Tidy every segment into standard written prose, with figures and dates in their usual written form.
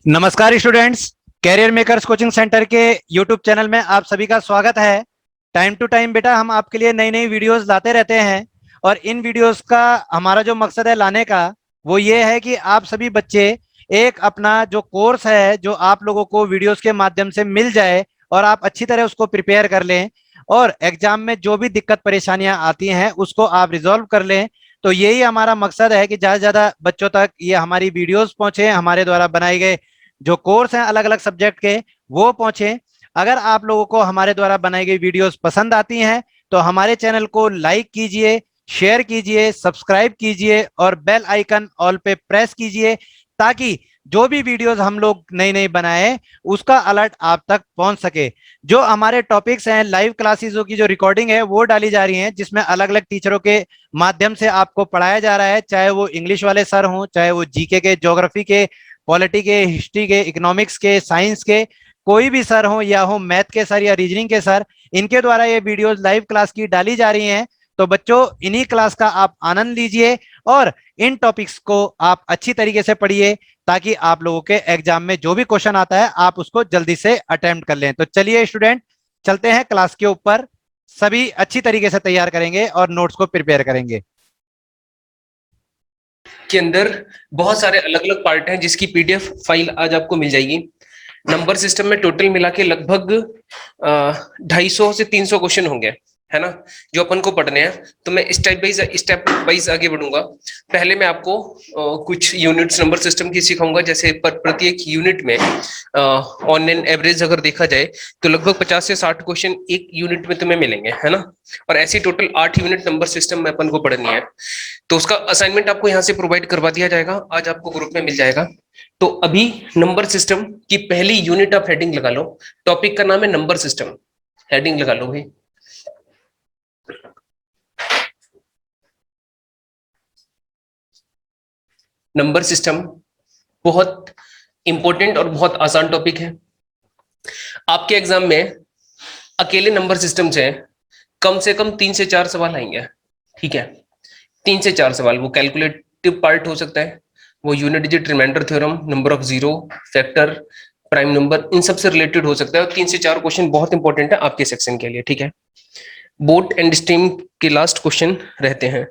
नमस्कार students. Career makers coaching centre के YouTube channel में आप सभी का स्वागत है। टाइम टू टाइम बेटा हम आपके लिए नई नई वीडियोस लाते रहते हैं और इन वीडियोस का हमारा जो मकसद है लाने का वो ये है कि आप सभी बच्चे एक अपना जो कोर्स है जो आप लोगों को वीडियोस के माध्यम से मिल जाए और आप अच्छी तरह उसको प्रिपेयर कर लें और एग्जाम में जो भी दिक्कत परेशानियां आती हैं उसको आप रिजॉल्व कर लें। तो यही हमारा मकसद है कि ज्यादा से ज्यादा बच्चों तक ये हमारी वीडियोस पहुंचे, हमारे द्वारा बनाए गए जो कोर्स हैं अलग अलग सब्जेक्ट के वो पहुंचे। अगर आप लोगों को हमारे द्वारा बनाई गई वीडियोस पसंद आती हैं तो हमारे चैनल को लाइक कीजिए, शेयर कीजिए, सब्सक्राइब कीजिए और बेल आइकन ऑल पे प्रेस कीजिए ताकि जो भी वीडियोस हम लोग नई नई बनाए उसका अलर्ट आप तक पहुंच सके। जो हमारे टॉपिक्स हैं लाइव क्लासेसों की जो रिकॉर्डिंग है वो डाली जा रही है जिसमें अलग अलग टीचरों के माध्यम से आपको पढ़ाया जा रहा है, चाहे वो इंग्लिश वाले सर हों, चाहे वो जीके के, ज्योग्राफी के, पॉलिटी के, हिस्ट्री के, इकोनॉमिक्स के, साइंस के, कोई भी सर हो या हो मैथ के सर या रीजनिंग के सर, इनके द्वारा ये वीडियोस लाइव क्लास की डाली जा रही हैं। तो बच्चों इन्हीं क्लास का आप आनंद लीजिए और इन टॉपिक्स को आप अच्छी तरीके से पढ़िए ताकि आप लोगों के एग्जाम में जो भी क्वेश्चन आता है आप उसको जल्दी से अटेम्प्ट कर लें। तो चलिए स्टूडेंट चलते हैं क्लास के ऊपर, सभी अच्छी तरीके से तैयार करेंगे और नोट्स को प्रिपेयर करेंगे। के अंदर बहुत सारे अलग अलग पार्ट हैं जिसकी पीडीएफ फाइल आज आपको मिल जाएगी। नंबर सिस्टम में टोटल मिला के लगभग 250 से 300 क्वेश्चन होंगे, है ना, जो अपन को पढ़ने हैं। तो मैं स्टेप वाइज आगे बढ़ूंगा। पहले मैं आपको कुछ यूनिट्स नंबर सिस्टम की सिखाऊंगा, जैसे प्रत्येक यूनिट में ऑन एन एवरेज अगर देखा जाए तो लगभग 50 से 60 क्वेश्चन एक यूनिट में तुम्हें मिलेंगे, है ना। और ऐसी टोटल 8 यूनिट नंबर सिस्टम में अपन को पढ़नी है। तो उसका असाइनमेंट आपको यहाँ से प्रोवाइड करवा दिया जाएगा, आज आपको ग्रुप में मिल जाएगा। तो अभी नंबर सिस्टम की पहली यूनिट आप हेडिंग लगा लो। टॉपिक का नाम है नंबर सिस्टम, हेडिंग लगा लो भाई। नंबर सिस्टम बहुत इंपॉर्टेंट और बहुत आसान टॉपिक है। आपके एग्जाम में अकेले नंबर सिस्टम से कम 3 से 4 सवाल आएंगे, ठीक है। 3 से 4 सवाल, वो कैलकुलेटिव पार्ट हो सकता है, वो unit digit, remainder theorem, number of zero, factor, prime number, इन सब से रिलेटेड हो सकता है। और 3 से 4 क्वेश्चन बहुत इंपॉर्टेंट है आपके सेक्शन के लिए, ठीक है। बोट एंड स्ट्रीम के लास्ट क्वेश्चन रहते हैं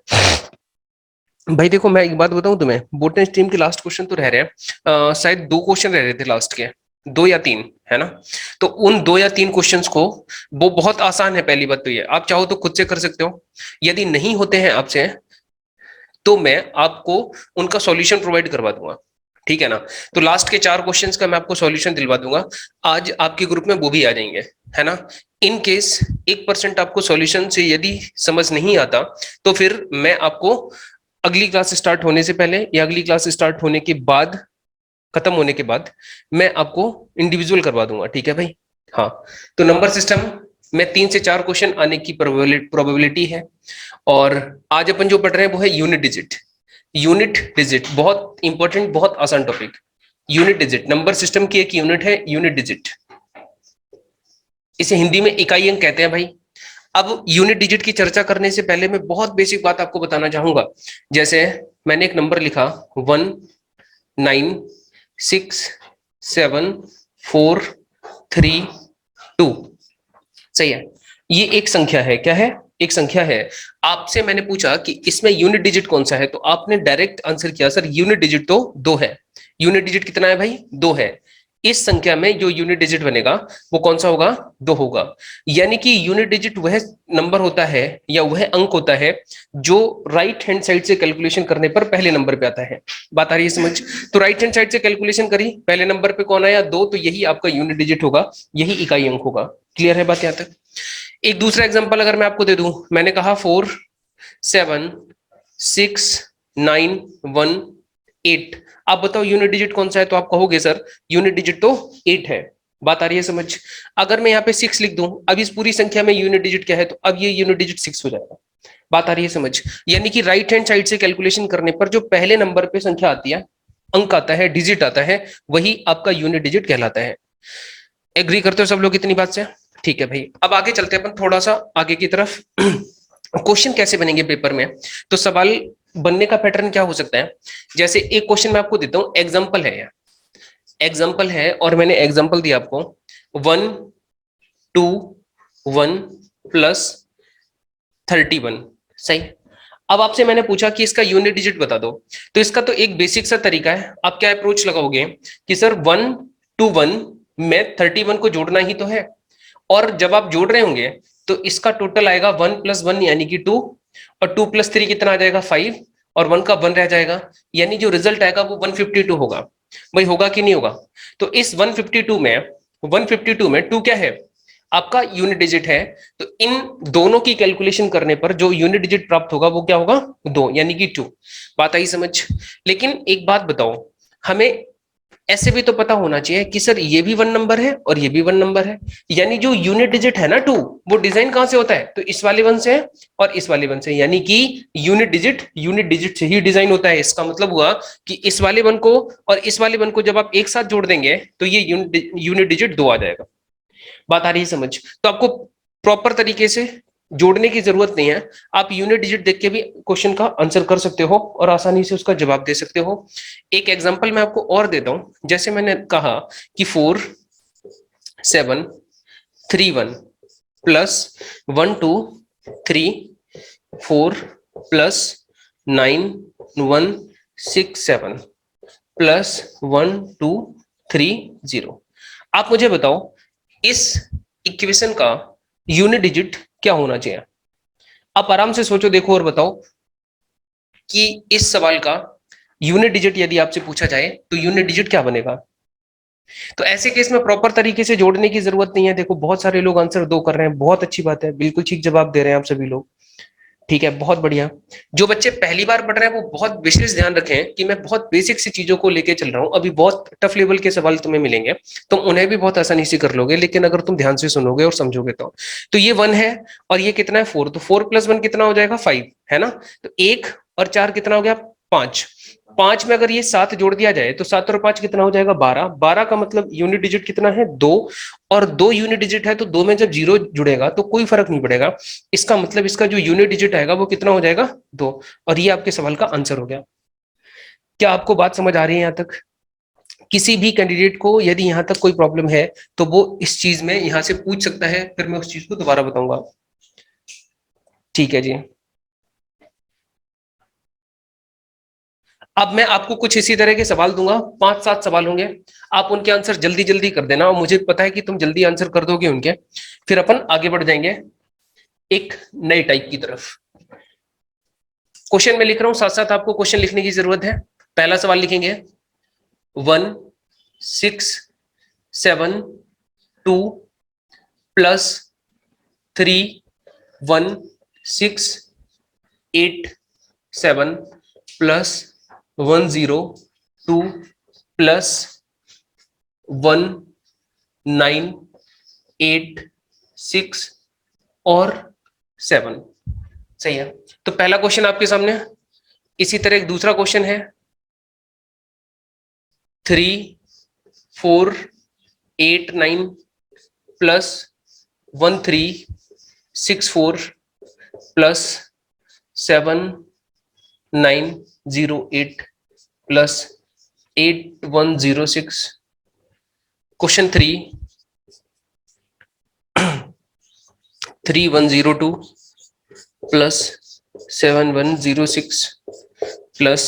भाई। देखो मैं एक बात बताऊं तुम्हें, बोट एंड स्ट्रीम के लास्ट क्वेश्चन तो रह रहे हैं, शायद 2 क्वेश्चन रह रहे थे लास्ट के, 2 या 3, है ना। तो उन 2 या 3 क्वेश्चंस को, वो बहुत आसान है। पहली बात तो ये, आप चाहो तो खुद से कर सकते हो। यदि नहीं होते हैं आपसे तो मैं आपको उनका सॉल्यूशन प्रोवाइड करवा दूंगा, ठीक है ना। तो लास्ट के 4 क्वेश्चंस का मैं आपको सॉल्यूशन दिलवा दूंगा, आज आपके ग्रुप में वो भी आ जाएंगे, है ना। इन केस 1% आपको सॉल्यूशन से यदि समझ नहीं आता तो फिर मैं आपको अगली क्लास स्टार्ट होने से पहले या अगली क्लास स्टार्ट होने के बाद, खत्म होने के बाद, मैं आपको इंडिविजुअल करवा दूंगा, ठीक है भाई। हाँ, तो नंबर सिस्टम में 3 से 4 क्वेश्चन आने की प्रोबेबिलिटी है। और आज अपन जो पढ़ रहे हैं वो है यूनिट डिजिट। यूनिट डिजिट बहुत इंपॉर्टेंट, बहुत आसान topic. Unit digit number system की एक यूनिट है, यूनिट डिजिट। इसे हिंदी में इकाई अंक कहते हैं भाई। अब यूनिट डिजिट की चर्चा करने से पहले मैं बहुत बेसिक बात आपको बताना चाहूंगा। जैसे मैंने एक नंबर लिखा 1966743 2, सही है। ये एक संख्या है, क्या है, एक संख्या है। आपसे मैंने पूछा कि इसमें यूनिट डिजिट कौन सा है, तो आपने डायरेक्ट आंसर किया सर यूनिट डिजिट तो 2 है। यूनिट डिजिट कितना है भाई, 2 है। इस संख्या में जो यूनिट डिजिट बनेगा वो कौन सा होगा, 2 होगा। यानी कि यूनिट डिजिट वह नंबर होता है या वह अंक होता है जो राइट हैंड साइड से कैलकुलेशन करने पर पहले नंबर पे आता है। बात आ रही है समझ। तो राइट हैंड साइड से कैलकुलेशन करी, पहले नंबर पे कौन आया, 2, तो यही आपका यूनिट डिजिट होगा, यही इकाई अंक होगा। क्लियर है बात यहां तक। एक दूसरा एग्जांपल अगर मैं आपको दे दूं, मैंने कहा 4769118। आप बताओ यूनिट डिजिट कौन सा है, तो आप कहोगे सर यूनिट डिजिट तो 8 है। बात आ रही है समझ। अगर मैं यहाँ पे 6 लिख दूं, अब इस पूरी संख्या में यूनिट डिजिट क्या है, तो अब ये यूनिट डिजिट 6 हो जाएगा। बात आ रही है समझ। यानी कि राइट हैंड साइड से कैलकुलेशन करने पर जो पहले नंबर पे संख्या आती है, अंक आता है, डिजिट आता है, वही आपका यूनिट डिजिट कहलाता है। एग्री करते हो सब लोग इतनी बात से, ठीक है भाई। अब आगे चलते हैं अपन थोड़ा सा आगे की तरफ। क्वेश्चन कैसे बनेंगे पेपर में, तो सवाल बनने का पैटर्न क्या हो सकता है। जैसे एक क्वेश्चन मैं आपको देता हूं, एग्जांपल है यार, एग्जाम्पल है और मैंने एग्जाम्पल दिया आपको 1 2 1 प्लस 31, सही। अब आपसे मैंने पूछा कि इसका यूनिट डिजिट बता दो, तो इसका तो एक बेसिक सा तरीका है, आप क्या अप्रोच लगाओगे कि सर 1 to 1 में 31 को जोड़ना ही तो है, और जब आप जोड़ रहे होंगे तो इसका टोटल आएगा 1 + 1 यानी कि 2, और 2 + 3 कितना आ जाएगा 5, और 1 का 1 रह जाएगा, यानी जो रिजल्ट आएगा वो 152 होगा। भाई होगा कि नहीं होगा? तो इस 152 में 2 क्या है? आपका यूनिट डिजिट है। तो इन दोनों की कैलकुलेशन करने पर जो यूनिट डिजिट प्राप्त होगा वो क्या होगा? 2, यानी कि 2। बात आई समझ? लेकिन एक बात बताओ, हमें ऐसे भी तो पता होना चाहिए कि सर ये भी 1 नंबर है और ये भी 1 नंबर है, यानी जो यूनिट डिजिट है ना 2, वो डिजाइन कहां से होता है? तो इस वाले 1 से है और इस वाले 1 से, यानी कि यूनिट डिजिट से ही डिजाइन होता है। इसका मतलब हुआ कि इस वाले 1 को और इस वाले 1 को जब आप एक साथ जोड़ देंगे तो ये यूनिट डिजिट 2 आ जाएगा। बात आ रही है समझ? तो आपको प्रॉपर तरीके से जोड़ने की जरूरत नहीं है, आप यूनिट डिजिट देख के भी क्वेश्चन का आंसर कर सकते हो और आसानी से उसका जवाब दे सकते हो। एक एग्जांपल मैं आपको और देता हूं, जैसे मैंने कहा कि 4 7 3 1 प्लस 1 2 3 4 प्लस 9 1 6 7 प्लस 1 2 3 0। आप मुझे बताओ इस इक्वेशन का यूनिट डिजिट क्या होना चाहिए? आप आराम से सोचो, देखो और बताओ कि इस सवाल का यूनिट डिजिट यदि आपसे पूछा जाए तो यूनिट डिजिट क्या बनेगा? तो ऐसे केस में प्रॉपर तरीके से जोड़ने की जरूरत नहीं है। देखो बहुत सारे लोग आंसर 2 कर रहे हैं, बहुत अच्छी बात है, बिल्कुल ठीक जवाब दे रहे हैं आप सभी लोग, ठीक है, बहुत बढ़िया। जो बच्चे पहली बार पढ़ रहे हैं वो बहुत विशेष ध्यान रखें कि मैं बहुत बेसिक सी चीजों को लेके चल रहा हूं, अभी बहुत टफ लेवल के सवाल तुम्हें मिलेंगे, तुम उन्हें भी बहुत आसानी से कर लोगे, लेकिन अगर तुम ध्यान से सुनोगे और समझोगे तो ये 1 है और ये कितना है 4, तो 4 + 1 कितना हो जाएगा 5, है ना? तो 1 और 4 कितना हो गया 5, 5 में अगर ये 7 जोड़ दिया जाए तो 7 और 5 कितना हो जाएगा 12, 12 का मतलब यूनिट डिजिट कितना है 2, और 2 यूनिट डिजिट है तो 2 में जब 0 जुड़ेगा तो कोई फर्क नहीं पड़ेगा, इसका मतलब इसका जो यूनिट डिजिट आएगा वो कितना हो जाएगा 2, और ये आपके सवाल का आंसर हो गया। क्या आपको बात समझ आ रही है यहां तक? किसी भी कैंडिडेट को यदि यहां तक कोई प्रॉब्लम है तो वो इस चीज में यहां से पूछ सकता है, फिर मैं उस चीज को दोबारा बताऊंगा, ठीक है जी। अब मैं आपको कुछ इसी तरह के सवाल दूंगा, 5-7 सवाल होंगे, आप उनके आंसर जल्दी जल्दी कर देना, और मुझे पता है कि तुम जल्दी आंसर कर दोगे उनके, फिर अपन आगे बढ़ जाएंगे एक नए टाइप की तरफ। क्वेश्चन में लिख रहा हूं, साथ साथ आपको क्वेश्चन लिखने की जरूरत है। पहला सवाल लिखेंगे 1 6 7 2 प्लस 3 1 6 8 7 प्लस 1 0 2 प्लस 1 9 8 6 और 7, सही है। तो पहला क्वेश्चन आपके सामने, इसी तरह एक दूसरा क्वेश्चन है 3 4 8 9 plus 1 3 6 4 plus 7 9 0 8 plus 8 1 0 6। Question 3 3 1 0 2 plus 7 1 0 6 plus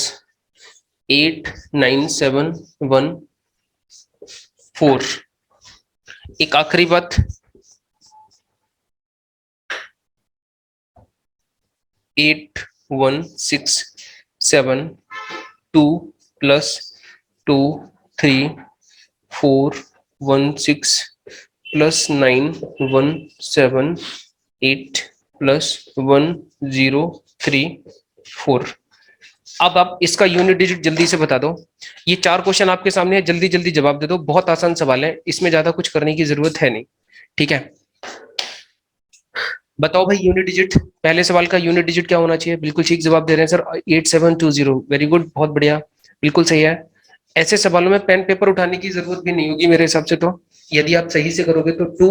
8 9 7 1 4। एक आखिरी बात, 8 1 6 7 2 प्लस 2 3 4 1 6 प्लस 9 1 7 8 प्लस 1 0 3 4। अब आप इसका यूनिट डिजिट जल्दी से बता दो। ये 4 क्वेश्चन आपके सामने है, जल्दी जल्दी जवाब दे दो, बहुत आसान सवाल है, इसमें ज्यादा कुछ करने की जरूरत है नहीं, ठीक है। बताओ भाई यूनिट डिजिट, पहले सवाल का यूनिट डिजिट क्या होना चाहिए? बिल्कुल ठीक जवाब दे रहे हैं सर 8720, वेरी गुड, बहुत बढ़िया, बिल्कुल सही है। ऐसे सवालों में पेन पेपर उठाने की जरूरत भी नहीं होगी मेरे हिसाब से, तो यदि आप सही से करोगे तो 2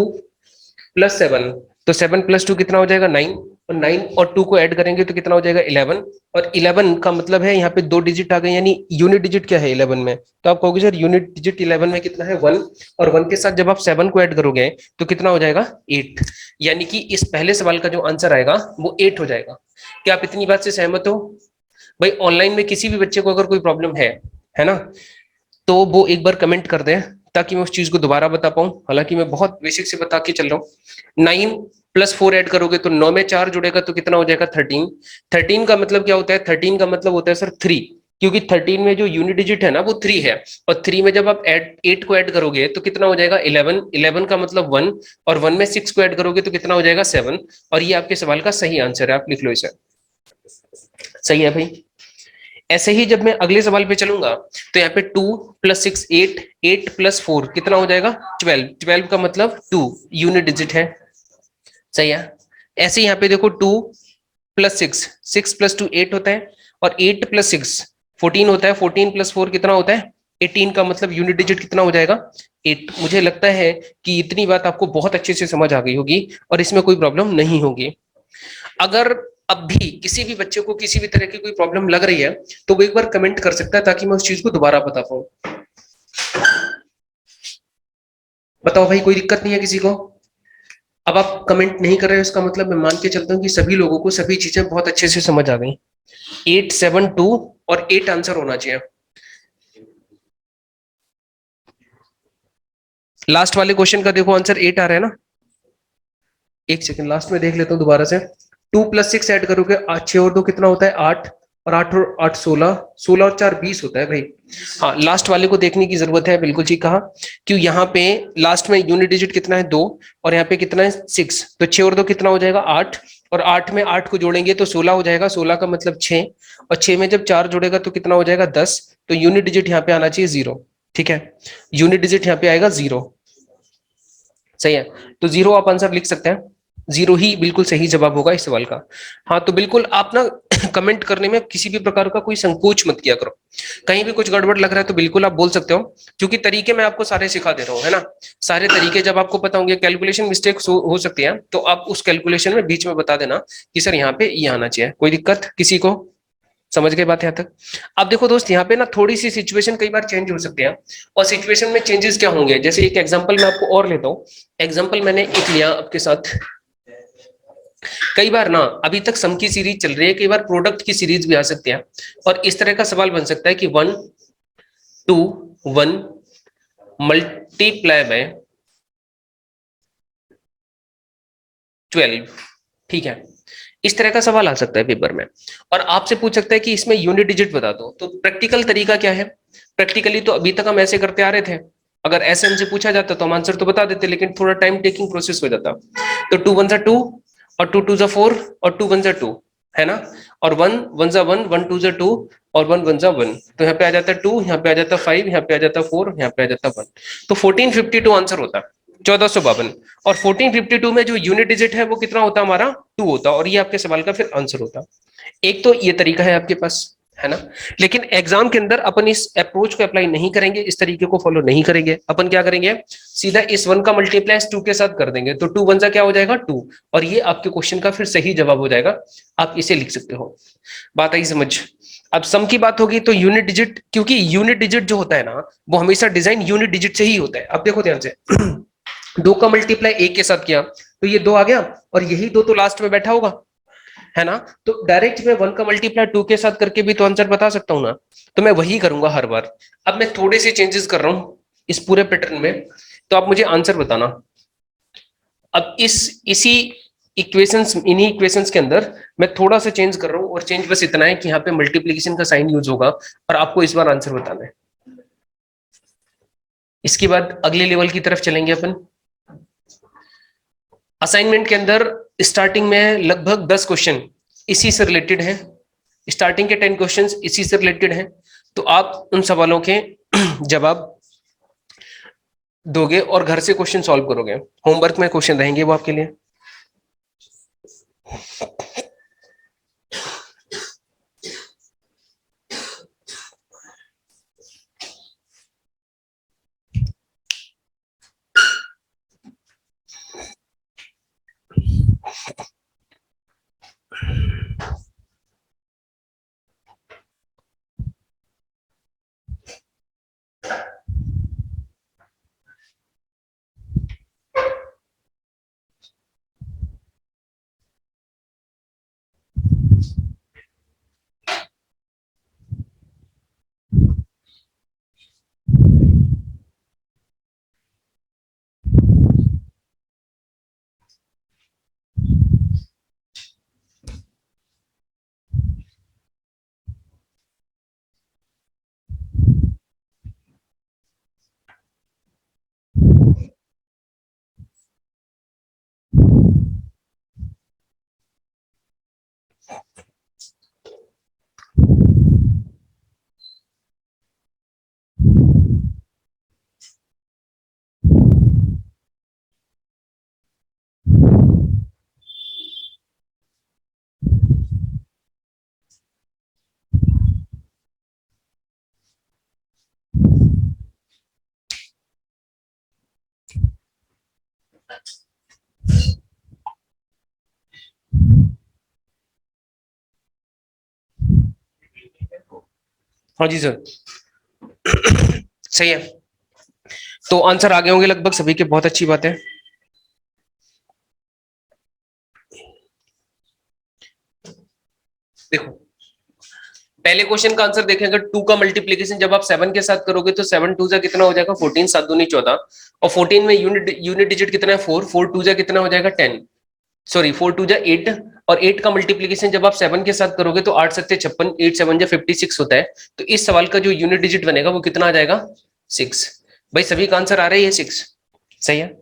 + 7, तो 7 + 2 कितना हो जाएगा 9, और 9 और 2 को ऐड करेंगे तो कितना हो जाएगा 11, और 11 का मतलब है यहाँ पे 2 डिजिट आ गए, यानी यूनिट डिजिट क्या है 11 में, तो आप कहोगे सर यूनिट डिजिट 11 में कितना है 1, और 1 के साथ जब आप 7 को ऐड करोगे तो कितना हो जाएगा 8, यानी कि इस पहले सवाल का जो आंसर आएगा वो 8 हो जाएगा। क्या आप इतनी बात से सहमत हो? भाई ऑनलाइन में किसी भी बच्चे को अगर कोई प्रॉब्लम है ना, तो वो एक बार कमेंट कर दें ताकि मैं उस चीज को दोबारा बता पाऊं। हालांकि मैं बहुत बेसिक से बता के चल रहा हूँ। 9 + 4 ऐड करोगे तो 9 में 4 जुड़ेगा तो कितना हो जाएगा 13। 13 का मतलब क्या होता है? 13 का मतलब होता है सर 3, क्योंकि 13 में जो यूनिट डिजिट है ना वो 3 है, और 3 में जब आप 8 को ऐड करोगे तो कितना हो जाएगा 11। 11 का मतलब 1, और 1 में 6 को ऐड करोगे तो कितना हो जाएगा 7, और ये आपके सवाल का सही आंसर है, आप लिख लो इसे। सही है भाई। ऐसे ही जब मैं अगले सवाल पे चलूंगा तो यहाँ पे 2 + 6 8, 8 + 4 कितना हो जाएगा 12। 12 का मतलब 2 यूनिट डिजिट है। सही है। ऐसे यहाँ पे देखो 2 + 6, 6 + 2 8 होता है, और 8 + 6 14 होता है, 14 + 4 कितना होता है 18 का मतलब यूनिट डिजिट कितना हो जाएगा 8। मुझे लगता है कि इतनी बात आपको बहुत अच्छे से समझ आ गई होगी और इसमें कोई प्रॉब्लम नहीं होगी। अगर अब भी किसी भी बच्चे को किसी भी तरह की कोई प्रॉब्लम लग रही है तो वो एक बार कमेंट कर सकता है ताकि मैं उस चीज को दोबारा बता पाऊं। बताओ भाई, कोई दिक्कत नहीं है किसी को? अब आप कमेंट नहीं कर रहे हो इसका मतलब मैं मान के चलता हूँ कि सभी लोगों को सभी चीजें बहुत अच्छे से समझ आ गई। 8 7 2 और 8 आंसर होना चाहिए। लास्ट वाले क्वेश्चन का देखो आंसर 8 आ रहा है ना। एक सेकंड लास्ट में देख लेता हूँ दोबारा से। 2 + 6 ऐड करोगे 6 और 2 कितना होता है 8, और 8 और 8 16, 16 और 4 20 होता है भाई। हाँ, लास्ट वाले को देखने की जरूरत है, बिल्कुल ठीक कहा। क्यों यहाँ पे लास्ट में यूनिट डिजिट कितना है 2, और यहाँ पे कितना है 6, तो 6 और 2 कितना हो जाएगा 8, और 8 में 8 को जोड़ेंगे तो 16 हो जाएगा, 16 का मतलब 6, और 6 में जब 4 जोड़ेगा तो कितना हो जाएगा 10, तो यूनिट डिजिट यहाँ पे आना चाहिए 0। ठीक है, यूनिट डिजिट यहाँ पे आएगा 0। सही है, तो 0 आप आंसर लिख सकते हैं। 0 ही बिल्कुल सही जवाब होगा इस सवाल का। हाँ, तो बिल्कुल आप ना कमेंट करने में किसी भी प्रकार का कोई संकोच मत किया करो। कहीं भी कुछ गड़बड़ लग रहा है तो बिल्कुल आप बोल सकते हो, क्योंकि तरीके मैं आपको सारे सिखा दे रहा हूँ, है ना। सारे तरीके जब आपको पता होंगे, कैलकुलेशन मिस्टेक्स हो सकती है तो आप उस कैलकुलेशन में बीच में बता देना कि सर यहाँ पे ये आना चाहिए। कोई दिक्कत किसी को? समझ गए बात यहाँ तक? अब देखो दोस्त, यहाँ पे ना थोड़ी सी सिचुएशन कई बार चेंज हो सकती है, और सिचुएशन में चेंजेस क्या होंगे, जैसे एक एग्जांपल मैं आपको और लेता हूँ। एग्जांपल मैंने एक लिया आपके साथ। कई बार ना अभी तक सम की सीरीज चल रही है, कई बार प्रोडक्ट की सीरीज भी आ सकती है, और इस तरह का सवाल बन सकता है कि 1 2 1 मल्टीप्लाई बाय 12। ठीक है, इस तरह का सवाल आ सकता है पेपर में, और आपसे पूछ सकता है कि इसमें यूनिट डिजिट बता दो। तो प्रैक्टिकल तरीका क्या है? प्रैक्टिकली तो अभी तक हम ऐसे करते आ रहे थे। अगर ऐसे हमसे पूछा जाता तो हम आंसर तो बता देते, लेकिन थोड़ा टाइम टेकिंग प्रोसेस हो जाता। तो 2 1 2, और 2 2 4, और 2 1 2, है ना, और 1 1 1 1 2 2, और 1 1 1, तो यहाँ पे आ जाता है 2, यहाँ पे आ जाता है 5, यहाँ पे आ जाता है 4, यहाँ पे आ जाता है 1, तो 1452 आंसर होता है, 1452। और 1452 में जो यूनिट डिजिट है वो कितना होता है हमारा 2 होता, और ये आपके सवाल का फिर आंसर होता। एक तो ये तरीका है आपके पास, है ना। लेकिन एग्जाम के अंदर अपन इस अप्रोच को अप्लाई नहीं करेंगे, इस तरीके को फॉलो नहीं करेंगे। अपन क्या करेंगे, सीधा इस 1 का मल्टीप्लाई 2 के साथ कर देंगे, तो 2 1 क्या हो जाएगा 2, और ये आपके क्वेश्चन का फिर सही जवाब हो जाएगा। आप इसे लिख सकते हो। बात आई समझ? अब सम की बात होगी तो यूनिट डिजिट, क्योंकि यूनिट डिजिट जो होता है ना वो हमेशा डिजाइन यूनिट डिजिट से ही होता है। अब देखो ध्यान से 2 का मल्टीप्लाई 1 के साथ किया तो ये 2 आ गया, और यही 2 तो लास्ट में बैठा होगा, है ना। तो डायरेक्ट मैं 1 का मल्टीप्लाई 2 के साथ करके भी तो आंसर बता सकता हूं ना, तो मैं वही करूंगा हर बार। अब मैं थोड़े से चेंजेस कर रहा हूं इस पूरे पैटर्न में, तो आप मुझे आंसर बताना। अब इसी इक्वेशंस, इन्हीं इक्वेशंस के अंदर मैं थोड़ा सा चेंज कर रहा हूं, और चेंज बस इतना है कि यहाँ पे मल्टीप्लीकेशन का साइन यूज होगा, और आपको इस बार आंसर बताना है। इसके बाद अगले लेवल की तरफ चलेंगे अपन। असाइनमेंट के अंदर स्टार्टिंग में लगभग 10 क्वेश्चन इसी से रिलेटेड हैं, स्टार्टिंग के 10 क्वेश्चंस इसी से रिलेटेड हैं, तो आप उन सवालों के जवाब दोगे और घर से क्वेश्चन सॉल्व करोगे। होमवर्क में क्वेश्चन रहेंगे वो आपके लिए। हाँ जी सर, सही है। तो आंसर आ गए होंगे लगभग सभी के, बहुत अच्छी बात है। देखो पहले क्वेश्चन का आंसर देखें, अगर 2 का मल्टीप्लीकेशन जब आप 7 के साथ करोगे तो 7 2 जा कितना हो जाएगा 14, 7 दूनी 14, और 14 में यूनिट डिजिट कितना है 4, 4 2 जा कितना हो जाएगा 10, सॉरी 4 2 जा 8, और 8 का मल्टीप्लीकेशन जब आप 7 के साथ करोगे तो 8 7 56, 8 7 जा 56 होता है। तो इस सवाल का जो यूनिट डिजिट बनेगा वो कितना आ जाएगा 6। भाई सभी का आंसर आ रहा है ये 6, सही है।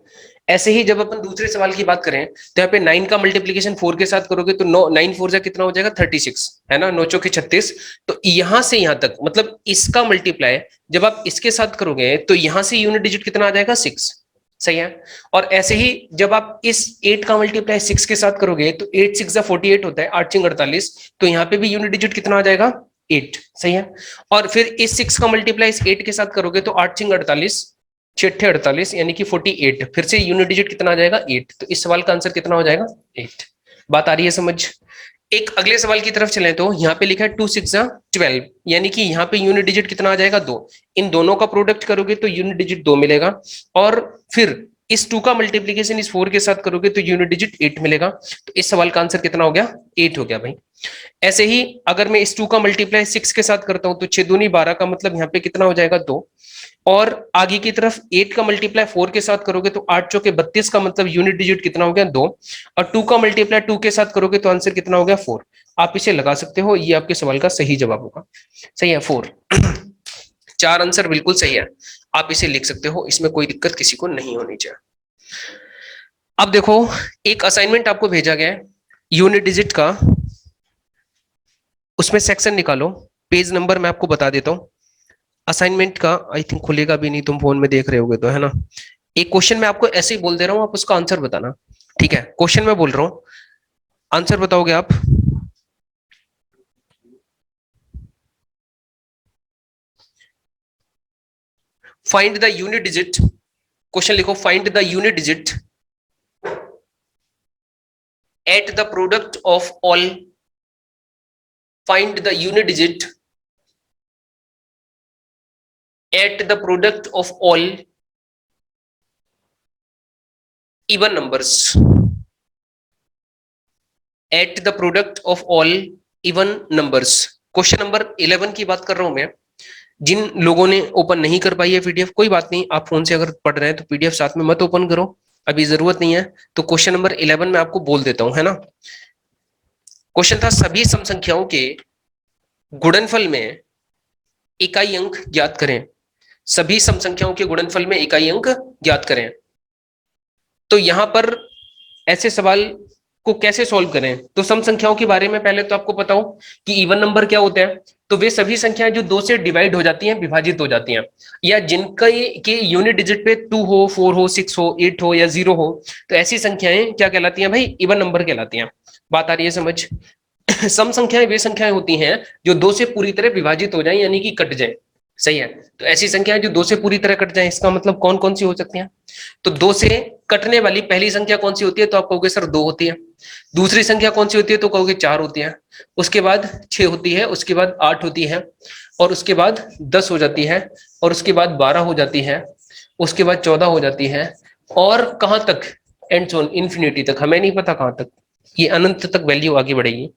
ऐसे ही जब अपन दूसरे सवाल की बात करें तो यहाँ पे 9 का मल्टीप्लीकेशन 4 के साथ करोगे तो 9 4 जा कितना हो जाएगा 36, है ना, 9 चौके 36। तो यहां से यहां तक मतलब इसका मल्टीप्लाई जब आप इसके साथ करोगे तो यहां से यूनिट डिजिट कितना आ जाएगा 6, सही है। और ऐसे ही जब आप इस 8 का मल्टीप्लाई 6 के साथ करोगे तो 8 6 जा 48 होता है, 8 6 48, तो यहाँ पे भी यूनिट डिजिट कितना आ जाएगा 8, सही है। और फिर इस 6 का मल्टीप्लाई इस 8 के साथ करोगे तो 8 6 48, 6 48 यानी कि 48, फिर से यूनिट डिजिट कितना आ जाएगा 8। तो इस सवाल का आंसर कितना हो जाएगा 8। बात आ रही है समझ। एक अगले सवाल की तरफ चले तो यहाँ पे लिखा है 2 6 जा 12, यानी कि यहाँ पे यूनिट डिजिट कितना आ जाएगा 2। इन दोनों का प्रोडक्ट करोगे तो यूनिट डिजिट 2 मिलेगा, और फिर इस 2 का मल्टीप्लीकेशन इस 4 के साथ करोगे तो यूनिट डिजिट 8 मिलेगा। तो इस सवाल का आंसर कितना हो गया 8 हो गया भाई। ऐसे ही अगर मैं इस 2 का मल्टीप्लाई 6 के साथ करता हूं तो 6 दूनी 12 का मतलब यहाँ पे कितना हो जाएगा 2, और आगे की तरफ 8 का मल्टीप्लाई 4 के साथ करोगे तो 8 चौके 32 का मतलब यूनिट डिजिट कितना हो गया 2, और 2 का मल्टीप्लाई 2 के साथ करोगे तो आंसर कितना हो गया 4। आप इसे लगा सकते हो, ये आपके सवाल का सही जवाब होगा, सही है 4। 4 आंसर बिल्कुल सही है, आप इसे लिख सकते हो, इसमें कोई दिक्कत किसी को नहीं होनी चाहिए। अब देखो एक असाइनमेंट आपको भेजा गया है यूनिट डिजिट का, उसमें सेक्शन निकालो, पेज नंबर मैं आपको बता देता हूं असाइनमेंट का, आई थिंक खुलेगा भी नहीं, तुम फोन में देख रहे होगे तो, है ना। एक क्वेश्चन मैं आपको ऐसे ही बोल दे रहा हूं, आप उसका आंसर बताना, ठीक है। क्वेश्चन मैं बोल रहा हूं, आंसर बताओगे आप। Find the unit digit, question लिखो, find the unit digit at the product of all, find the unit digit at the product of all even numbers, at the product of all even numbers। Question number 11 की बात कर रहा हूं मैं। जिन लोगों ने open नहीं कर पाई है पीडीएफ, कोई बात नहीं, आप फोन से अगर पढ़ रहे हैं तो पीडीएफ साथ में मत ओपन करो, अभी जरूरत नहीं है। तो क्वेश्चन नंबर 11 मैं आपको बोल देता हूं, है ना। क्वेश्चन था सभी सम संख्याओं के गुणनफल में इकाई अंक ज्ञात करें, सभी सम संख्याओं के गुणनफल में इकाई अंक ज्ञात करें। तो यहां पर ऐसे सवाल को कैसे सॉल्व करें, तो सम संख्याओं के बारे में पहले तो आपको पता हो कि इवन नंबर क्या होते हैं। तो वे सभी संख्याएं जो 2 से डिवाइड हो जाती हैं, विभाजित हो जाती हैं, या जिनका के यूनिट डिजिट पे 2 हो, 4 हो, 6 हो, 8 हो या 0 हो, तो ऐसी संख्याएं क्या कहलाती हैं भाई, इवन नंबर कहलाती हैं। बात आ रही है समझ। सम संख्याएं वे संख्याएं होती हैं जो 2 से पूरी तरह विभाजित हो जाए, यानी कि कट जाए, सही है। तो ऐसी संख्याएं जो 2 से पूरी तरह कट जाए, इसका मतलब कौन कौन सी हो सकती हैं। तो 2 से कटने वाली पहली संख्या कौन सी होती है, तो आप कहोगे सर 2 होती है। दूसरी संख्या कौन सी होती है, तो कहोगे 4 होती है। उसके बाद 6 होती है, उसके बाद 8 होती है, और उसके बाद 10 हो जाती है, और उसके बाद 12 हो जाती है, उसके बाद 14 हो जाती है, और कहां तक, एंड सो ऑन, इन्फिनिटी तक, हमें नहीं पता कहां तक, ये अनंत तक वैल्यू आगे बढ़ेगी।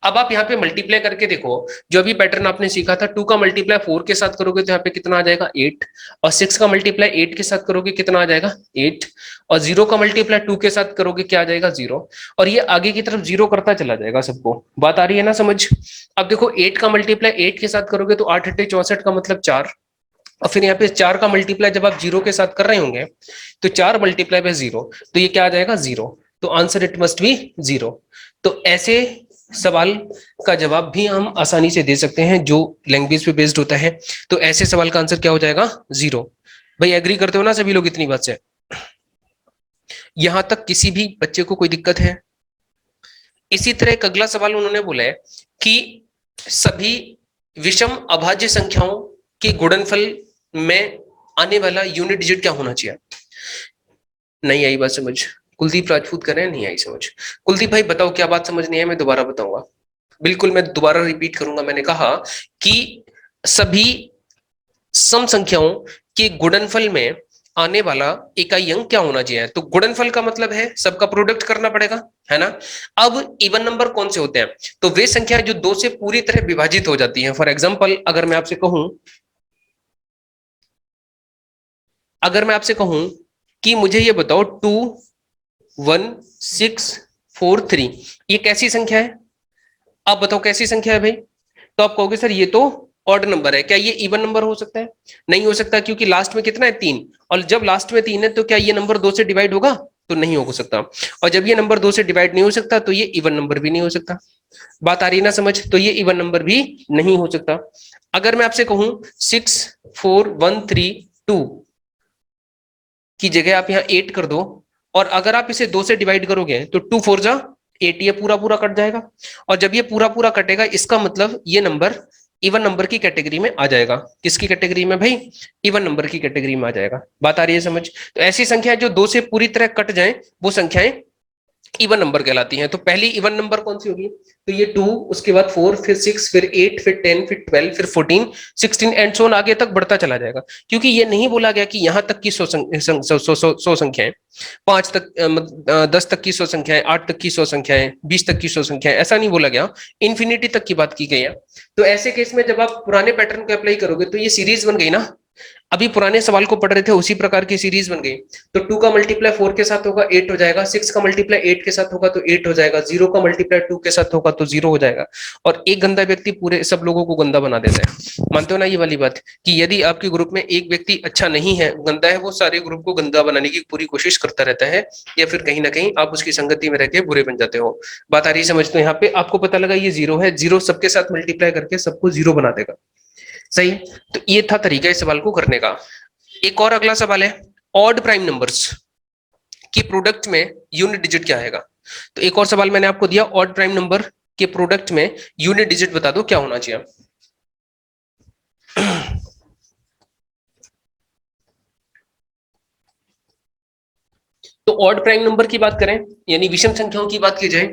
अब आप यहाँ पे मल्टीप्लाई करके देखो, जो अभी पैटर्न आपने सीखा था, 2 का मल्टीप्लाई 4 के साथ करोगे तो यहाँ पे कितना आ जाएगा 8, और 6 का मल्टीप्लाई 8 के साथ करोगे कितना आ जाएगा 8, और 0 का मल्टीप्लाई 2 के साथ करोगे क्या आ जाएगा 0, और ये आगे की तरफ 0 करता चला जाएगा सबको। बात आ रही है ना समझ। अब देखो 8 का मल्टीप्लाई 8 के साथ करोगे तो 8 8 64 का मतलब 4, और फिर यहाँ पे 4 का मल्टीप्लाई जब आप 0 के साथ कर रहे होंगे तो 4 मल्टीप्लाई बाय 0, तो ये क्या आ जाएगा 0, तो आंसर इट मस्ट बी 0। तो ऐसे सवाल का जवाब भी हम आसानी से दे सकते हैं जो लैंग्वेज पे बेस्ड होता है। तो ऐसे सवाल का आंसर क्या हो जाएगा 0। भाई एग्री करते हो ना सभी लोग इतनी बात से, यहां तक किसी भी बच्चे को कोई दिक्कत है। इसी तरह एक अगला सवाल उन्होंने बोला है कि सभी विषम अभाज्य संख्याओं के गुणनफल में आने वाला यूनिट डिजिट क्या होना चाहिए। नहीं आई बात समझ? कुलदीप राजपूत कर रहे हैं, नहीं आई समझ। कुलदीप भाई बताओ क्या बात समझ नहीं है, मैं दोबारा बताऊंगा। बिल्कुल मैं दोबारा रिपीट करूंगा। मैंने कहा कि सभी सम संख्याओं के गुणनफल में आने वाला इकाई अंक क्या होना चाहिए? तो गुणनफल का मतलब है सबका प्रोडक्ट करना पड़ेगा, है ना। अब इवन नंबर कौन से होते हैं? तो वे संख्या जो दो से पूरी तरह विभाजित हो जाती हैं। फॉर एग्जाम्पल अगर मैं आपसे कहूं कि मुझे ये बताओ 2 1 6 4 3 ये कैसी संख्या है? आप बताओ कैसी संख्या है भाई? तो आप कहोगे सर ये तो ऑड नंबर है। क्या ये इवन नंबर हो सकता है? नहीं हो सकता, क्योंकि लास्ट में कितना है 3, और जब लास्ट में 3 है तो क्या ये नंबर 2 से डिवाइड होगा? तो नहीं हो सकता। और जब ये नंबर 2 से डिवाइड नहीं हो सकता तो ये इवन नंबर भी नहीं हो सकता। बात आ रही है ना समझ? तो ये इवन नंबर भी नहीं हो सकता। अगर मैं आपसे कहूं 6 4 1 3 2 की जगह आप यहाँ 8 कर दो, और अगर आप इसे 2 से डिवाइड करोगे तो 2 4 जा 8, ये पूरा पूरा कट जाएगा। और जब ये पूरा पूरा कटेगा इसका मतलब ये नंबर इवन नंबर की कैटेगरी में आ जाएगा। किसकी कैटेगरी में भाई? इवन नंबर की कैटेगरी में आ जाएगा। बात आ रही है समझ? तो ऐसी संख्याएं जो 2 से पूरी तरह कट जाएं वो संख्याएं इवन नंबर कहलाती हैं। तो पहली इवन नंबर कौन सी होगी? तो ये 2, उसके बाद 4, फिर 6, फिर 8, फिर 10, फिर 12, फिर 14, 16 एंड सो ऑन आगे तक बढ़ता चला जाएगा। क्योंकि ये नहीं बोला गया कि यहां तक की 100 संख्याएं, 5 तक 10 तक की 100 संख्याएं, 8 तक की 100 संख्याएं, 20 तक की 100 संख्याएं, ऐसा नहीं बोला गया। इन्फिनिटी तक की बात की गई है। तो ऐसे केस में जब आप पुराने पैटर्न को अप्लाई करोगे तो ये सीरीज बन गई ना। अभी पुराने सवाल को पढ़ रहे थे उसी प्रकार की सीरीज बन गई। तो 2 का मल्टीप्लाई 4 के साथ होगा 8 हो जाएगा, 6 का मल्टीप्लाई 8 के साथ होगा तो 8 हो जाएगा, 0 का मल्टीप्लाई 2 के साथ होगा तो 0 हो जाएगा। और एक गंदा व्यक्ति पूरे सब लोगों को गंदा बना देता है। मानते हो ना ये वाली बात, कि यदि आपके ग्रुप में एक व्यक्ति अच्छा नहीं है, गंदा है, वो सारे ग्रुप को गंदा बनाने की पूरी कोशिश करता रहता है, या फिर कहीं ना कहीं आप उसकी संगति में रह के बुरे बन जाते हो। बात आ रही समझ? तो यहाँ पे आपको पता लगा ये 0 है, 0 सबके साथ मल्टीप्लाई करके सबको 0 बना देगा। सही। तो ये था तरीका इस सवाल को करने का। एक और अगला सवाल है, ऑड प्राइम नंबर्स के प्रोडक्ट में यूनिट डिजिट क्या आएगा? तो एक और सवाल मैंने आपको दिया, ऑड प्राइम नंबर के प्रोडक्ट में यूनिट डिजिट बता दो क्या होना चाहिए। तो ऑड प्राइम नंबर की बात करें, यानी विषम संख्याओं की बात की जाए,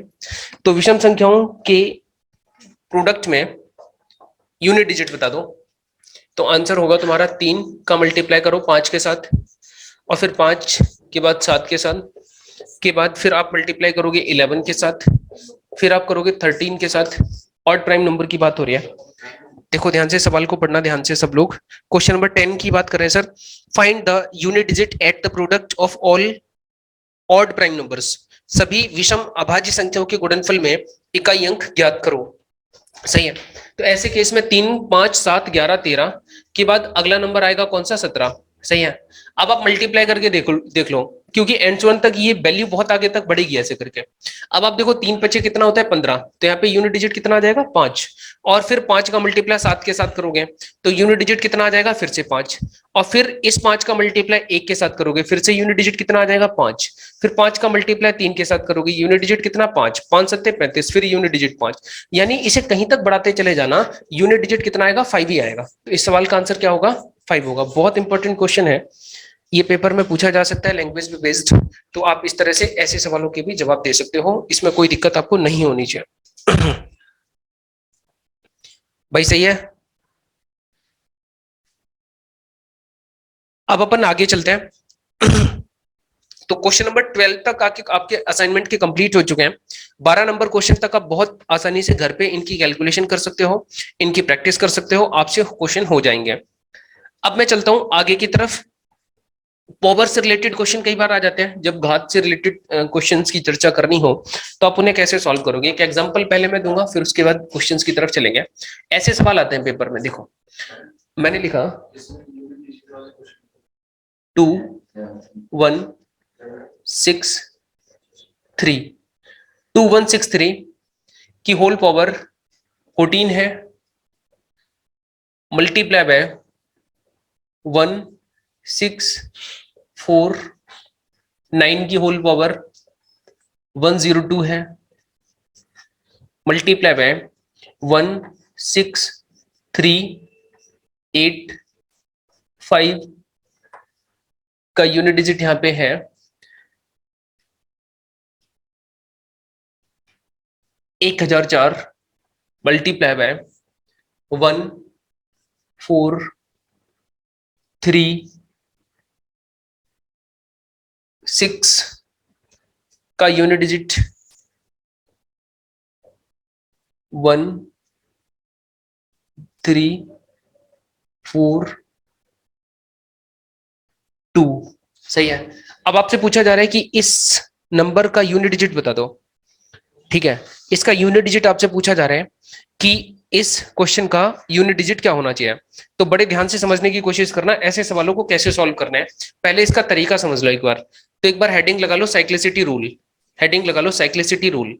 तो विषम संख्याओं के प्रोडक्ट में यूनिट डिजिट बता दो। तो आंसर होगा तुम्हारा 3 का मल्टीप्लाई करो 5 के साथ, और फिर 5 के बाद 7 के साथ, के बाद फिर आप मल्टीप्लाई करोगे 11 के साथ, फिर आप करोगे 13 के साथ। ऑड प्राइम नंबर की बात हो रही है। देखो ध्यान से सवाल को पढ़ना, ध्यान से सब लोग। क्वेश्चन नंबर 10 की बात कर रहे हैं sir. Find the unit digit at the product of all odd prime numbers. सभी विषम अभाज्य संख्याओं के गुणनफल में इकाई अंक ज्ञात करो। सही है। तो ऐसे केस में 3 5 7 11 13 के बाद अगला नंबर आएगा कौन सा? 17। सही है। अब आप मल्टीप्लाई करके देख लो, क्योंकि एंड वन तक ये वैल्यू बहुत आगे तक बढ़ेगी ऐसे करके। अब आप देखो 3 पचे कितना होता है? 15। तो यहाँ पे यूनिट डिजिट कितना आ जाएगा? 5। और फिर 5 का मल्टीप्लाई 7 के साथ करोगे तो यूनिट डिजिट कितना आ जाएगा? फिर से 5। और फिर इस 5 का मल्टीप्लाई 1 के साथ करोगे, फिर से यूनिट डिजिट कितना आ जाएगा? 5। फिर 5 का मल्टीप्लाई 3 के साथ करोगे, यूनिट डिजिट कितना? 5। 5 सत्ते 35, फिर यूनिट डिजिट 5। यानी इसे कहीं तक बढ़ाते चले जाना, यूनिट डिजिट कितना आएगा? 5 ही आएगा। तो इस सवाल का आंसर क्या होगा? 5 होगा। बहुत इंपॉर्टेंट क्वेश्चन है, ये पेपर में पूछा जा सकता है, लैंग्वेज पे बेस्ड। तो आप इस तरह से ऐसे सवालों के भी जवाब दे सकते हो, इसमें कोई दिक्कत आपको नहीं होनी चाहिए। भाई सही है। अब अपन आगे चलते हैं। तो क्वेश्चन नंबर 12 तक आपके असाइनमेंट के कंप्लीट हो चुके हैं। 12 नंबर क्वेश्चन तक आप बहुत आसानी से घर पे इनकी कैलकुलेशन कर सकते हो, इनकी प्रैक्टिस कर सकते हो, आपसे क्वेश्चन हो जाएंगे। अब मैं चलता हूं आगे की तरफ। पावर से रिलेटेड क्वेश्चन कई बार आ जाते हैं, जब घात से रिलेटेड क्वेश्चंस की चर्चा करनी हो तो आप उन्हें कैसे सॉल्व करोगे। एक एग्जांपल पहले मैं दूंगा, फिर उसके बाद क्वेश्चंस की तरफ चलेंगे। ऐसे सवाल आते हैं पेपर में, देखो मैंने लिखा 2 1 6 3 2 1 6 3 की होल पावर 14 है, मल्टीप्लाई बाय 1 6 4 9 की होल पावर 102 है, मल्टीप्लाई बाय 1 6 3 8 5 का यूनिट डिजिट यहां पे है 1004 मल्टीप्लाई बाय 1 4 3 6 का यूनिट डिजिट 1 3 4 2। सही है। अब आपसे पूछा जा रहा है कि इस नंबर का यूनिट डिजिट बता दो। ठीक है, इसका यूनिट डिजिट आपसे पूछा जा रहा है कि इस क्वेश्चन का यूनिट डिजिट क्या होना चाहिए। तो बड़े ध्यान से समझने की कोशिश करना ऐसे सवालों को कैसे सॉल्व करना है। पहले इसका तरीका समझ लो एक बार। तो एक बार हेडिंग लगा लो साइक्लिसिटी रूल। हेडिंग लगा लो साइक्लिसिटी रूल।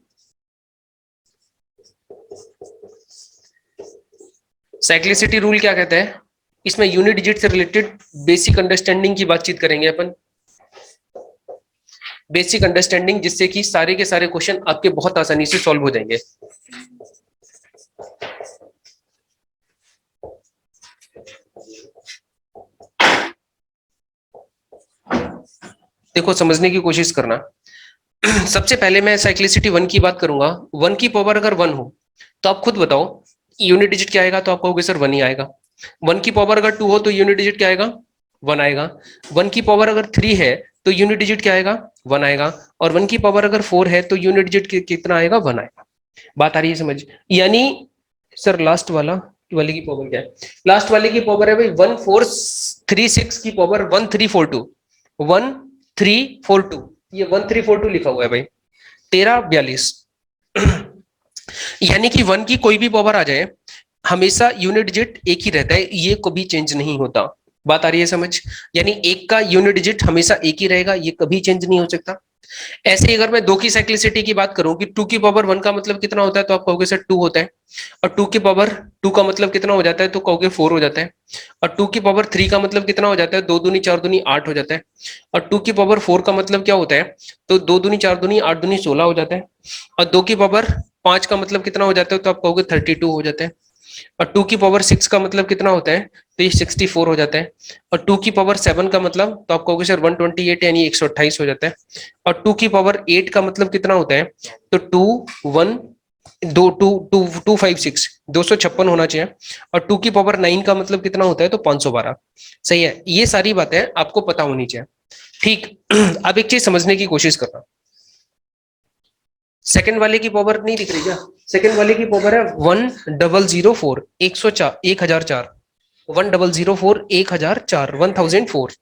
साइक्लिसिटी रूल क्या कहता है? इसमें यूनिट डिजिट से रिलेटेड बेसिक अंडरस्टैंडिंग की बातचीत करेंगे अपन। बेसिक अंडरस्टैंडिंग, जिससे कि सारे के सारे क्वेश्चन आपके बहुत आसानी से सॉल्व हो जाएंगे। देखो, समझने की कोशिश करना। सबसे पहले मैं साइक्लिसिटी 1 की बात करूंगा। 1 की पावर अगर 1 हो तो आप खुद बताओ यूनिट डिजिट क्या आएगा? तो आप कहोगे सर 1 ही आएगा। 1 की पावर अगर 2 हो तो यूनिट डिजिट क्या आएगा? 1 आएगा। 1 की पावर अगर 3 है तो यूनिट डिजिट क्या आएगा? 1 आएगा। और 1 की पावर अगर 4 है तो यूनिट डिजिट कितना आएगा? 1 आएगा। बात आ रही है समझ? यानी सर लास्ट वाले की पावर क्या है? लास्ट वाले की पावर है भाई 1436 की पावर 1342। 1342, ये 1342 लिखा हुआ है भाई। 1342। यानी कि 1 की कोई भी पावर आ जाए, हमेशा यूनिट डिजिट एक ही रहता है, ये कभी चेंज नहीं होता। बात आ रही है समझ? यानी 1 का यूनिट डिजिट हमेशा एक ही रहेगा, ये कभी चेंज नहीं हो सकता। ऐसे ही अगर मैं 2 की साइक्लिसिटी की बात करूं कि 2 की पावर 1 का मतलब कितना होता है, तो आप कहोगे सर 2 होता है। और 2 की पावर 2 का मतलब कितना हो जाता है, तो कहोगे 4 हो जाता है। और 2 की पावर 3 का मतलब कितना हो जाता है? 2 दूनी 4 दूनी 8 हो जाता है। और 2 की पावर 4 का मतलब क्या होता है? तो 2 दूनी 4 दूनी 8 दूनी 16 हो जाता है। और 2 की पावर 5 का मतलब कितना हो जाता है? तो आप कहोगे 32 हो जाता है। और 2 की पावर 6 का मतलब कितना होता है? तो ये 64 हो जाता है। और 2 की पावर 7 का मतलब, तो आप कहोगे सर 128 यानी 128 हो जाता है। और 2 की पावर 8 का मतलब कितना होता है? तो 256 256 होना चाहिए। और 2 की पावर 9 का मतलब कितना होता है? तो 512। सही है, ये सारी बातें आपको पता होनी चाहिए। ठीक। अब एक चीज समझने की कोशिश करना। सेकंड वाले की पावर नहीं दिख रही क्या? सेकंड वाले की पावर है 1004 104 1004। 1004 1004 1004।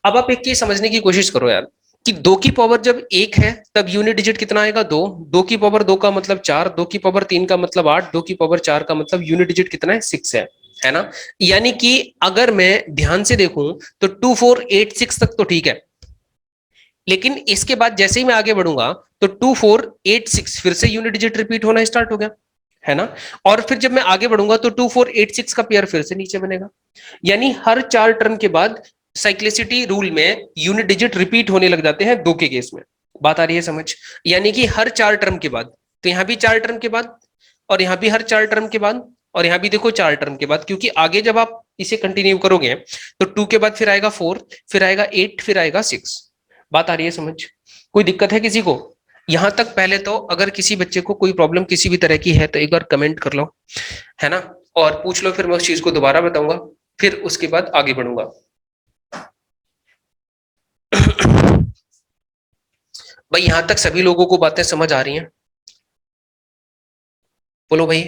अब आप एक चीज समझने की कोशिश करो यार, कि 2 की पावर जब 1 है तब यूनिट डिजिट कितना आएगा? 2। 2 की पावर 2 का मतलब 4। 2 की पावर 3 का मतलब 8। 2 की पावर 4 का मतलब यूनिट डिजिट कितना है? 6 है ना? यानी कि अगर मैं ध्यान से देखूं तो 2486 तक तो ठीक है, लेकिन इसके बाद जैसे ही मैं आगे बढ़ूंगा तो 2486 फिर से यूनिट डिजिट रिपीट होना स्टार्ट हो गया, है ना? और फिर जब मैं आगे बढ़ूंगा तो 2486 का पेयर फिर से नीचे बनेगा। यानी हर 4 टर्म के बाद साइक्लिसिटी रूल में यूनिट डिजिट रिपीट होने लग जाते हैं 2 के केस में। बात आ रही है समझ? यानी कि हर 4 टर्म के बाद, तो यहां भी 4 टर्म के बाद, और यहां भी हर 4 टर्म के बाद, और यहां भी देखो 4 टर्म के बाद, क्योंकि आगे जब आप इसे कंटिन्यू करोगे तो 2 के बाद फिर आएगा 4, फिर आएगा 8, फिर आएगा 6। बात आ रही है समझ? कोई दिक्कत है किसी को? यहां तक पहले तो अगर किसी बच्चे को कोई प्रॉब्लम किसी भी तरह की है तो एक बार कमेंट कर लो, है ना? और पूछ लो, फिर मैं उस चीज को दोबारा बताऊंगा, फिर उसके बाद आगे बढ़ूंगा। भाई यहां तक सभी लोगों को बातें समझ आ रही हैं? बोलो भाई।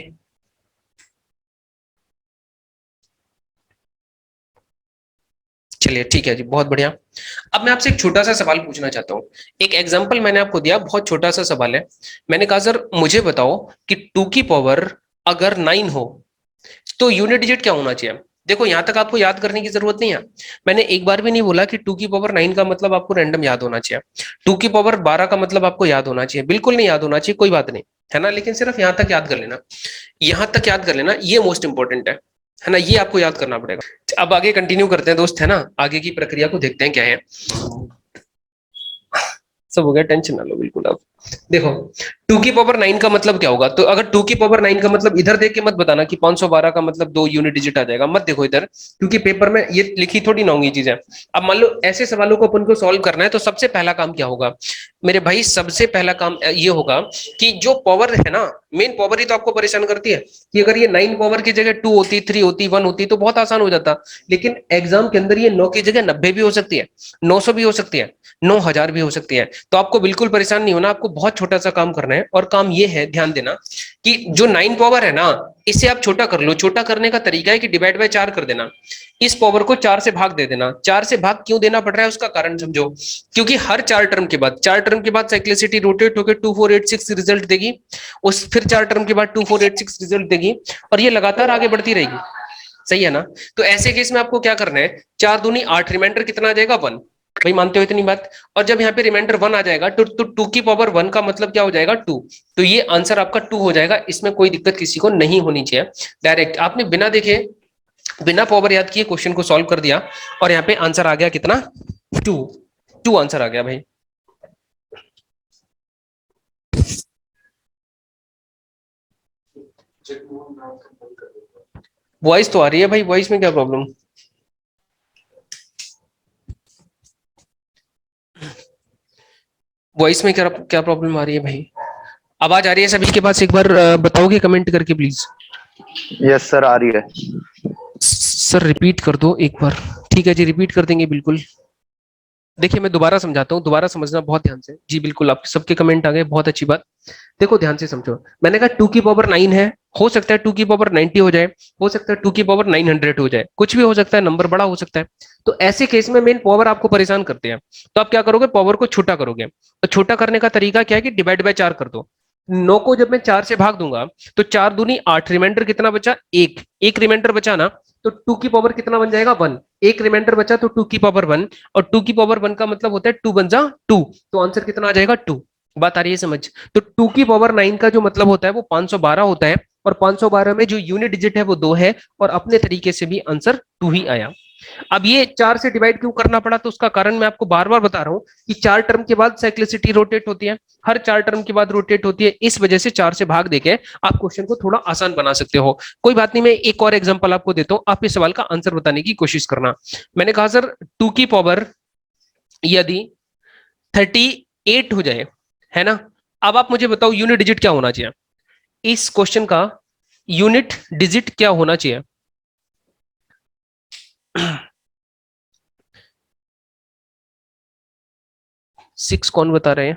चलिए ठीक है जी, बहुत बढ़िया। अब मैं आपसे एक छोटा सा सवाल पूछना चाहता हूँ। एक एग्जांपल मैंने आपको दिया, बहुत छोटा सा सवाल है। मैंने कहा सर मुझे बताओ कि 2 की पावर अगर 9 हो तो यूनिट डिजिट क्या होना चाहिए? देखो यहां तक आपको याद करने की जरूरत नहीं है। मैंने एक बार भी नहीं बोला कि 2 की पावर 9 का मतलब आपको रैंडम याद होना चाहिए। 2 की पावर 12 का मतलब आपको याद होना चाहिए, बिल्कुल नहीं याद होना चाहिए, कोई बात नहीं, है ना? लेकिन सिर्फ यहां तक याद कर लेना, यहां तक याद कर लेना, ये मोस्ट इंपॉर्टेंट है ना? ये आपको याद करना पड़ेगा। अब आगे कंटिन्यू करते हैं दोस्त, है ना? आगे की प्रक्रिया को देखते हैं क्या है। सब हो गया, टेंशन ना लो बिल्कुल। अब देखो टू की पावर 9 का मतलब क्या होगा? तो अगर टू की पावर 9 का मतलब इधर देख के मत बताना कि 512 का मतलब 2 यूनिट डिजिट आ जाएगा, मत देखो इधर, क्योंकि पेपर में ये लिखी थोड़ी ना होंगी चीजें। अब मान लो ऐसे सवालों को अपन को सॉल्व करना है, तो सबसे पहला काम क्या होगा मेरे भाई? सबसे पहला काम ये होगा कि जो पावर है ना, मेन पावर ही तो आपको परेशान करती है, कि अगर ये 9 पावर की जगह 2 होती, 3 होती, 1 होती तो बहुत आसान हो जाता। लेकिन एग्जाम के अंदर ये 9 की जगह 90 भी हो सकती है, 900 भी हो सकती है, 9000 भी हो सकती है। तो आपको बिल्कुल परेशान नहीं होना, आपको बहुत छोटा सा काम करना है, और काम ये है, ध्यान देना, कि जो 9 पावर है ना, इसे आप छोटा कर लो। छोटा करने का तरीका है कि डिवाइड बाय 4 कर देना, इस पावर को 4 से भाग दे देना। 4 से भाग क्यों देना पड़ रहा है उसका कारण समझो, क्योंकि हर 4 टर्म के बाद साइक्लिसिटी रोटेट होकर 2486 रिजल्ट देगी, उस फिर 4 टर्म के बाद 2486 रिजल्ट देगी, और ये लगातार आगे बढ़ती रहेगी। सही है ना? तो ऐसे केस में आपको क्या करना है, 4 दूनी 8, रिमाइंडर कितना आ जाएगा? 1। भाई मानते हो इतनी बात? और जब यहाँ पे रिमाइंडर 1 आ जाएगा तो 2 की पावर 1 का मतलब क्या हो जाएगा? 2। तो ये आंसर आपका 2 हो जाएगा, इसमें कोई दिक्कत किसी को नहीं होनी चाहिए। डायरेक्ट आपने बिना देखे, बिना पावर याद किए क्वेश्चन को सॉल्व कर दिया, और यहाँ पे आंसर आ गया कितना? 2। 2 आंसर आ गया भाई। वॉइस तो आ रही है भाई, वॉइस में क्या प्रॉब्लम? वॉइस में क्या क्या प्रॉब्लम आ रही है भाई? आवाज आ रही है सभी के पास? एक बार बताओगे कमेंट करके प्लीज। यस सर, आ रही है। सर रिपीट कर दो एक बार। ठीक है जी, रिपीट कर देंगे बिल्कुल। देखिए मैं दोबारा समझाता हूँ, दोबारा समझना बहुत ध्यान से जी। बिल्कुल, आपके सबके कमेंट आ गए, बहुत अच्छी बात। देखो ध्यान से समझो, मैंने कहा 2 की पावर 9 है, हो सकता है 2 की पावर 90 हो जाए, हो सकता है 2 की पावर 900 हो जाए, कुछ भी हो सकता है, नंबर बड़ा हो सकता है। तो ऐसे केस में मेन पावर आपको परेशान करते हैं, तो आप क्या करोगे? पावर को छोटा करोगे। तो छोटा करने का तरीका क्या है कि डिवाइड बाय 4 कर दो। 9 को जब मैं 4 से भाग दूंगा तो 4 दूनी 8, रिमाइंडर कितना बचा? 1। एक रिमाइंडर बचा ना, तो 2 की पावर कितना बन जाएगा? 1। एक रिमाइंडर बचा तो 2 की पावर 1, और 2 की पावर 1 का मतलब होता है 2 बन जा 2, तो आंसर कितना आ जाएगा? 2। बात आ रही है समझ? तो 2 की पावर 9 का जो मतलब होता है वो 512 होता है, और 512 में जो यूनिट डिजिट है वो 2 है, और अपने तरीके से भी आंसर 2 ही आया। अब ये 4 से डिवाइड क्यों करना पड़ा, तो उसका कारण मैं आपको बार बार बता रहा हूं कि 4 टर्म के बाद साइक्लिसिटी रोटेट होती है, हर 4 टर्म के बाद रोटेट होती है, इस वजह से 4 से भाग देके आप क्वेश्चन को थोड़ा आसान बना सकते हो। कोई बात नहीं, मैं एक और एग्जांपल आपको देता हूं, आप इस सवाल का आंसर बताने की कोशिश करना। मैंने कहा सर 2 की पावर यदि 38 हो जाए, है ना, अब आप मुझे बताओ यूनिट डिजिट क्या होना चाहिए? इस क्वेश्चन का यूनिट डिजिट क्या होना चाहिए? 6 कौन बता रहे हैं?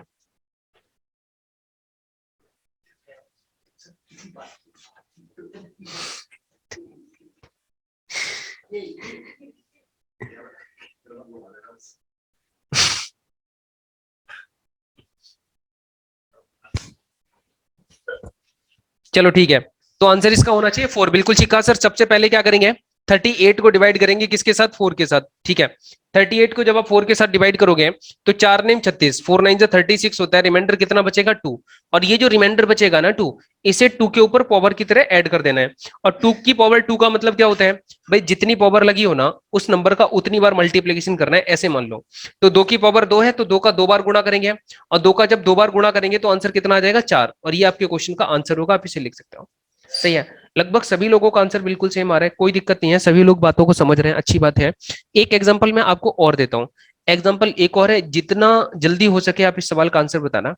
चलो ठीक है, तो आंसर इसका होना चाहिए 4। बिल्कुल ठीक कहा सर। सबसे पहले क्या करेंगे? 38 को डिवाइड करेंगे किसके साथ? 4 के साथ। ठीक है, 38 को जब आप 4 के साथ डिवाइड करोगे तो 4 नेम 36, 4 9 जा 36 होता है, रिमाइंडर कितना बचेगा? 2। और ये जो रिमाइंडर बचेगा ना 2, इसे 2 के ऊपर पावर की तरह ऐड कर देना है। और 2 की पावर 2 का मतलब क्या होता है भाई? जितनी पावर लगी हो ना, उस नंबर का उतनी बार मल्टीप्लीकेशन करना है, ऐसे मान लो। तो 2 की पावर 2 है, तो 2 का 2 बार गुणा करेंगे, और 2 का जब 2 बार गुणा करेंगे तो आंसर कितना आ जाएगा? 4। और ये आपके क्वेश्चन का आंसर होगा, आप इसे लिख सकते हो। सही है, लगभग सभी लोगों का आंसर बिल्कुल सेम आ रहा है, कोई दिक्कत नहीं है, सभी लोग बातों को समझ रहे हैं, अच्छी बात है। एक एग्जांपल मैं आपको और देता हूं। एग्जांपल एक और है, जितना जल्दी हो सके आप इस सवाल का आंसर बताना।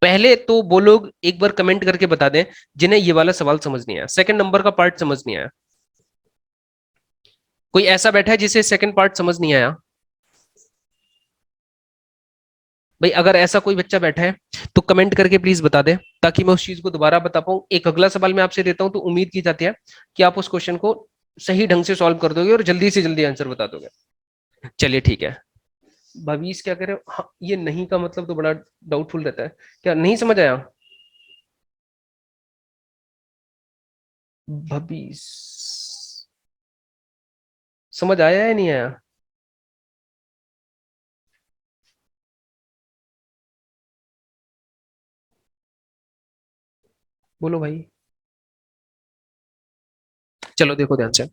पहले तो वो लोग एक बार कमेंट करके बता दें जिन्हें ये वाला सवाल समझ नहीं आया, सेकंड नंबर का पार्ट समझ नहीं आया। कोई ऐसा बैठा है जिसे सेकंड पार्ट समझ नहीं आया? भाई अगर ऐसा कोई बच्चा बैठा है तो कमेंट करके प्लीज बता दे, ताकि मैं उस चीज को दोबारा बता पाऊं। एक अगला सवाल मैं आपसे देता हूं, तो उम्मीद की जाती है कि आप उस क्वेश्चन को सही ढंग से सॉल्व कर दोगे और जल्दी से जल्दी आंसर बता दोगे। चलिए ठीक है। भवीस क्या कह रहे हो? हाँ, ये नहीं का मतलब तो बड़ा डाउटफुल रहता है, क्या नहीं समझ आया? भवीस समझ आया या नहीं आया? बोलो भाई। चलो देखो ध्यान से।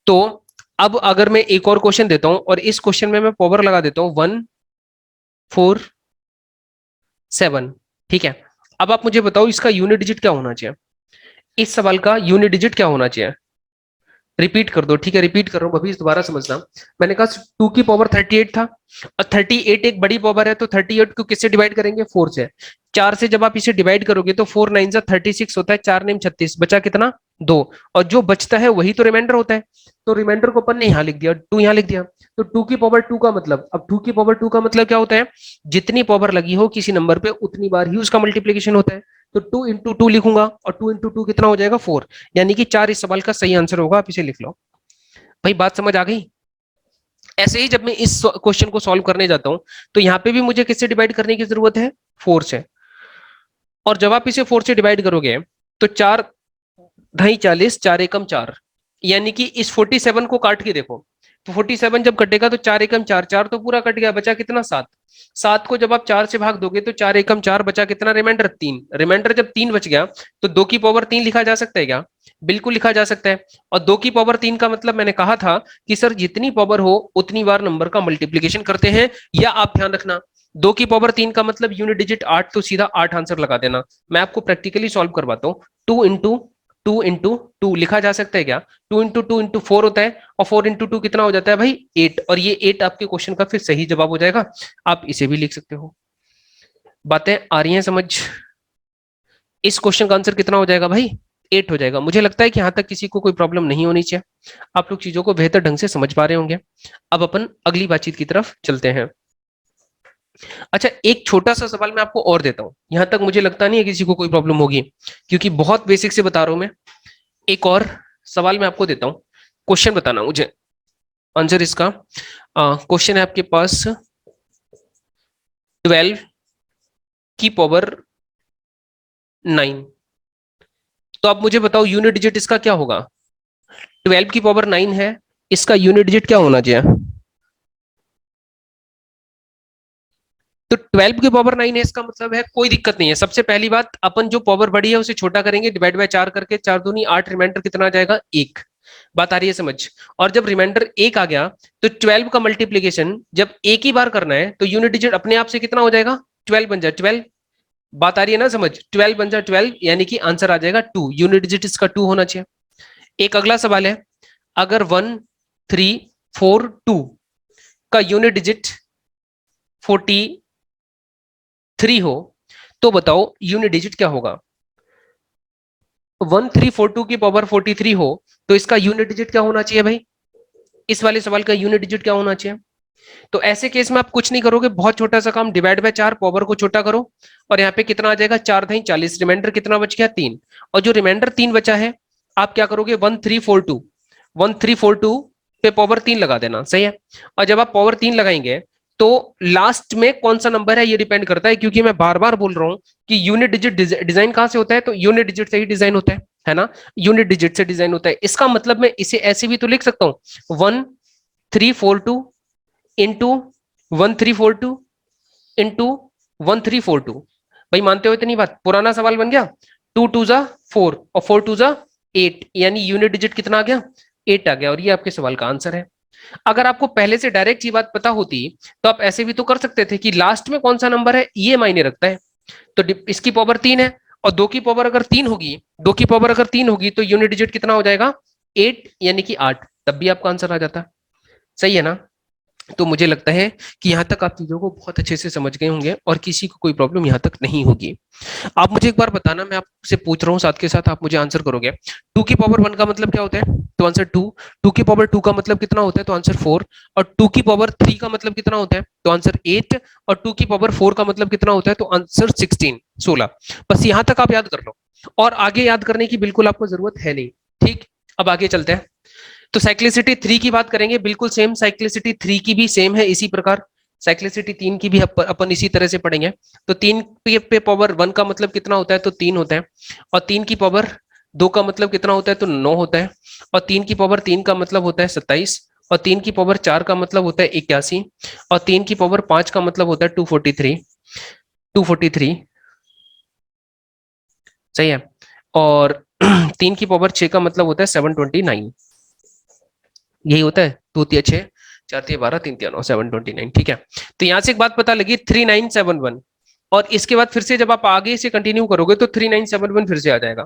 तो अब अगर मैं एक और क्वेश्चन देता हूं, और इस क्वेश्चन में मैं पावर लगा देता हूं 1 4 7, ठीक है, अब आप मुझे बताओ इसका यूनिट डिजिट क्या होना चाहिए, इस सवाल का यूनिट डिजिट क्या होना चाहिए। रिपीट कर दो, ठीक है, रिपीट कर रहा हूं, अभी दोबारा समझना। मैंने कहा 2 की पावर 38 था, और 38 एक बड़ी पावर है, तो 38 को किससे डिवाइड करेंगे, 4 से। 4 से जब आप इसे डिवाइड करोगे तो 4 9 जा 36 होता है, 4 9 36, बचा कितना, 2। और जो बचता है वही तो रिमाइंडर होता है, तो रिमाइंडर को अपन ने यहाँ लिख दिया, 2 यहाँ लिख दिया। तो 2 की पावर 2 का मतलब, अब 2 की पावर 2 का मतलब क्या होता है, जितनी पावर लगी हो किसी नंबर पे उतनी बार ही उसका मल्टीप्लीकेशन होता है। तो 2 इंटू 2 लिखूंगा, और 2 इंटू 2 कितना हो जाएगा, 4, यानी कि 4 इस सवाल का सही आंसर होगा, आप इसे लिख लो। भाई बात समझ आ गई। ऐसे ही जब मैं इस क्वेश्चन को सॉल्व करने जाता हूं, तो यहां पे भी मुझे किससे डिवाइड करने की जरूरत है, 4 से। और जब आप इसे 4 से डिवाइड करोगे तो 4 ढाई 40, 4 एकम 4, यानी कि इस 47 को काट के देखो, तो 47 जब कटेगा तो 4 एकम 4, 4 तो पूरा कट गया, बचा कितना, 7। 7 को जब आप 4 से भाग दोगे तो 4 एकम 4, बचा कितना, रिमाइंडर 3। रिमाइंडर जब 3 बच गया तो 2 की पावर 3 लिखा जा सकता है क्या, बिल्कुल लिखा जा सकता है। और 2 की पावर 3 का मतलब मैंने कहा था कि सर जितनी पावर हो उतनी बार नंबर का मल्टीप्लीकेशन करते हैं, या आप ध्यान रखना 2 की पावर 3 का मतलब यूनिट डिजिट 8, तो सीधा 8 आंसर लगा देना। मैं आपको प्रैक्टिकली सॉल्व करवाता हूँ। 2 इंटू 2 लिखा जा सकता है क्या, 2 इंटू 2 इंटू 4 होता है, और 4 इंटू 2 कितना हो जाता है भाई, 8, और ये 8 आपके क्वेश्चन का फिर सही जवाब हो जाएगा। आप इसे भी लिख सकते हो। बातें आ रही हैं समझ, इस क्वेश्चन का आंसर कितना हो जाएगा भाई, 8 हो जाएगा। मुझे लगता है कि यहां तक किसी को कोई प्रॉब्लम नहीं होनी चाहिए, आप लोग चीजों को बेहतर ढंग से समझ पा रहे होंगे। अब अपन अगली बातचीत की तरफ चलते हैं। अच्छा, एक छोटा सा सवाल मैं आपको और देता हूं, यहां तक मुझे लगता नहीं है किसी को कोई प्रॉब्लम होगी, क्योंकि बहुत बेसिक से बता रहा हूं मैं। एक और सवाल मैं आपको देता हूं, क्वेश्चन बताना मुझे आंसर इसका। क्वेश्चन है आपके पास 12 की पावर 9, तो आप मुझे बताओ यूनिट डिजिट इसका क्या होगा। 12 की पावर 9 है, इसका यूनिट डिजिट क्या होना चाहिए। तो 12 की पावर 9 है, इसका मतलब है कोई दिक्कत नहीं है। सबसे पहली बात, अपन जो पावर बड़ी है उसे छोटा करेंगे, डिवाइड बाय 4 करके, 4 दूनी 8, रिमाइंडर कितना आ जाएगा, 1। बात आ रही है समझ। और जब रिमाइंडर 1 आ गया तो 12 का मल्टीप्लीकेशन जब एक ही बार करना है तो यूनिट डिजिट अपने आप से कितना हो जाएगा, 12 बन जाए 12। बात आ रही है ना समझ, 12 बन जाए 12, यानी कि आंसर आ जाएगा 2, यूनिट डिजिट इसका 2 होना चाहिए। एक अगला सवाल है, अगर 1 3 4 2 का यूनिट डिजिट 43 हो, तो बताओ यूनिट डिजिट क्या होगा। 1342 की पावर 43 हो तो इसका यूनिट डिजिट क्या होना चाहिए भाई, इस वाले सवाल का यूनिट डिजिट क्या होना चाहिए। तो ऐसे केस में आप कुछ नहीं करोगे, बहुत छोटा सा काम, डिवाइड बाय 4, पावर को छोटा करो, और यहाँ पे कितना आ जाएगा, 4 ढाई 40, रिमाइंडर कितना बच गया, 3। और जो रिमाइंडर 3 बचा है, आप क्या करोगे, 1342 पे पावर 3 लगा देना, सही है। और जब आप पावर 3 लगाएंगे तो लास्ट में कौन सा नंबर है ये डिपेंड करता है, क्योंकि मैं बार बार बोल रहा हूं कि यूनिट डिजिट डिजाइन कहां से होता है, तो यूनिट डिजिट से ही डिजाइन होता है ना, यूनिट डिजिट से डिजाइन होता है। इसका मतलब मैं इसे ऐसे भी तो लिख सकता हूं, 1342 इंटू 1342 इंटू 1342। भाई मानते हो इतनी बात, पुराना सवाल बन गया, 2 2 जा 4 और 4 2 जा 8, यानी यूनिट डिजिट कितना आ गया, 8 आ गया, और ये आपके सवाल का आंसर है। अगर आपको पहले से डायरेक्ट ये बात पता होती तो आप ऐसे भी तो कर सकते थे कि लास्ट में कौन सा नंबर है ये मायने रखता है। तो इसकी पावर 3 है, और 2 की पावर अगर 3 होगी, 2 की पावर अगर 3 होगी तो यूनिट डिजिट कितना हो जाएगा, 8, यानी कि 8, तब भी आपका आंसर आ जाता। सही है ना। तो मुझे लगता है कि यहां तक आप चीजों को बहुत अच्छे से समझ गए होंगे और किसी को कोई प्रॉब्लम यहां तक नहीं होगी। आप मुझे एक बार बताना, मैं आपसे पूछ रहा हूँ, साथ के साथ आप मुझे आंसर करोगे। 2 की पावर 1 का मतलब क्या होता है, तो आंसर 2। 2 की पावर 2 का मतलब कितना होता है, तो आंसर 4। और 2 की पावर 3 का मतलब कितना होता है, तो आंसर 8। और 2 की पावर 4 का मतलब कितना होता है, तो आंसर 16। बस यहां तक आप याद कर लो, और आगे याद करने की बिल्कुल आपको जरूरत है नहीं। ठीक, अब आगे चलते हैं। तो साइक्लिसिटी 3 की बात करेंगे, बिल्कुल सेम साइक्लिसिटी 3 की भी सेम है इसी प्रकार। साइक्लिसिटी 3 की भी अपन इसी तरह से पढ़ेंगे। तो 3 पे पावर 1 का मतलब कितना होता है, तो 3 होता है। और 3 की पावर 2 का मतलब कितना होता है, तो 9 होता है। और 3 की पावर 3 का मतलब होता है 27। और 3 की पावर 4 का मतलब होता है 81। और 3 की पावर 5 का मतलब होता है 243। सही है। और 3 की पावर 6 का मतलब होता है 729। यही होता है, 2 3 6 4 3 12 3 3 9 729। ठीक है। तो यहां से एक बात पता लगी, 3971 और इसके बाद फिर से जब आप आगे से कंटिन्यू करोगे तो 3971 फिर से आ जाएगा।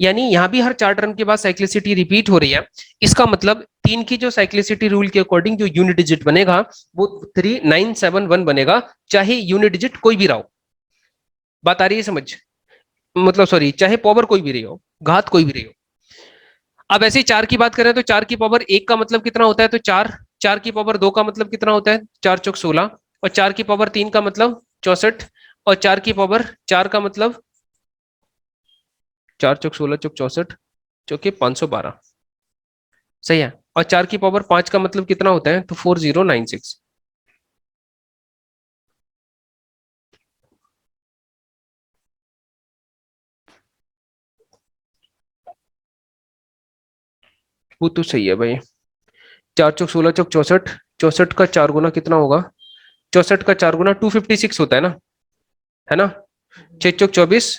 यानी यहां भी हर 4 टर्म के बाद साइक्लिसिटी रिपीट हो रही है। इसका मतलब 3 की जो साइक्लिसिटी रूल के अकॉर्डिंग जो यूनिट डिजिट बनेगा वो 3971 बनेगा, चाहे यूनिट डिजिट कोई भी रहा हो। बात आ रही है समझ? मतलब सॉरी, चाहे पावर कोई भी रही हो, घात कोई भी रही हो। अब ऐसे ही 4 की बात करें तो 4 की पावर 1 का मतलब कितना होता है, तो 4। 4 की पावर 2 का मतलब कितना होता है, 4 चौक 16। और 4 की पावर 3 का मतलब 64। और 4 की पावर 4 का मतलब 4 चौक 16 चौक 64, जो कि 512। सही है। और 4 की पावर 5 का मतलब कितना होता है, तो 4096। वो तो सही है भाई। 4 चौक 16 चौक 64, 64 का 4 गुना कितना होगा, 64 का 4 गुना 256 होता है ना। 6 चौक 24,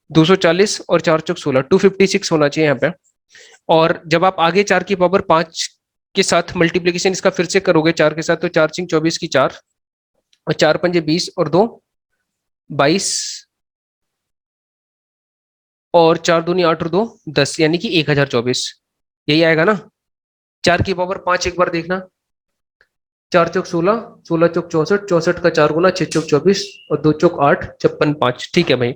240 और 4 चौक 16, 256 होना चाहिए यहाँ पे। और जब आप आगे 4 की पावर 5 के साथ मल्टीप्लीकेशन इसका फिर से करोगे 4 के साथ, तो 4 सिंह 24 की 4, और 4 पंजे 20 और 2 22, और 4 दूनी 8 और 2 10, यानी कि 1024। यही आएगा ना। 4 की पावर 5 एक बार देखना, 4 चौक 16, 16 चौक 64, 64 का 4 गुना 6 चौक 24 और 2 चौक 8, 56 5। ठीक है भाई।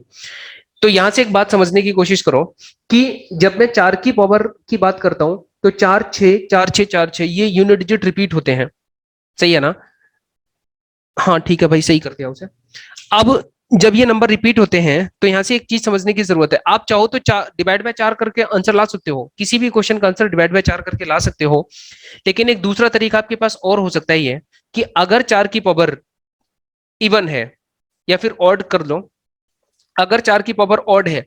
तो यहां से एक बात समझने की कोशिश करो कि जब मैं 4 की पावर की बात करता हूं तो 4 6 4 6 4 6 ये यूनिट डिजिट रिपीट होते हैं। सही है ना। हाँ ठीक है भाई, सही कर दिया उसे। अब जब ये नंबर रिपीट होते हैं तो यहां से एक चीज समझने की जरूरत है। आप चाहो तो डिवाइड बाय 4 करके आंसर ला सकते हो, किसी भी क्वेश्चन का आंसर डिवाइड बाय 4 करके ला सकते हो। लेकिन एक दूसरा तरीका आपके पास और हो सकता है ये, कि अगर 4 की पावर इवन है, या फिर ऑड कर लो, अगर 4 की पावर ऑड है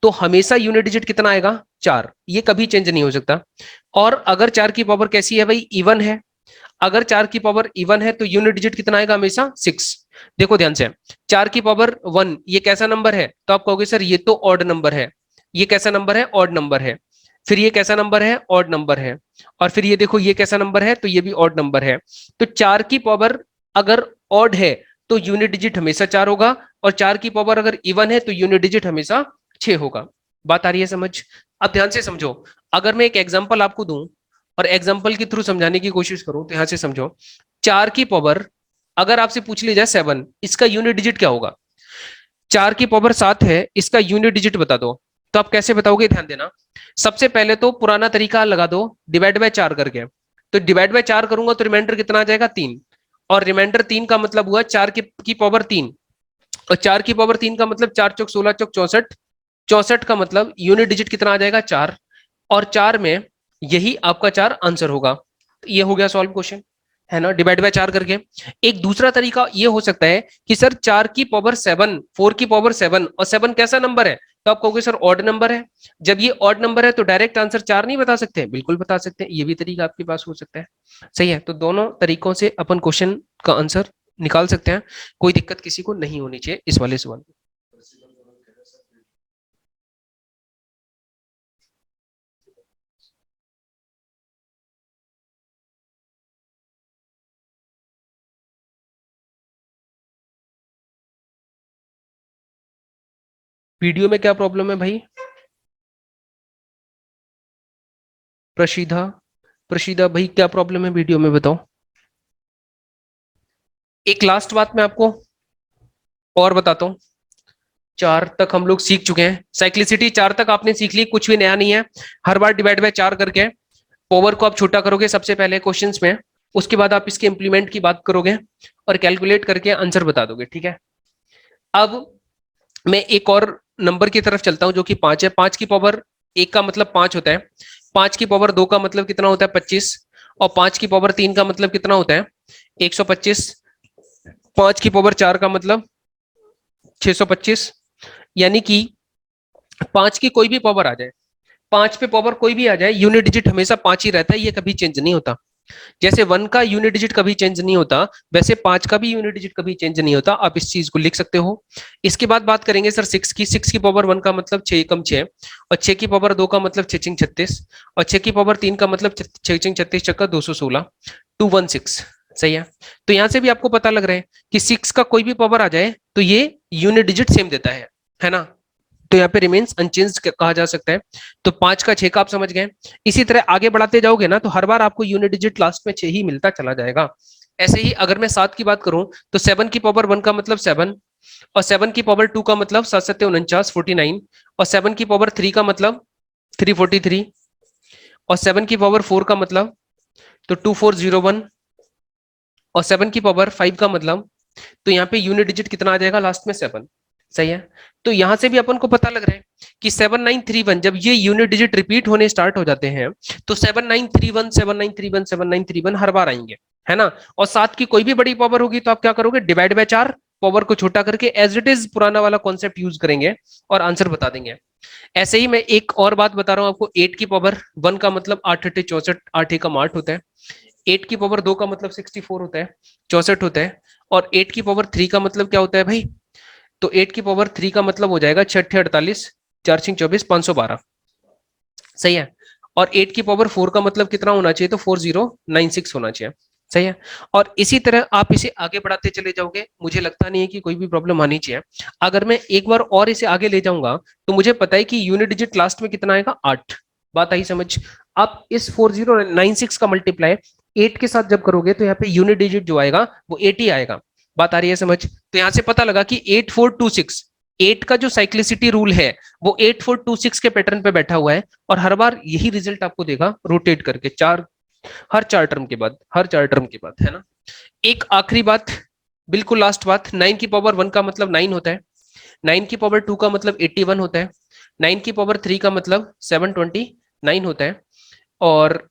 तो हमेशा यूनिट डिजिट कितना आएगा, 4। ये कभी चेंज नहीं हो सकता। और अगर 4 की पावर कैसी है भाई, इवन है, अगर 4 की पावर इवन है तो यूनिट डिजिट कितना आएगा, हमेशा 6। देखो ध्यान से, 4 की पावर 1 ये कैसा नंबर है, तो आप कहोगे सर ये तो ऑड नंबर है। ये कैसा नंबर है, ऑड नंबर है। फिर ये कैसा नंबर है, ऑड नंबर है। और फिर ये देखो ये कैसा नंबर है, तो ये भी ऑड नंबर है। तो 4 की पावर अगर ऑड है तो यूनिट डिजिट हमेशा 4 होगा, और 4 की पावर अगर इवन है तो यूनिट डिजिट हमेशा 6 होगा। बात आ रही है समझ? अब ध्यान से समझो, अगर मैं एक एग्जांपल आपको दूं और एग्जांपल के थ्रू समझाने की कोशिश करूं, तो यहां से समझो। 4 की पावर अगर आपसे पूछ ली जाए 7, इसका यूनिट डिजिट क्या होगा। 4 की पावर 7 है, इसका यूनिट डिजिट बता दो। तो आप कैसे बताओगे, ध्यान देना। सबसे पहले तो पुराना तरीका लगा दो, डिवाइड बाय 4 करके। तो डिवाइड बाय 4 करूंगा तो रिमाइंडर कितना आ जाएगा, 3। और रिमाइंडर 3 का मतलब हुआ 4 की पावर 3। और 4 की पावर 3 का मतलब 4 चौक 16 चौक 64, 64 का मतलब यूनिट डिजिट कितना आ जाएगा, 4। और 4 में यही आपका 4 आंसर होगा। ये हो गया सॉल्व क्वेश्चन, है ना, डिवाइड बाय 4 करके। एक दूसरा तरीका ये हो सकता है कि सर 4 की पावर 7, 4 की पावर 7, और 7 कैसा नंबर है, तो आप कहोगे सर ऑड नंबर है। जब ये ऑड नंबर है तो डायरेक्ट आंसर 4 नहीं बता सकते, बिल्कुल बता सकते हैं। ये भी तरीका आपके पास हो सकता है। सही है। तो दोनों तरीकों से अपन क्वेश्चन का आंसर निकाल सकते हैं, कोई दिक्कत किसी को नहीं होनी चाहिए इस वाले सवाल में। वीडियो में क्या प्रॉब्लम है भाई, प्रशीदा? प्रशीदा भाई क्या प्रॉब्लम है वीडियो में, बताओ। एक लास्ट बात मैं आपको और बताता हूं। 4 तक हम लोग सीख चुके हैं, साइक्लिसिटी 4 तक आपने सीख ली, कुछ भी नया नहीं है। हर बार डिवाइड बाय 4 करके पावर को आप छोटा करोगे सबसे पहले क्वेश्चंस में, उसके बाद आप इसके इंप्लीमेंट की बात करोगे और कैलकुलेट करके आंसर बता दोगे। ठीक है। अब मैं एक और नंबर की तरफ चलता हूं जो कि 5 है। 5 की पावर 1 का मतलब 5 होता है, 5 की पावर 2 का मतलब कितना होता है, 25, और 5 की पावर 3 का मतलब कितना होता है, 125, 5 की पावर 4 का मतलब 625। यानी कि 5 की कोई भी पावर आ जाए, 5 पे पावर कोई भी आ जाए, यूनिट डिजिट हमेशा 5 ही रहता है, ये कभी चेंज नहीं होता। जैसे 1 का यूनिट डिजिट कभी चेंज नहीं होता, वैसे 5 का भी यूनिट डिजिट कभी चेंज नहीं होता। आप इस चीज को लिख सकते हो। इसके बाद बात करेंगे सर 6 की। 6 की पावर 1 का मतलब 6 कम 6, और 6 की पावर 2 का मतलब 6 6 36, और 6 की पावर 3 का मतलब 6 6 36 छक्का 216, 216। सही है। तो यहां से भी आपको पता लग रहा है कि 6 का कोई भी पावर आ जाए तो ये यूनिट डिजिट सेम देता है ना। तो यहाँ पे रिमेन्स अनचेंज्ड कहा जा सकता है। तो 5 का 6 का आप समझ गए। इसी तरह आगे बढ़ाते जाओगे ना तो हर बार आपको यूनिट डिजिट लास्ट में 6 ही मिलता चला जाएगा। ऐसे ही अगर मैं 7 की बात करूं तो 7 की पावर 1 का मतलब 7, और 7 की पावर 2 का मतलब 7 7 49 49, और 7 की पावर 3 का मतलब 343, और 7 की पावर 4 का मतलब तो 2401, और 7 की पावर 5 का मतलब, तो यहाँ पे यूनिट डिजिट कितना आ जाएगा लास्ट में 7। सही है। तो यहां से भी अपन को पता लग रहा है कि 7931 जब ये यूनिट डिजिट रिपीट होने स्टार्ट हो जाते हैं तो 7931 7931 7931 हर बार आएंगे, है ना। और 7 की कोई भी बड़ी पावर होगी तो आप क्या करोगे, डिवाइड बाय 4, पावर को छोटा करके एज इट इज पुराना वाला कॉन्सेप्ट यूज करेंगे और आंसर बता देंगे। ऐसे ही मैं एक और बात बता रहा हूं आपको, 8 की पावर 1 का मतलब 8 8 64, 8 एकम 8 होता है। 8 की पावर 2 का मतलब 64 होता है, 64 होता है। और 8 की पावर 3 का मतलब क्या होता है भाई, तो 8 की पावर 3 का मतलब हो जाएगा 6 48, 4 24 512। सही है। और 8 की पावर 4 का मतलब कितना होना चाहिए, तो 4096 होना चाहिए। सही है। और इसी तरह आप इसे आगे बढ़ाते चले जाओगे, मुझे लगता नहीं है कि कोई भी प्रॉब्लम आनी चाहिए। अगर मैं एक बार और इसे आगे ले जाऊंगा तो मुझे पता है कि यूनिट डिजिट लास्ट में कितना आएगा, 8। बात आई समझ। आप इस 4096 का मल्टीप्लाई 8 के साथ जब करोगे तो यहाँ पे यूनिट डिजिट जो आएगा वो 80 आएगा। बात आ रही है समझ। तो यहां से पता लगा कि 8426, 8 का जो साइक्लिसिटी रूल है वो 8426 के पैटर्न पे बैठा हुआ है, और हर बार यही रिजल्ट आपको देगा रोटेट करके, हर 4 टर्म के बाद, हर 4 टर्म के बाद, है ना। एक आखिरी बात, बिल्कुल लास्ट बात, 9 की पावर 1 का मतलब 9 होता है, 9 की पावर 2 का मतलब 81 होता है, 9 की पावर 3 का मतलब 729 होता है। और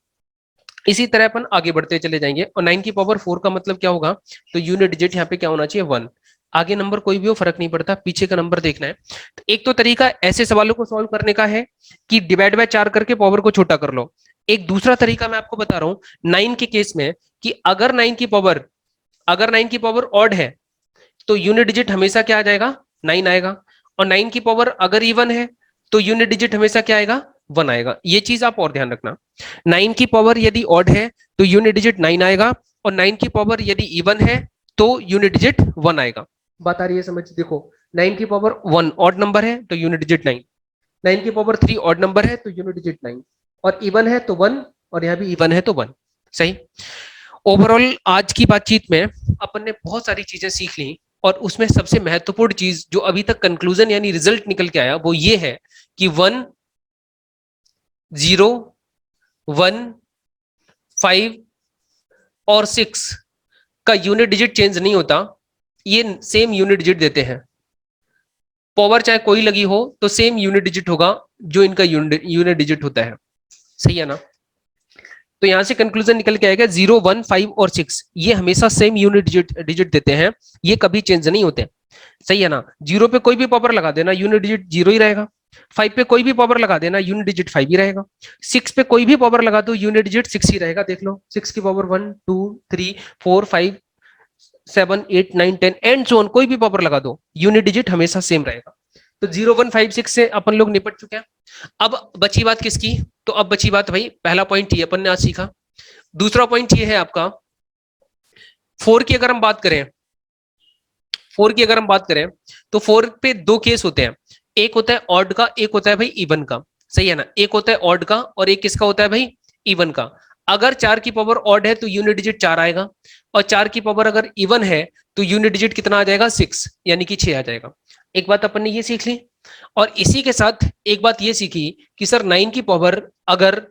इसी तरह अपन आगे बढ़ते चले जाएंगे। और 9 की पावर 4 का मतलब क्या होगा, तो यूनिट डिजिट यहाँ पे क्या होना चाहिए, 1। आगे नंबर कोई भी हो फर्क नहीं पड़ता, पीछे का नंबर देखना है। तो एक तो तरीका ऐसे सवालों को सॉल्व करने का है कि डिवाइड बाय 4 करके पावर को छोटा कर लो। एक दूसरा तरीका मैं आपको बता रहा हूं 9 के केस में, कि अगर 9 की पावर ऑड है तो यूनिट डिजिट हमेशा क्या आ जाएगा, 9 आएगा। और 9 की पावर अगर इवन है तो यूनिट डिजिट हमेशा क्या आएगा, 1 आएगा। ये चीज आप और ध्यान रखना। 9 की पावर यदि ऑड है तो यूनिट डिजिट 9 आएगा, और 9 की पावर यदि इवन है तो यूनिट डिजिट 1 आएगा। बात आ रही है समझ। देखो 9 की पावर 1 ऑड नंबर है तो यूनिट डिजिट 9, 9 की पावर 3 ऑड नंबर है तो यूनिट डिजिट 9, और इवन है तो 1, और यहाँ भी इवन है तो 1। सही। ओवरऑल आज की बातचीत में अपन ने बहुत सारी चीजें सीख ली, और उसमें सबसे महत्वपूर्ण चीज जो अभी तक कंक्लूजन यानी रिजल्ट निकल के आया वो ये है कि 1 0 1 5 और 6 का यूनिट डिजिट चेंज नहीं होता, ये सेम यूनिट डिजिट देते हैं। पावर चाहे कोई लगी हो तो सेम यूनिट डिजिट होगा जो इनका यूनिट डिजिट होता है। सही है ना। तो यहां से कंक्लूजन निकल के आएगा 0 1 5 और 6 ये हमेशा सेम यूनिट डिजिट देते हैं, ये कभी चेंज नहीं होते। सही है ना। 0 पे कोई भी पावर लगा देना यूनिट डिजिट 0 ही रहेगा, 5 पे कोई भी पावर लगा देना यूनिट डिजिट 5 ही रहेगा, 6 पे कोई भी पावर लगा दो यूनिट डिजिट 6 ही रहेगा। देख लो 6 की पावर 1 2 3 4 5 7 8 9 10 एंड सो ऑन, कोई भी पावर लगा दो यूनिट डिजिट हमेशा सेम रहेगा। तो 0 1 5 6 से अपन लोग निपट चुके हैं। अब बची बात किसकी, तो अब बची बात भाई, पहला पॉइंट ये अपन ने आज सीखा। दूसरा पॉइंट ये है आपका 4 की अगर हम बात करें, 4 की अगर हम बात करें तो 4 पे दो केस होते हैं, एक होता है ऑड का, एक होता है भाई इवन का। सही है ना। एक होता है ऑड का और एक किसका होता है भाई, इवन का। अगर 4 की पावर ऑड है तो यूनिट डिजिट 4 आएगा, और 4 की पावर अगर इवन है तो यूनिट डिजिट कितना आ जाएगा, 6 यानी कि 6 आ जाएगा। एक बात अपन ने ये सीख ली। और इसी के साथ एक बात ये सीखी कि सर 9 की पावर अगर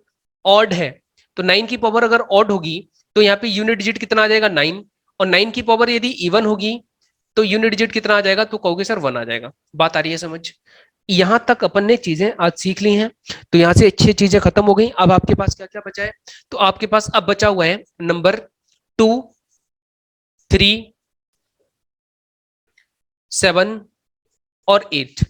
ऑड है तो 9 की पावर अगर ऑड होगी तो यहाँ पे यूनिट डिजिट कितना आ जाएगा, 9। और 9 की पावर यदि इवन होगी तो यूनिट डिजिट कितना आ जाएगा, तो कहोगे सर 1 आ जाएगा। बात आ रही है समझ। यहां तक अपन ने चीजें आज सीख ली हैं, तो यहां से अच्छी चीजें खत्म हो गई। अब आपके पास क्या क्या बचा है, तो आपके पास अब बचा हुआ है नंबर 2 3 7 और 8।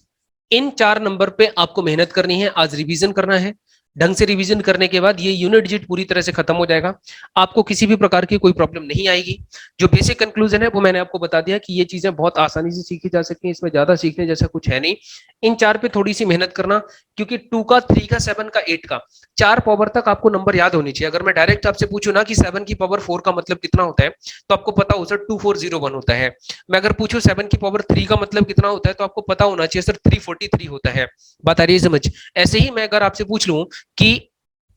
इन 4 नंबर पे आपको मेहनत करनी है, आज रिवीजन करना है। ढंग से रिवीजन करने के बाद ये यूनिट डिजिट पूरी तरह से खत्म हो जाएगा, आपको किसी भी प्रकार की कोई प्रॉब्लम नहीं आएगी। जो बेसिक कंक्लूजन है वो मैंने आपको बता दिया कि ये चीजें बहुत आसानी से सीखी जा सकती हैं, इसमें ज्यादा सीखने जैसा कुछ है नहीं। इन 4 पे थोड़ी सी मेहनत करना, क्योंकि 2 का, 3 का, 7 का, 8 का 4 पावर तक आपको नंबर याद होनी चाहिए। अगर मैं डायरेक्ट आपसे पूछूं ना कि 7 की पावर 4 का मतलब कितना होता है, तो आपको पता हो सर 2401 होता है। मैं अगर पूछूं 7 की पावर 3 का मतलब कितना होता है, तो आपको पता होना चाहिए सर 343 होता है। बात आ रही है समझ? ऐसे ही मैं अगर आपसे पूछ लूं कि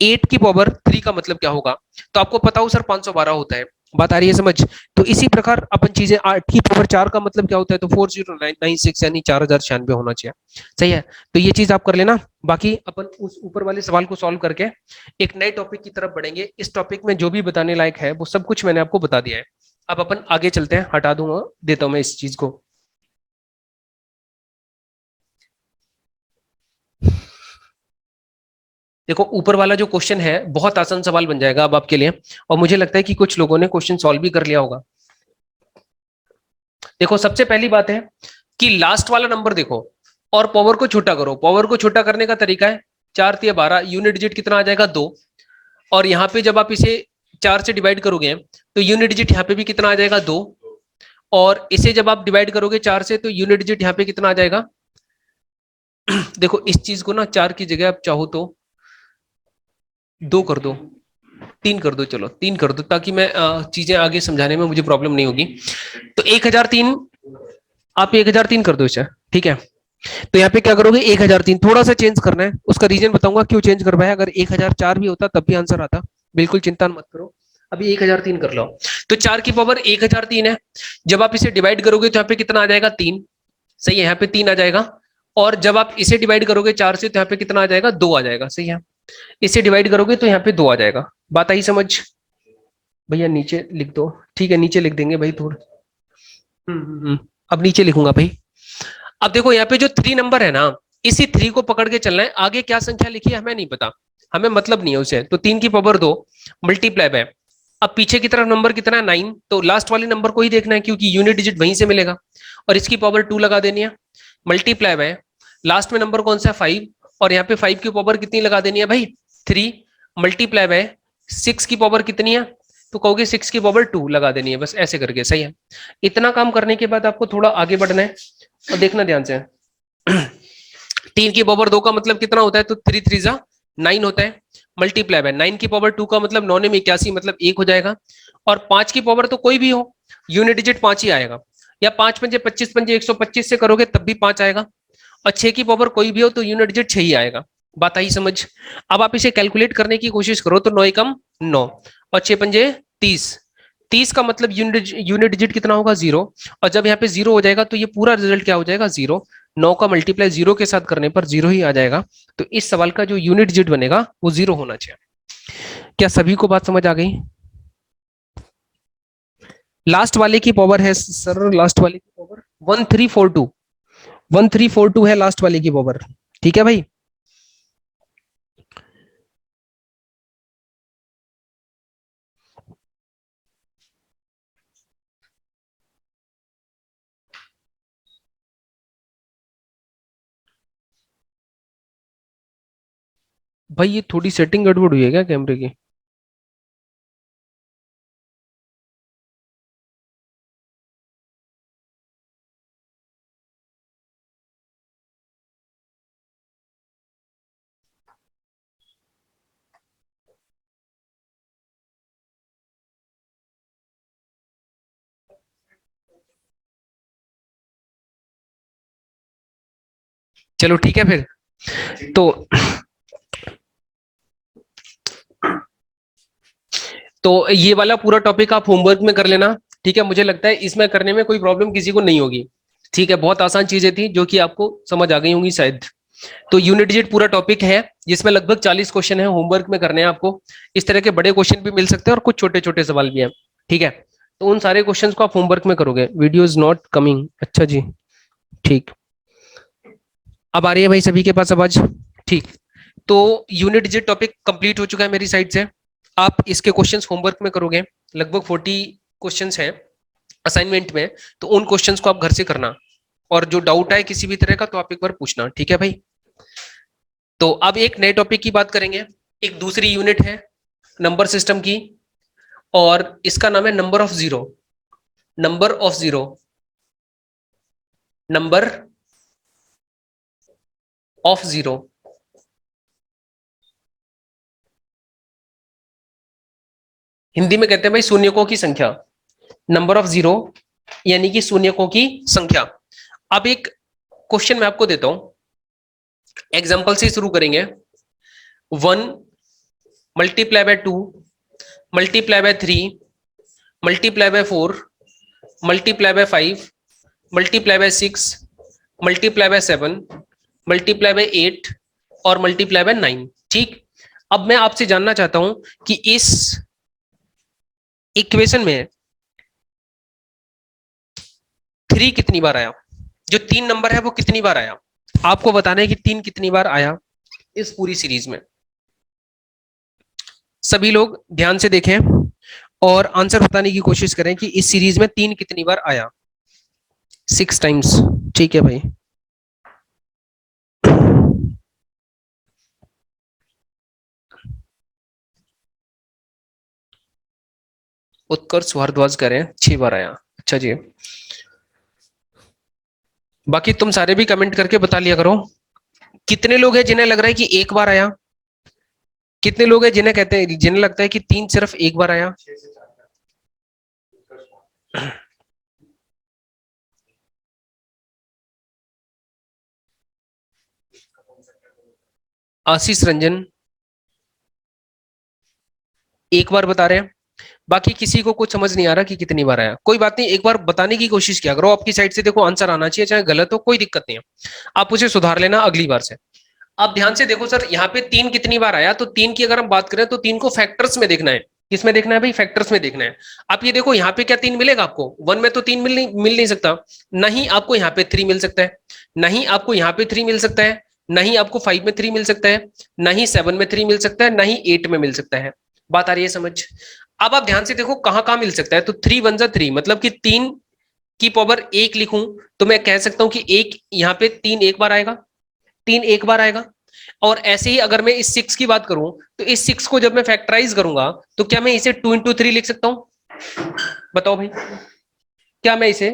8 की पावर 3 का मतलब क्या होगा, तो आपको पता हो सर 512 होता है। बात आ रही है समझ? तो इसी प्रकार अपन चीजें, 8 की पावर 4 का मतलब क्या होता है, तो 4096 यानी 4096 होना चाहिए। सही है, तो ये चीज आप कर लेना। बाकी अपन उस ऊपर वाले सवाल को सॉल्व करके एक नए टॉपिक की तरफ बढ़ेंगे। इस टॉपिक में जो भी बताने लायक है वो सब कुछ मैंने आपको बता दिया है। अब अपन आगे चलते हैं, हटा दूंगा, देता हूं मैं इस चीज को। देखो ऊपर वाला जो क्वेश्चन है बहुत आसान सवाल बन जाएगा अब आपके लिए, और मुझे लगता है कि कुछ लोगों ने क्वेश्चन सॉल्व भी कर लिया होगा। देखो सबसे पहली बात है कि लास्ट वाला नंबर देखो और पावर को छोटा करो। पावर को छोटा करने का तरीका है 4 तिया 12, यूनिट डिजिट कितना आ जाएगा 2, और यहाँ पे जब आप इसे 4 से डिवाइड करोगे तो यूनिट डिजिट यहाँ पे भी कितना आ जाएगा 2, और इसे जब आप डिवाइड करोगे 4 से तो यूनिट डिजिट यहाँ पे कितना आ जाएगा। देखो इस चीज को ना 4 की जगह आप चाहो तो 2 कर दो, 3 कर दो, चलो 3 कर दो, ताकि मैं चीजें आगे समझाने में मुझे प्रॉब्लम नहीं होगी। तो 1003, आप 1003 कर दो इसे, ठीक है। तो यहाँ पे क्या करोगे, 1003 थोड़ा सा चेंज करना है, उसका रीजन बताऊंगा क्यों चेंज कर पाया। अगर 1004 भी होता तब भी आंसर आता, बिल्कुल चिंता मत करो। अभी 1003 कर लो। तो 4 की पावर 1003 है, जब आप इसे डिवाइड करोगे तो यहाँ पे कितना आ जाएगा 3। सही है, यहाँ पे 3 आ जाएगा। और जब आप इसे डिवाइड करोगे 4 से तो यहाँ पे कितना आ जाएगा 2 आ जाएगा। सही है, इसे डिवाइड करोगे तो यहाँ पे 2 आ जाएगा। बात आई समझ? भैया नीचे लिख दो, ठीक है नीचे लिख देंगे भाई थोड़ा। अब नीचे लिखूंगा भाई। अब देखो यहाँ पे जो 3 नंबर है ना, इसी 3 को पकड़ के चलना है। आगे क्या संख्या लिखी है हमें नहीं पता, हमें मतलब नहीं है उसे। तो 3 की पावर 2 मल्टीप्लाई बाय, अब पीछे की तरफ नंबर कितना है 9, तो लास्ट वाले नंबर को ही देखना है क्योंकि यूनिट डिजिट वहीं से मिलेगा, और इसकी पावर 2 लगा देनी है। मल्टीप्लाई बाय लास्ट में नंबर कौन सा है 5, और यहाँ पे 5 की पावर कितनी लगा देनी है भाई 3। मल्टीप्लाई बाय 6 की पावर कितनी है, तो कहोगे 6 की पावर 2 लगा देनी है, बस ऐसे करके। सही है, इतना काम करने के बाद आपको थोड़ा आगे बढ़ना है और देखना ध्यान से। 3 की पावर 2 का मतलब कितना होता है, तो 3 3 जा 9 होता है। मल्टीप्लाई बाय 9 की पावर 2 का मतलब 9 में 81 मतलब 1 हो जाएगा। और 5 की पावर तो कोई भी हो, यूनिट डिजिट 5 ही आएगा, या 5 पंजे 25 पंजे 125 से करोगे तब भी 5 आएगा। और 6 की पावर कोई भी हो तो यूनिट डिजिट 6 ही आएगा। बात आई समझ? अब आप इसे कैलकुलेट करने की कोशिश करो तो 9 एकम 9 और 6 पंजे 30, 30 का मतलब यूनिट डिजिट कितना होगा 0, और जब यहाँ पे 0 हो जाएगा तो ये पूरा रिजल्ट क्या हो जाएगा 0। 9 का मल्टीप्लाई 0 के साथ करने पर 0 ही आ जाएगा। तो इस सवाल का जो यूनिट डिजिट बनेगा वो 0 होना चाहिए। क्या सभी को बात समझ आ गई? लास्ट वाले की पावर है सर, लास्ट वाले की पावर 1342, 1342 है लास्ट वाले की पावर। ठीक है भाई, भाई ये थोड़ी सेटिंग गड़बड़ हुई है क्या कैमरे की? चलो ठीक है फिर। तो ये वाला पूरा टॉपिक आप होमवर्क में कर लेना, ठीक है। मुझे लगता है इसमें करने में कोई प्रॉब्लम किसी को नहीं होगी। ठीक है, बहुत आसान चीजें थी जो कि आपको समझ आ गई होंगी शायद। तो यूनिट डिजिट पूरा टॉपिक है जिसमें लगभग 40 क्वेश्चन है, होमवर्क में करने हैं आपको। इस तरह के बड़े क्वेश्चन भी मिल सकते हैं और कुछ छोटे छोटे सवाल भी हैं, ठीक है। तो उन सारे क्वेश्चन को आप होमवर्क में करोगे। वीडियो इज नॉट कमिंग, अच्छा जी, ठीक। अब आ रही है भाई सभी के पास आवाज? ठीक। तो यूनिट डिजिट टॉपिक कंप्लीट हो चुका है मेरी साइड से। आप इसके क्वेश्चंस होमवर्क में करोगे, लगभग 40 क्वेश्चंस हैं असाइनमेंट में, तो उन क्वेश्चंस को आप घर से करना, और जो डाउट आए किसी भी तरह का तो आप एक बार पूछना, ठीक है भाई। तो अब एक नए टॉपिक की बात करेंगे। एक दूसरी यूनिट है नंबर सिस्टम की, और इसका नाम है number of zero. Number of zero, number of zero. Hindi में कहते हैं भाई शून्यकों की संख्या, नंबर ऑफ जीरो, यानी कि शून्यकों की संख्या। अब एक क्वेश्चन मैं आपको देता हूं, एग्जांपल से शुरू करेंगे। 1 multiply by 2 multiply by 3 multiply by 4 multiply by 5 multiply by 6 multiply by 7 multiply by 8 और मल्टीप्लाई बाय 9। ठीक, अब मैं आपसे जानना चाहता हूं कि इस इक्वेशन में 3 कितनी बार आया, जो 3 नंबर है वो कितनी बार आया। आपको बताना है कि 3 कितनी बार आया इस पूरी सीरीज में। सभी लोग ध्यान से देखें और आंसर बताने की कोशिश करें कि इस सीरीज में 3 कितनी बार आया। 6 टाइम्स। ठीक है भाई, उत्कर्ष भारद्वाज करें 6 बार आया। अच्छा जी, बाकी तुम सारे भी कमेंट करके बता लिया करो कितने लोग हैं जिन्हें लग रहा है कि 1 बार आया, कितने लोग हैं जिन्हें कहते हैं, जिन्हें लगता है कि 3 सिर्फ 1 बार आया। आशीष रंजन 1 बार बता रहे हैं, बाकी किसी को कुछ समझ नहीं आ रहा कि कितनी बार आया। कोई बात नहीं, एक बार बताने की कोशिश किया करो, आपकी साइड से देखो आंसर आना चाहिए, चाहे गलत हो कोई दिक्कत नहीं है, आप उसे सुधार लेना अगली बार से। आप ध्यान से देखो सर, यहाँ पे 3 कितनी बार आया, तो 3 की अगर हम बात करें तो 3 को फैक्टर्स में देखना है। किसमें देखना है भाई? फैक्टर्स में देखना है। आप ये देखो यहाँ पे क्या 3 मिलेगा आपको, 1 में तो 3 मिल नहीं सकता, नहीं आपको यहाँ पे 3 मिल सकता है, नहीं आपको यहाँ पे 3 मिल सकता है, नहीं आपको 5 में 3 मिल सकता है, नहीं 7 में 3 मिल सकता है, नहीं 8 में मिल सकता है। बात आ रही है समझ? अब आप ध्यान से देखो कहां कहां मिल सकता है, तो 3 वन जा 3, मतलब कि 3 की पावर 1 लिखूं तो मैं कह सकता हूं कि एक यहाँ पे 3 एक बार आएगा, 3 एक बार आएगा। और ऐसे ही अगर मैं इस 6 की बात करूं तो इस 6 को जब मैं फैक्टराइज करूंगा तो क्या मैं इसे 2 इंटू 3 लिख सकता हूं? बताओ भाई, क्या मैं इसे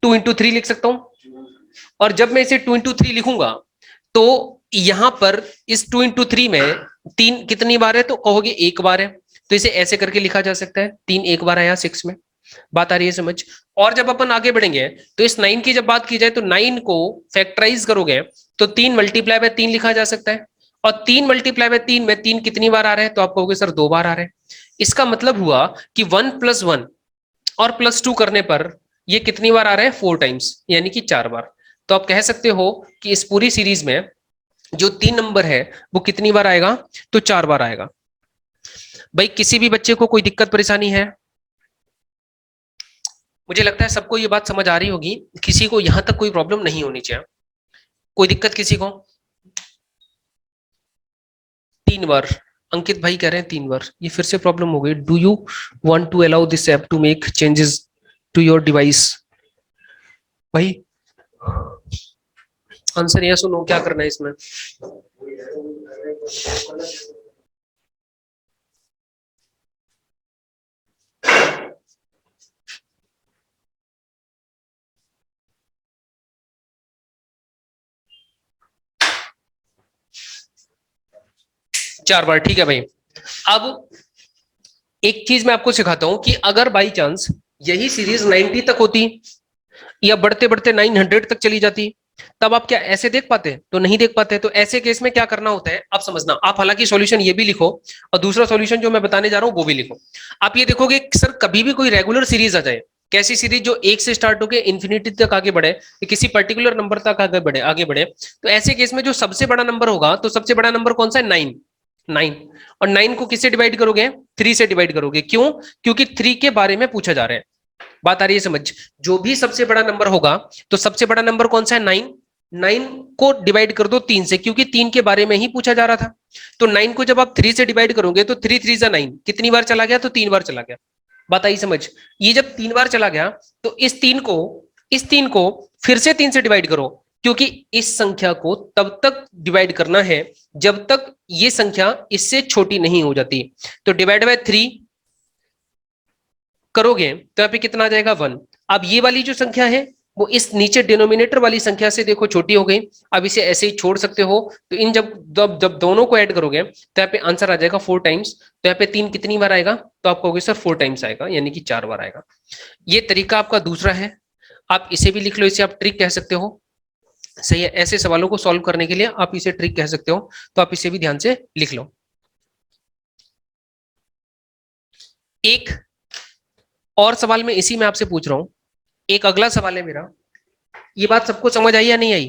2 इंटू 3 लिख सकता हूं? और जब मैं इसे 2 इंटू 3 लिखूंगा तो यहां पर इस 2 इंटू 3 में 3 कितनी बार है, तो कहोगे 1 बार है, तो इसे ऐसे करके लिखा जा सकता है, 3 एक बार आया 6 में। बात आ रही है समझ? और जब अपन आगे बढ़ेंगे तो इस 9 की जब बात की जाए तो 9 को फैक्टराइज करोगे तो 3 मल्टीप्लाई बाय 3 लिखा जा सकता है, और 3 मल्टीप्लाई बाय 3 में 3 कितनी बार आ रहे हैं, तो आप कहोगे सर 2 बार आ रहे हैं। इसका मतलब हुआ कि 1 + 1 और +2 करने पर ये कितनी बार आ रहे हैं, 4 टाइम्स, यानी कि 4 बार। तो आप कह सकते हो कि इस पूरी सीरीज में जो 3 नंबर है वो कितनी बार आएगा, तो 4 बार आएगा। भाई किसी भी बच्चे को कोई दिक्कत परेशानी है? मुझे लगता है सबको ये बात समझ आ रही होगी, किसी को यहां तक कोई प्रॉब्लम नहीं होनी चाहिए। कोई दिक्कत किसी को? 3 बार अंकित भाई कह रहे हैं 3 बार, ये फिर से प्रॉब्लम हो गई। Do you want to allow this app to make changes to your device? भाई आंसर यह सुनो, क्या करना है इसमें? चार बार, ठीक है भाई। अब एक चीज मैं आपको सिखाता हूं कि अगर बाई चांस यही सीरीज 90 तक होती या बढ़ते बढ़ते 900 तक चली जाती, तब आप क्या ऐसे देख पाते? तो नहीं देख पाते। तो ऐसे केस में क्या करना होता है आप समझना। आप हालांकि सॉल्यूशन ये भी लिखो और दूसरा सॉल्यूशन जो मैं बताने जा रहा हूं वो भी लिखो। आप ये देखोगे सर कभी भी कोई रेगुलर सीरीज आ जाए, कैसी सीरीज जो 1 से स्टार्ट होकर इन्फिनिटी तक आगे बढ़े, किसी पर्टिकुलर नंबर तक आगे बढ़े, तो ऐसे केस में जो सबसे बड़ा नंबर होगा, तो सबसे बड़ा नंबर कौन सा है? 9। 9, और 9 को किससे डिवाइड करोगे? 3 से डिवाइड करोगे। क्यों? क्योंकि 3 के बारे में पूछा जा रहा है। बात आ रही है समझ? जो भी सबसे बड़ा नंबर होगा, तो सबसे बड़ा नंबर कौन सा है? 9। 9 को डिवाइड कर दो 3 से, क्योंकि 3 के बारे में ही पूछा जा रहा था। तो 9 को जब आप 3 से डिवाइड करोगे तो 3 3 जा 9, कितनी बार चला गया? तो 3 बार चला गया। बात आई समझ? ये जब 3 बार चला गया तो इस 3 को फिर से 3 से डिवाइड करो, क्योंकि इस संख्या को तब तक डिवाइड करना है जब तक ये संख्या इससे छोटी नहीं हो जाती। तो डिवाइड बाय 3 करोगे तो यहाँ पे कितना आ जाएगा? 1। अब ये वाली जो संख्या है वो इस नीचे डिनोमिनेटर वाली संख्या से देखो छोटी हो गई, अब इसे ऐसे ही छोड़ सकते हो। तो इन जब जब जब दोनों को ऐड करोगे तो यहाँ पे आंसर आ जाएगा 4 टाइम्स। तो यहाँ पे 3 कितनी बार आएगा, तो आप कहोगे सर 4 टाइम्स आएगा, यानी कि 4 बार आएगा। ये तरीका आपका दूसरा है, आप इसे भी लिख लो, इसे आप ट्रिक कह सकते हो। सही है, ऐसे सवालों को सॉल्व करने के लिए आप इसे ट्रिक कह सकते हो, तो आप इसे भी ध्यान से लिख लो। एक और सवाल मैं इसी में आपसे पूछ रहा हूं, एक अगला सवाल है मेरा, ये बात सबको समझ आई या नहीं आई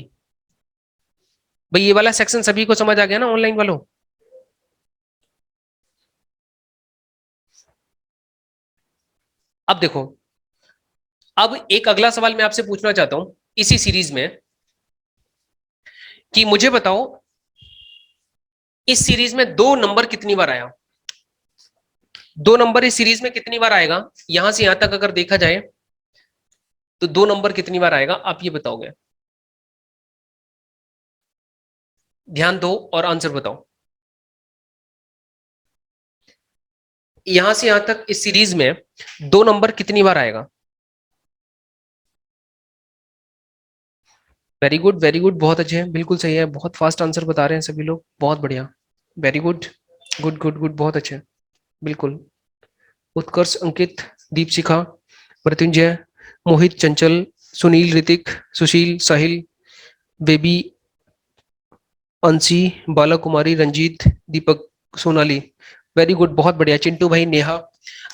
भाई? ये वाला सेक्शन सभी को समझ आ गया ना ऑनलाइन वालों? अब देखो, अब एक अगला सवाल मैं आपसे पूछना चाहता हूं इसी सीरीज में, कि मुझे बताओ इस सीरीज में 2 नंबर कितनी बार आया? 2 नंबर इस सीरीज में कितनी बार आएगा? यहां से यहां तक अगर देखा जाए तो 2 नंबर कितनी बार आएगा, आप ये बताओगे? ध्यान दो और आंसर बताओ। यहां से यहां तक इस सीरीज में 2 नंबर कितनी बार आएगा? वेरी गुड, वेरी गुड, बहुत अच्छे हैं, बिल्कुल सही है, बहुत फास्ट आंसर बता रहे हैं सभी लोग, बहुत बढ़िया, very good, good good good, बहुत अच्छे, बिल्कुल। उत्कर्ष, अंकित, दीपशिखा, मृत्युंजय, मोहित, चंचल, सुनील, ऋतिक, सुशील, साहिल, बेबी, अंशी, बाला कुमारी, रंजीत, दीपक, सोनाली, वेरी गुड, बहुत बढ़िया, चिंटू भाई, नेहा।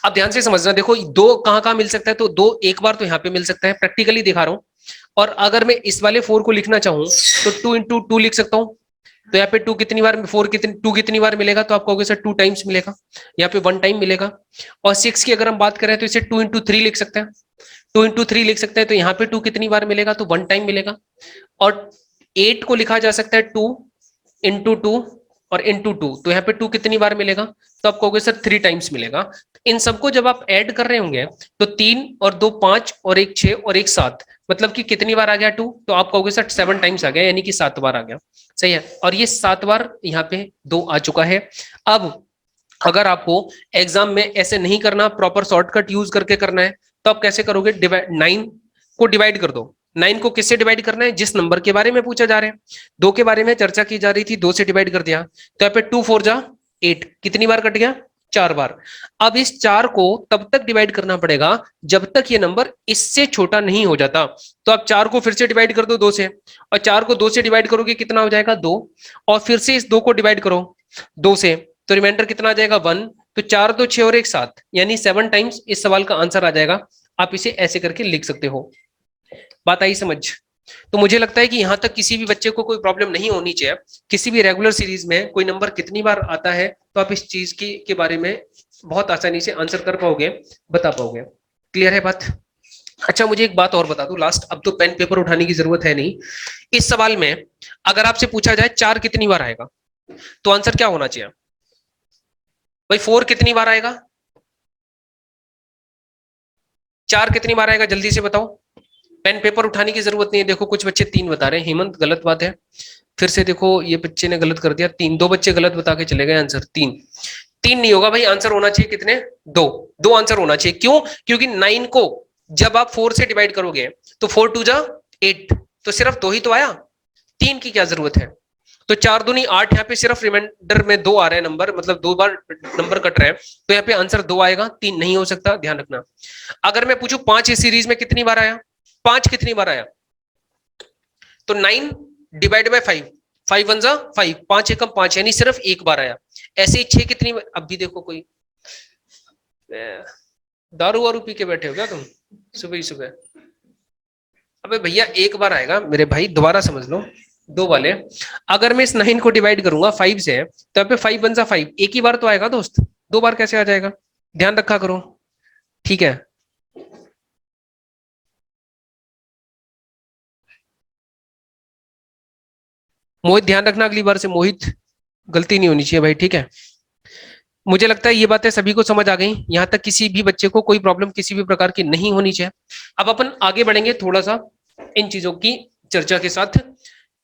अब ध्यान से समझना, देखो 2 कहां कहां मिल सकता है, तो 2 एक बार तो यहाँ पे मिल सकता है, प्रैक्टिकली दिखा रहा हूं। और अगर मैं इस वाले 4 को लिखना चाहूं तो 2 इंटू 2 लिख सकता हूं। तो यहाँ पे 2 कितनी बार, 2 कितनी बार मिलेगा, तो आप कहोगे सर 2 टाइम्स मिलेगा, यहाँ पे 1 टाइम मिलेगा। और 6 की अगर हम बात करें तो इसे 2 इंटू 3 लिख सकते हैं, 2 इंटू 3 लिख सकते हैं, तो यहाँ पे 2 कितनी बार मिलेगा, तो 1 टाइम मिलेगा। और 8 को लिखा जा सकता है 2 इंटू 2 और इंटू 2, तो यहाँ पे 2 कितनी बार मिलेगा, तो आप कहोगे सर 3 टाइम्स मिलेगा। इन सबको जब आप ऐड कर रहे होंगे तो 3 और 2 5 और 1 6 और 1 7, मतलब कि कितनी बार आ गया 2, तो आप कहोगे सर 7 टाइम्स आ गया, यानी कि 7 बार आ गया। सही है, और ये 7 बार यहाँ पे 2 आ चुका है। अब अगर आपको एग्जाम में ऐसे नहीं करना, प्रॉपर शॉर्टकट यूज करके करना है, तो आप कैसे करोगे? 9 को डिवाइड कर दो। 9 को किससे डिवाइड करना है? जिस नंबर के बारे में पूछा जा रहा है, 2 के बारे में चर्चा की जा रही थी, 2 से डिवाइड कर दिया, तो यहाँ पे 2 4 जा 8, कितनी बार कट गया? 4 बार। अब इस 4 को तब तक डिवाइड करना पड़ेगा जब तक ये नंबर इससे छोटा नहीं हो जाता। तो आप 4 को फिर से डिवाइड कर दो 2 से, और 4 को 2 से डिवाइड करोगे कितना हो जाएगा? 2, और फिर से इस 2 को डिवाइड करो 2 से, तो रिमाइंडर कितना आ जाएगा? 1। तो 4 2 6 और 1 7, यानी 7 टाइम्स इस सवाल का आंसर आ जाएगा। आप इसे ऐसे करके लिख सकते हो। बात आई समझ? तो मुझे लगता है कि यहां तक किसी भी बच्चे को कोई प्रॉब्लम नहीं होनी चाहिए। किसी भी रेगुलर सीरीज में कोई नंबर कितनी बार आता है, तो आप इस चीज के बारे में बहुत आसानी से आंसर कर पाओगे, बता पाओगे। क्लियर है बात? अच्छा, मुझे एक बात और बता दो लास्ट, अब तो पेन पेपर उठाने की जरूरत है नहीं। इस सवाल में अगर आपसे पूछा जाए 4 कितनी बार आएगा, तो आंसर क्या होना चाहिए भाई? 4 कितनी बार आएगा? 4 कितनी बार आएगा, जल्दी से बताओ। पेन पेपर उठाने की जरूरत नहीं है। देखो कुछ बच्चे 3 बता रहे हैं, हेमंत गलत बात है। फिर से देखो ये बच्चे ने गलत कर दिया, 3, 2 बच्चे गलत बता के चले गए आंसर। 3 3 नहीं होगा भाई, आंसर होना चाहिए कितने? 2 2 आंसर होना चाहिए। क्यों? क्योंकि 9 को जब आप 4 से डिवाइड करोगे तो 4 2 जा 8, तो सिर्फ 2 ही तो आया, 3 की क्या जरूरत है? तो 4 दूनी 8, यहाँ पे सिर्फ रिमाइंडर में 2 आ रहे हैं नंबर, मतलब 2 बार नंबर कट रहे हैं, तो यहाँ पे आंसर 2 आएगा, 3 नहीं हो सकता, ध्यान रखना। अगर मैं पूछूं 5 इस सीरीज में कितनी बार आया, 5 कितनी बार आया, तो 9 डिवाइड बाय 5, 5 1 जा 5, 5 एकम 5, यानी सिर्फ 1 बार आया। ऐसे ही 6 कितनी, अब भी देखो कोई दारू वारू पी के बैठे हो क्या तुम सुबह ही सुबह? अबे भैया 1 बार आएगा मेरे भाई, दोबारा समझ लो, 2 वाले। अगर मैं इस 9 को डिवाइड करूंगा 5 से, तो यहाँ पे 5 1 जा 5, एक ही बार तो आएगा दोस्त, 2 बार कैसे आ जाएगा? ध्यान रखा करो, ठीक है? मोहित ध्यान रखना, अगली बार से मोहित गलती नहीं होनी चाहिए भाई, ठीक है? मुझे लगता है ये बातें सभी को समझ आ गई, यहां तक किसी भी बच्चे को कोई प्रॉब्लम किसी भी प्रकार की नहीं होनी चाहिए। अब अपन आगे बढ़ेंगे थोड़ा सा इन चीजों की चर्चा के साथ।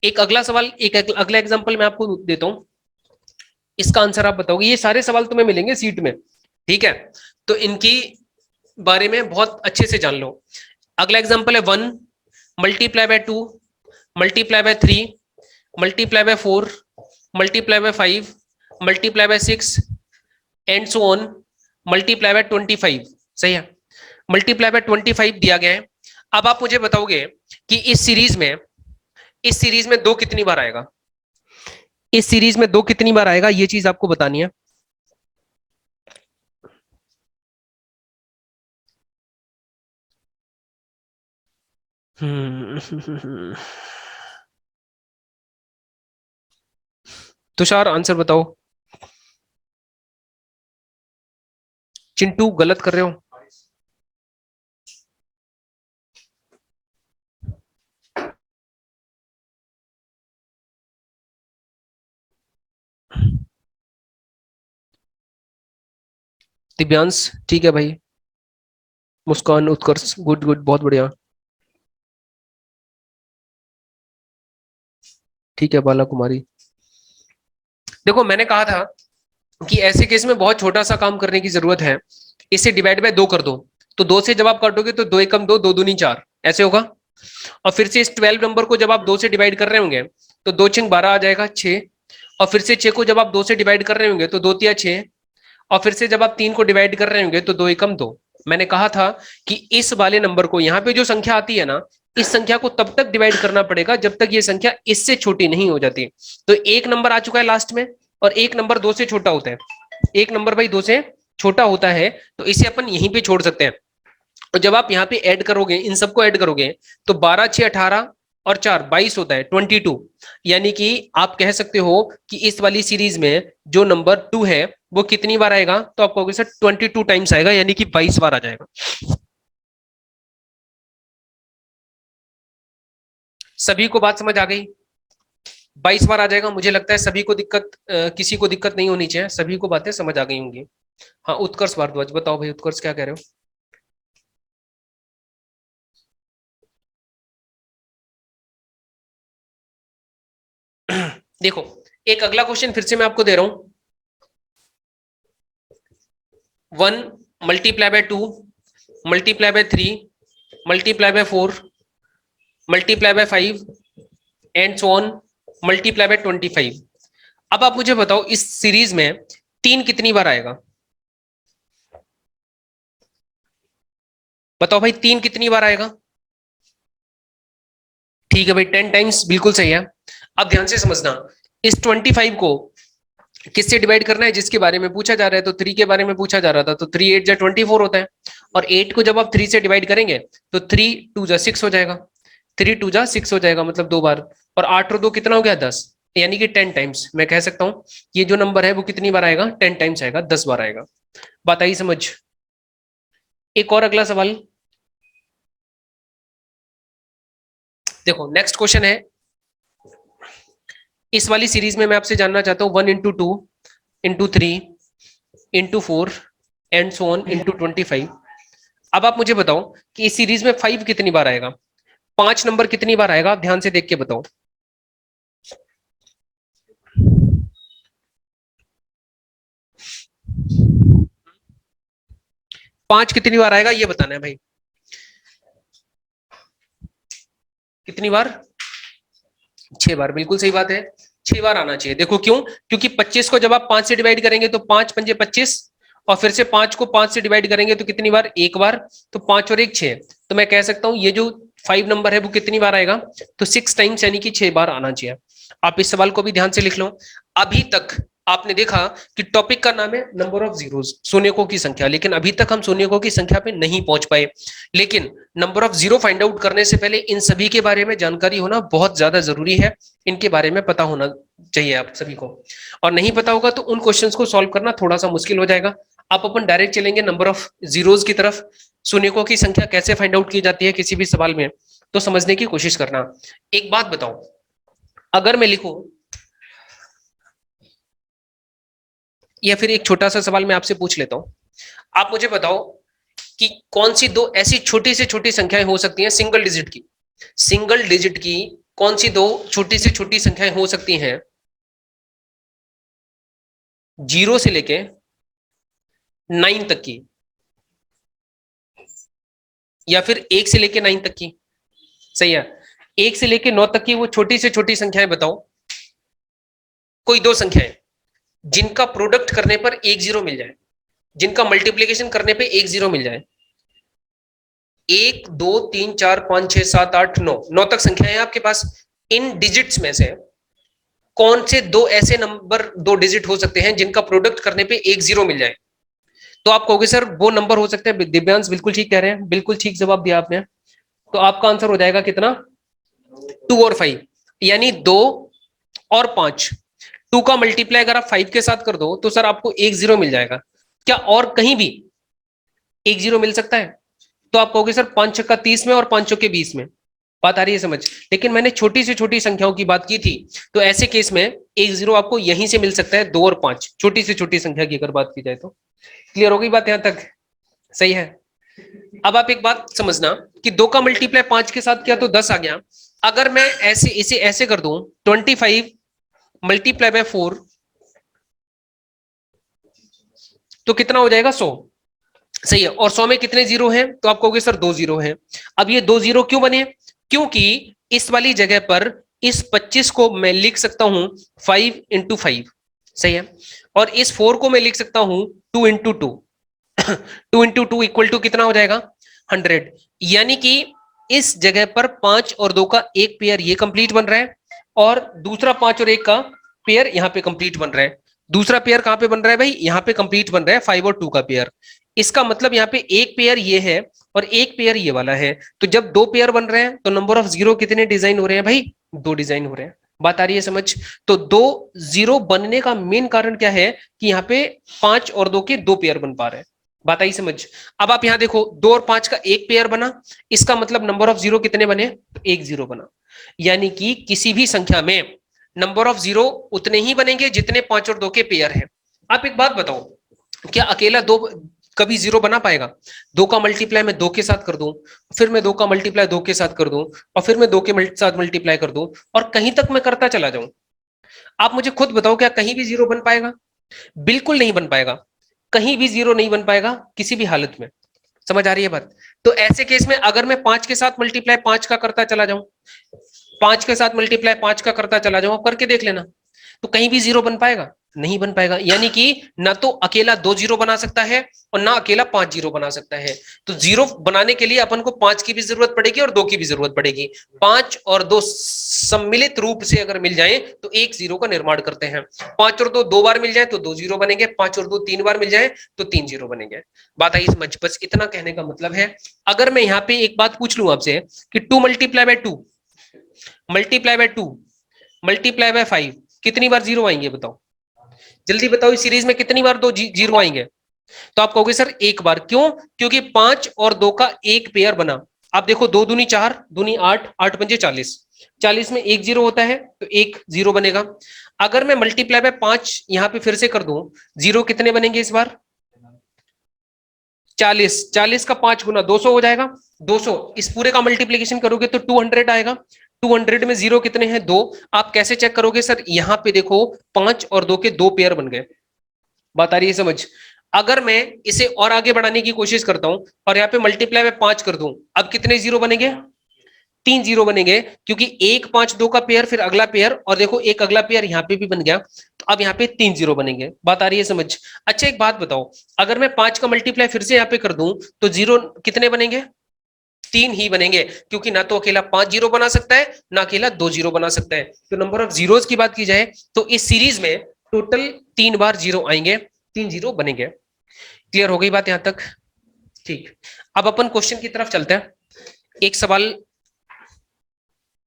एक अगला सवाल, एक अगला एग्जांपल मैं आपको देता हूं, इसका आंसर आप बताओगे। ये सारे सवाल तुम्हें मिलेंगे सीट में, ठीक है? तो इनकी बारे में बहुत अच्छे से जान लो। अगला एग्जांपल है 1 multiply by 2, multiply by 3, multiply by 4, multiply by 5, multiply by 6 and so on, multiply by 25। सही है, मल्टीप्लाई बाय 25 दिया गया है। अब आप मुझे बताओगे कि इस सीरीज में दो कितनी बार आएगा, इस सीरीज में दो कितनी बार आएगा, ये चीज आपको बतानी है। तुषार आंसर बताओ। चिंटू गलत कर रहे हो। दिव्यांश ठीक है भाई, मुस्कान उत्कर्ष गुड गुड बहुत बढ़िया, ठीक है बाला कुमारी। देखो मैंने कहा था कि ऐसे केस में बहुत छोटा सा काम करने की जरूरत है, इसे डिवाइड बाय 2 कर दो, तो 2 से जब आप काटोगे तो 2 एकम 2, 2 दूनी 4 ऐसे होगा। और फिर से इस 12 नंबर को जब आप 2 से डिवाइड कर रहे होंगे तो 2 छिंग 12 आ जाएगा 6, और फिर से 6 को जब आप 2 से डिवाइड कर रहे होंगे तो 2 तिया 6, और फिर से जब आप 3 को डिवाइड कर रहे होंगे तो 2 एकम 2। मैंने कहा था कि इस वाले नंबर को, यहाँ पे जो संख्या आती है ना, इस संख्या को तब तक डिवाइड करना पड़ेगा जब तक ये संख्या इससे छोटी नहीं हो जाती। तो एक नंबर आ चुका है लास्ट में, और एक नंबर 2 से छोटा होता है, एक नंबर भाई 2 से छोटा होता है, तो इसे अपन यहीं पे छोड़ सकते हैं। और जब आप यहाँ पे ऐड करोगे, इन सबको ऐड करोगे तो 12 6 18 और 4 22 होता है 22। यानी कि आप कह सकते हो कि इस वाली सीरीज में जो नंबर 2 है वो कितनी बार आएगा, तो आप कहोगे सर 22 टाइम्स आएगा, यानी कि 22 बार आ जाएगा। सभी को बात समझ आ गई? 22 बार आ जाएगा। मुझे लगता है सभी को दिक्कत, किसी को दिक्कत नहीं होनी चाहिए, सभी को बातें समझ आ गई होंगी। हाँ उत्कर्ष भारद्वाज बताओ भाई, उत्कर्ष क्या कह रहे हो? देखो एक अगला क्वेश्चन फिर से मैं आपको दे रहा हूं। 1 multiply by 2, multiply by 3, multiply by 4, multiply by 5 and so on, multiply by 25। अब आप मुझे बताओ इस सीरीज में 3 कितनी बार आएगा? बताओ भाई 3 कितनी बार आएगा? ठीक है भाई 10 टाइम्स बिल्कुल सही है। अब ध्यान से समझना, इस 25 को किससे डिवाइड करना है, जिसके बारे में पूछा जा रहा है, तो 3 के बारे में पूछा जा रहा था, तो 3 8 जा 24 होता है, और 8 को जब आप 3 से डिवाइड करेंगे तो 3 2 जा 6 हो जाएगा, 3 2 जा 6 हो जाएगा, मतलब 2 बार, और 8 और 2 कितना हो गया 10, यानी कि 10 टाइम्स। मैं कह सकता हूं ये जो नंबर है वो कितनी बार आएगा, 10 टाइम्स आएगा, 10 बार आएगा। बात आई समझ? एक और अगला सवाल देखो, नेक्स्ट क्वेश्चन है, इस वाली सीरीज में मैं आपसे जानना चाहता हूं 1 into 2 into 3 into 4 and so on into 25। अब आप मुझे बताओ कि इस सीरीज में 5 कितनी बार आएगा, 5 नंबर कितनी बार आएगा, आप ध्यान से देख के बताओ। पांच कितनी बार आएगा ये बताना है भाई, कितनी बार? 6 बार, बिल्कुल सही बात है, 6 बार आना चाहिए। देखो क्यों? क्योंकि 25 को जब आप 5 से डिवाइड करेंगे तो 5 पंजे 25, और फिर से 5 को 5 से डिवाइड करेंगे तो कितनी बार? एक बार, तो 5 और 1 6, तो मैं कह सकता हूं ये जो 5 नंबर है वो कितनी बार आएगा, तो 6 टाइम्स, यानी कि 6 बार आना चाहिए। आप इस सवाल को भी ध्यान से लिख लो। अभी तक आपने देखा कि टॉपिक का नाम है नंबर ऑफ जीरोस, शून्यकों की संख्या, लेकिन अभी तक हम शून्यकों की संख्या पे नहीं पहुंच पाए। लेकिन number of zero find out करने से पहले इन सभी के बारे में जानकारी होना बहुत ज्यादा जरूरी है, इनके बारे में पता होना चाहिए आप सभी को, और नहीं पता होगा तो उन क्वेश्चंस को सॉल्व करना थोड़ा सा मुश्किल हो जाएगा। आप अपन डायरेक्ट चलेंगे नंबर ऑफ जीरोस की तरफ, शून्यकों की संख्या कैसे फाइंड आउट की जाती है किसी भी सवाल में, तो समझने की कोशिश करना। एक बात बताओ, अगर मैं लिखूं, या फिर एक छोटा सा सवाल मैं आपसे पूछ लेता हूं, आप मुझे बताओ कि कौन सी दो ऐसी छोटी से छोटी संख्याएं हो सकती हैं सिंगल डिजिट की, सिंगल डिजिट की कौन सी दो छोटी से छोटी संख्याएं हो सकती हैं 0 से लेके 9 तक की, या फिर 1 से लेके 9 तक की? सही है। 1 से लेके 9 तक की वो छोटी से छोटी संख्याएं बताओ, कोई दो संख्याएं जिनका प्रोडक्ट करने पर एक जीरो मिल जाए, जिनका मल्टीप्लीकेशन करने पे एक जीरो मिल जाए। 1 2 3 4 5 6 7 8 9, 9 तक संख्याएं हैं आपके पास। इन डिजिट्स में से कौन से दो ऐसे नंबर, दो डिजिट हो सकते हैं जिनका प्रोडक्ट करने पे एक जीरो मिल जाए? तो आप कहोगे सर वो नंबर हो सकते हैं। दिव्यांश बिल्कुल ठीक कह रहे हैं, बिल्कुल ठीक जवाब दिया आपने। तो आपका आंसर हो जाएगा कितना? 2 और 5, यानी 2 और 5। 2 का मल्टीप्लाई अगर आप 5 के साथ कर दो तो सर आपको एक जीरो मिल जाएगा। क्या और कहीं भी एक जीरो मिल सकता है? तो आप कहोगे सर 5 छक्का 30 में और 5 चौके 20 में। बात आ रही है समझ? लेकिन मैंने छोटी से छोटी संख्याओं की बात की थी, तो ऐसे केस में एक जीरो आपको यहीं से मिल सकता है, 2 और 5, छोटी से छोटी संख्या की अगर बात की जाए तो। क्लियर हो गई बात यहां तक? सही है। अब आप एक बात समझना कि 2 का मल्टीप्लाई 5 के साथ किया तो 10 आ गया। अगर मैं ऐसे इसे ऐसे कर दूं, 25 मल्टीप्लाई बाय 4, तो कितना हो जाएगा? 100। सही है। और 100 में कितने जीरो हैं? तो आप कहोगे सर 2 जीरो हैं। अब ये 2 जीरो क्यों बने? क्योंकि इस वाली जगह पर इस 25 को मैं लिख सकता हूं 5 इंटू 5। सही है। और इस 4 को मैं लिख सकता हूं 2 इंटू 2। 2 इंटू 2 इक्वल टू कितना हो जाएगा? 100। यानी कि इस जगह पर 5 और 2 का एक पेयर ये कंप्लीट बन रहा है, और दूसरा 5 और 1 का पेयर यहां पे कंप्लीट बन रहा है। दूसरा पेयर कहां पे बन रहा है भाई? यहां पे कंप्लीट बन रहा है 5 और 2 का पेयर। इसका मतलब यहाँ पे एक पेयर ये है और एक पेयर ये वाला है। तो जब दो पेयर बन रहे हैं तो नंबर ऑफ जीरो कितने डिजाइन हो रहे हैं भाई? 2 डिजाइन हो रहे हैं। बात आ रही है समझ? तो 2 जीरो बनने का मेन कारण क्या है कि यहाँ पे 5 और 2 के दो पेयर बन पा रहे हैं। बात आई समझ? अब आप यहां देखो, 2 और 5 का एक पेयर बना, इसका मतलब नंबर ऑफ जीरो कितने बने? तो एक जीरो बना। यानी कि किसी भी संख्या में नंबर ऑफ जीरो उतने ही बनेंगे जितने 5 और 2 के पेयर हैं। आप एक बात बताओ, क्या अकेला दो कभी जीरो बना पाएगा? 2 का मल्टीप्लाई मैं 2 के साथ कर दूं, फिर मैं 2 का मल्टीप्लाई 2 के साथ कर दूं, और फिर मैं 2 के साथ मल्टीप्लाई कर दूं, और कहीं तक मैं करता चला जाऊं। आप मुझे खुद बताओ, क्या कहीं भी जीरो बन पाएगा? बिल्कुल नहीं बन पाएगा। कहीं भी जीरो नहीं बन पाएगा किसी भी हालत में। समझ आ रही है बात? तो ऐसे केस में अगर मैं 5 के साथ मल्टीप्लाई 5 का करता चला जाऊं, 5 के साथ मल्टीप्लाई 5 का करता चला जाऊं, आप करके देख लेना, तो कहीं भी जीरो बन पाएगा? नहीं बन पाएगा। यानी कि ना तो अकेला 2 जीरो बना सकता है और ना अकेला 5 जीरो बना सकता है। तो जीरो बनाने के लिए अपन को 5 की भी जरूरत पड़ेगी और 2 की भी जरूरत पड़ेगी। 5 और 2 सम्मिलित रूप से अगर मिल जाए तो एक जीरो का निर्माण करते हैं। 5 और 2 2 बार मिल जाए तो 2 जीरो बनेंगे, 5 और 2 3 बार मिल जाए तो 3 जीरो बनेंगे। बात आई समझ? बस इतना कहने का मतलब है। अगर मैं यहाँ पे एक बात पूछ लूं आपसे कि 2 multiply by 2 multiply by 2 multiply by 5, कितनी बार जीरो आएंगे बताओ? जल्दी बताओ, इस सीरीज में कितनी बार दो जीरो आएंगे? तो आप कहोगे सर एक बार। क्यों? क्योंकि 5 और 2 का एक पेयर बना। आप देखो, 2 दूनी 4, दूनी 8, 8 पंजे 40, 40 में एक जीरो होता है तो एक जीरो बनेगा। अगर मैं मल्टीप्लाई बाय 5 यहां पे फिर से कर दूं, जीरो कितने बनेंगे इस बार? 40, 40 का 5 गुना 200 हो जाएगा। 200 इस पूरे का मल्टीप्लीकेशन करोगे तो 200 आएगा। 200 में जीरो कितने हैं? 2। आप कैसे चेक करोगे सर? यहां पे देखो, 5 और 2 के दो पेयर बन गए। बात आ रही है समझ? अगर मैं इसे और आगे बढ़ाने की कोशिश करता हूं और यहाँ पे मल्टीप्लाई में 5 कर दूं, अब कितने जीरो बनेंगे? 3 जीरो बनेंगे, क्योंकि 1 5 2 का पेयर, फिर अगला पेयर, और देखो एक अगला पेयर यहाँ पे भी बन गया। तो अब यहाँ पे 3 जीरो बनेंगे। बात आ रही है समझ? अच्छा एक बात बताओ, अगर मैं 5 का मल्टीप्लाई फिर से यहाँ पे कर दूं तो जीरो कितने बनेंगे? 3 ही बनेंगे, क्योंकि ना तो अकेला 5 जीरो बना सकता है, ना अकेला 2 जीरो बना सकता है। तो नंबर ऑफ जीरोस की बात की जाए तो इस सीरीज में टोटल 3 बार जीरो आएंगे, 3 जीरो बनेंगे। क्लियर हो गई बात यहां तक? ठीक। अब अपन क्वेश्चन की तरफ चलते हैं। एक सवाल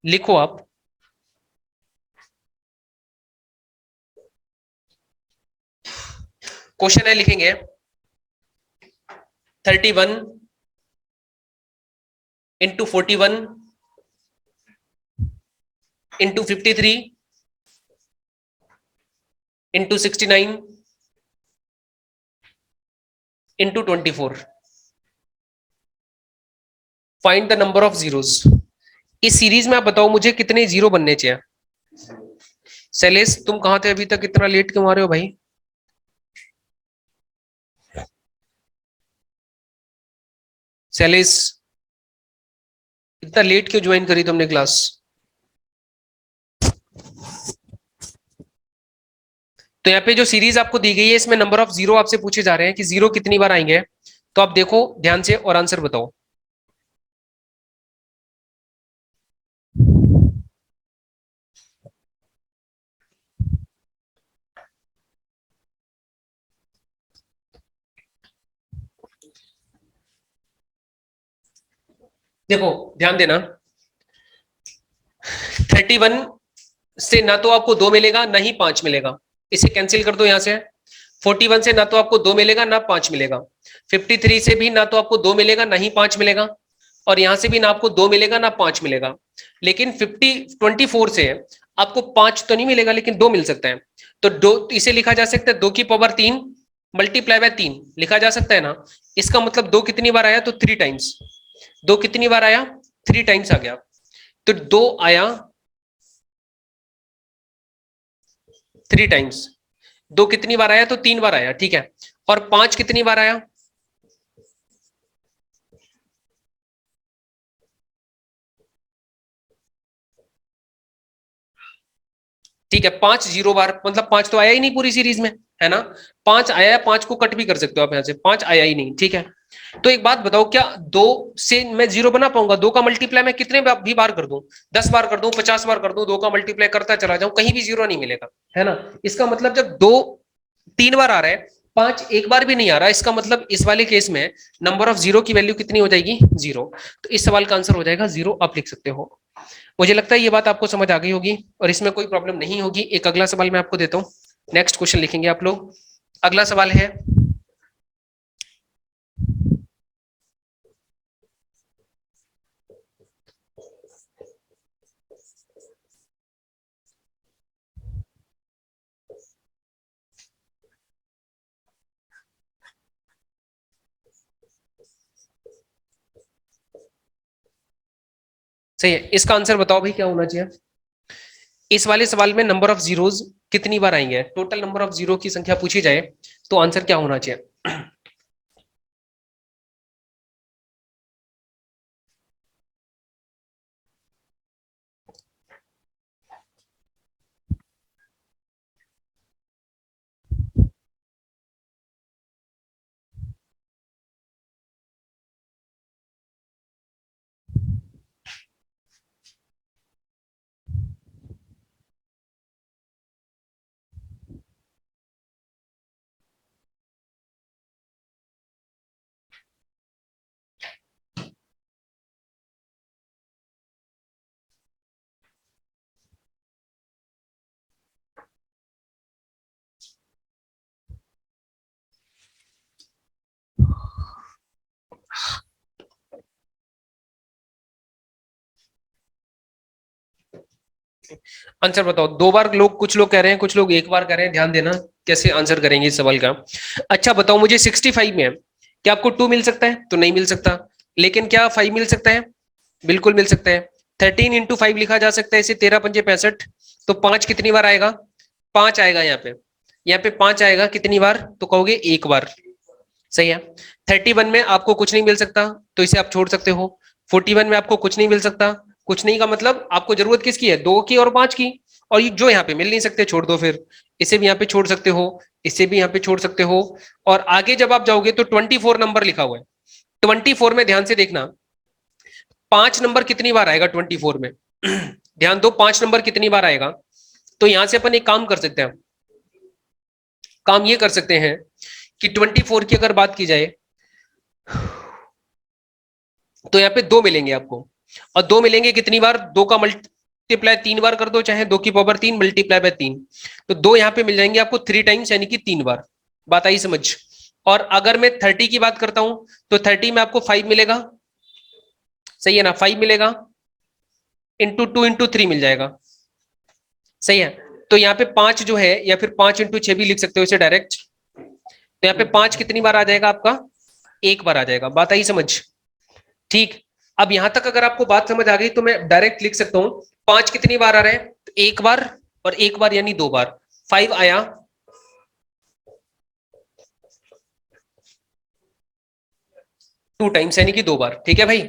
लिखो आप। क्वेश्चन है, लिखेंगे 31 into 41 into 53 into 69 into 24। Find the number of zeros. इस सीरीज में आप बताओ मुझे कितने जीरो बनने चाहिए। शैलेश तुम कहां थे? अभी तक इतना लेट क्यों आ रहे हो भाई? शैलेश इतना लेट क्यों ज्वाइन करी तुमने क्लास? तो यहाँ पे जो सीरीज आपको दी गई है इसमें नंबर ऑफ जीरो आपसे पूछे जा रहे हैं कि जीरो कितनी बार आएंगे, तो आप देखो ध्यान से और आंसर बताओ। देखो ध्यान देना, 31 से ना तो आपको 2 मिलेगा ना ही 5 मिलेगा, इसे कैंसिल कर दो यहां से। 41 से ना तो आपको 2 मिलेगा ना 5 मिलेगा। 53 से भी ना तो आपको 2 मिलेगा ना ही 5 मिलेगा, और यहां से भी ना आपको 2 मिलेगा ना 5 मिलेगा। लेकिन 24 से आपको 5 तो नहीं मिलेगा लेकिन 2 मिल सकता है। तो दो इसे लिखा जा सकता है 2 की पावर 3 मल्टीप्लाई बाय 3 लिखा जा सकता है ना। इसका मतलब 2 कितनी बार आया, तो 3 टाइम्स। 2 कितनी बार आया, 3 टाइम्स आ गया। तो 2 आया 3 टाइम्स। 2 कितनी बार आया, तो 3 बार आया, ठीक है। और 5 कितनी बार आया, ठीक है। 5 0 बार, मतलब 5 तो आया ही नहीं पूरी सीरीज में, है ना। 5 आया, 5 को कट भी कर सकते हो आप यहां से, 5 आया ही नहीं, ठीक है। तो एक बात बताओ, क्या 2 से मैं 0 बना पाऊंगा? 2 का मल्टीप्लाई मैं कितने भी बार कर दूं, 10 बार कर दूं, 50 बार कर दूं, 2 का मल्टीप्लाई करता चला जाऊं, कहीं भी 0 नहीं मिलेगा, है ना। इसका मतलब जब 2 3 बार आ रहा है, 5 एक बार भी नहीं आ रहा, इसका मतलब इस वाले केस में नंबर ऑफ जीरो की वैल्यू कितनी हो जाएगी, 0। तो इस सवाल का आंसर हो जाएगा 0, आप लिख सकते हो। मुझे लगता है ये बात आपको समझ आ गई होगी और इसमें कोई प्रॉब्लम नहीं होगी। एक अगला सवाल मैं आपको देता हूं, नेक्स्ट क्वेश्चन लिखेंगे आप लोग। अगला सवाल है, सही है, इसका आंसर बताओ भाई क्या होना चाहिए। इस वाले सवाल में नंबर ऑफ जीरोज कितनी बार आएंगे, टोटल नंबर ऑफ जीरो की संख्या पूछी जाए तो आंसर क्या होना चाहिए। आंसर बताओ, 2 बार लोग, कुछ लोग कह रहे हैं, कुछ लोग 1 बार कह रहे हैं, ध्यान देना कैसे आंसर करेंगे इस सवाल का। अच्छा बताओ मुझे, 65 में क्या आपको 2 मिल सकता है, तो नहीं मिल सकता। लेकिन क्या 5 मिल सकता है, बिल्कुल मिल सकता है। 13 इंटू 5 लिखा जा सकता है इसे, 13 पंजे 65। तो 5 कितनी बार आएगा, 5 आएगा यहाँ पे, यहाँ पे 5 आएगा कितनी बार, तो कहोगे 1 बार, सही है। 31 में आपको कुछ नहीं मिल सकता तो इसे आप छोड़ सकते हो। 41 में आपको कुछ नहीं मिल सकता, कुछ नहीं का मतलब आपको जरूरत किसकी है, 2 की और 5 की, और ये जो यहाँ पे मिल नहीं सकते छोड़ दो, फिर इसे भी यहाँ पे छोड़ सकते हो, इसे भी यहाँ पे छोड़ सकते हो। और आगे जब आप जाओगे तो 24 नंबर लिखा हुआ है। 24 में ध्यान से देखना, 5 नंबर कितनी बार आएगा 24 में। ध्यान दो, 5 नंबर कितनी बार आएगा। तो यहां से अपन एक काम कर सकते हैं, काम ये कर सकते हैं कि 24 की अगर बात की जाए तो यहाँ पे 2 मिलेंगे आपको, और 2 मिलेंगे कितनी बार, 2 का मल्टीप्लाई 3 बार कर दो, चाहे 2 की पावर 3 मल्टीप्लाई बाय 3। तो 2 यहाँ पे मिल जाएंगे आपको 3 टाइम्स, यानी कि 3 बार। बात आई समझ। और अगर मैं 30 की बात करता हूं तो 30 में आपको 5 मिलेगा, सही है ना, 5 मिलेगा, इंटू 2 इंटू 3 मिल जाएगा, सही है। तो यहाँ पे 5 जो है, या फिर 5 इंटू 6 भी लिख सकते हो इसे डायरेक्ट। तो यहाँ पे 5 कितनी बार आ जाएगा आपका, 1 बार आ जाएगा। बात आई समझ, ठीक। अब यहां तक अगर आपको बात समझ आ गई तो मैं डायरेक्ट लिख सकता हूं, 5 कितनी बार आ रहे हैं, तो 1 बार, और 1 बार यानी 2 बार। 5 आया, 2 टाइम्स यानी कि 2 बार, ठीक है भाई।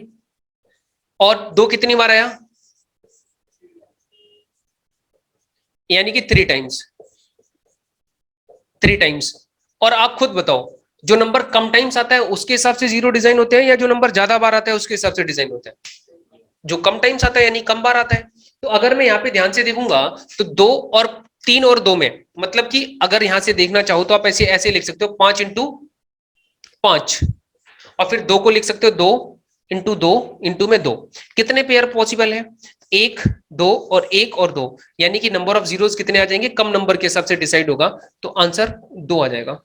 और 2 कितनी बार आया, यानी कि 3 टाइम्स, 3 टाइम्स। और आप खुद बताओ, जो नंबर कम टाइम्स आता है उसके हिसाब से 0 डिजाइन होते हैं, या जो नंबर ज्यादा बार आता है उसके हिसाब से डिजाइन होता है? जो कम टाइम्स आता है यानी कम बार आता है। तो अगर मैं यहाँ पे ध्यान से देखूंगा तो 2 और 3 और 2 में, मतलब कि अगर यहां से देखना चाहो तो आप ऐसे ऐसे लिख सकते हो 5 इंटू 5, और फिर 2 को लिख सकते हो 2 इंटू 2 इंटू में 2। कितने पेयर पॉसिबल है? 1 2 और 1 और 2, यानी कि नंबर ऑफ जीरोस कितने आ जाएंगे, कम नंबर के हिसाब से डिसाइड होगा, तो आंसर 2 आ जाएगा।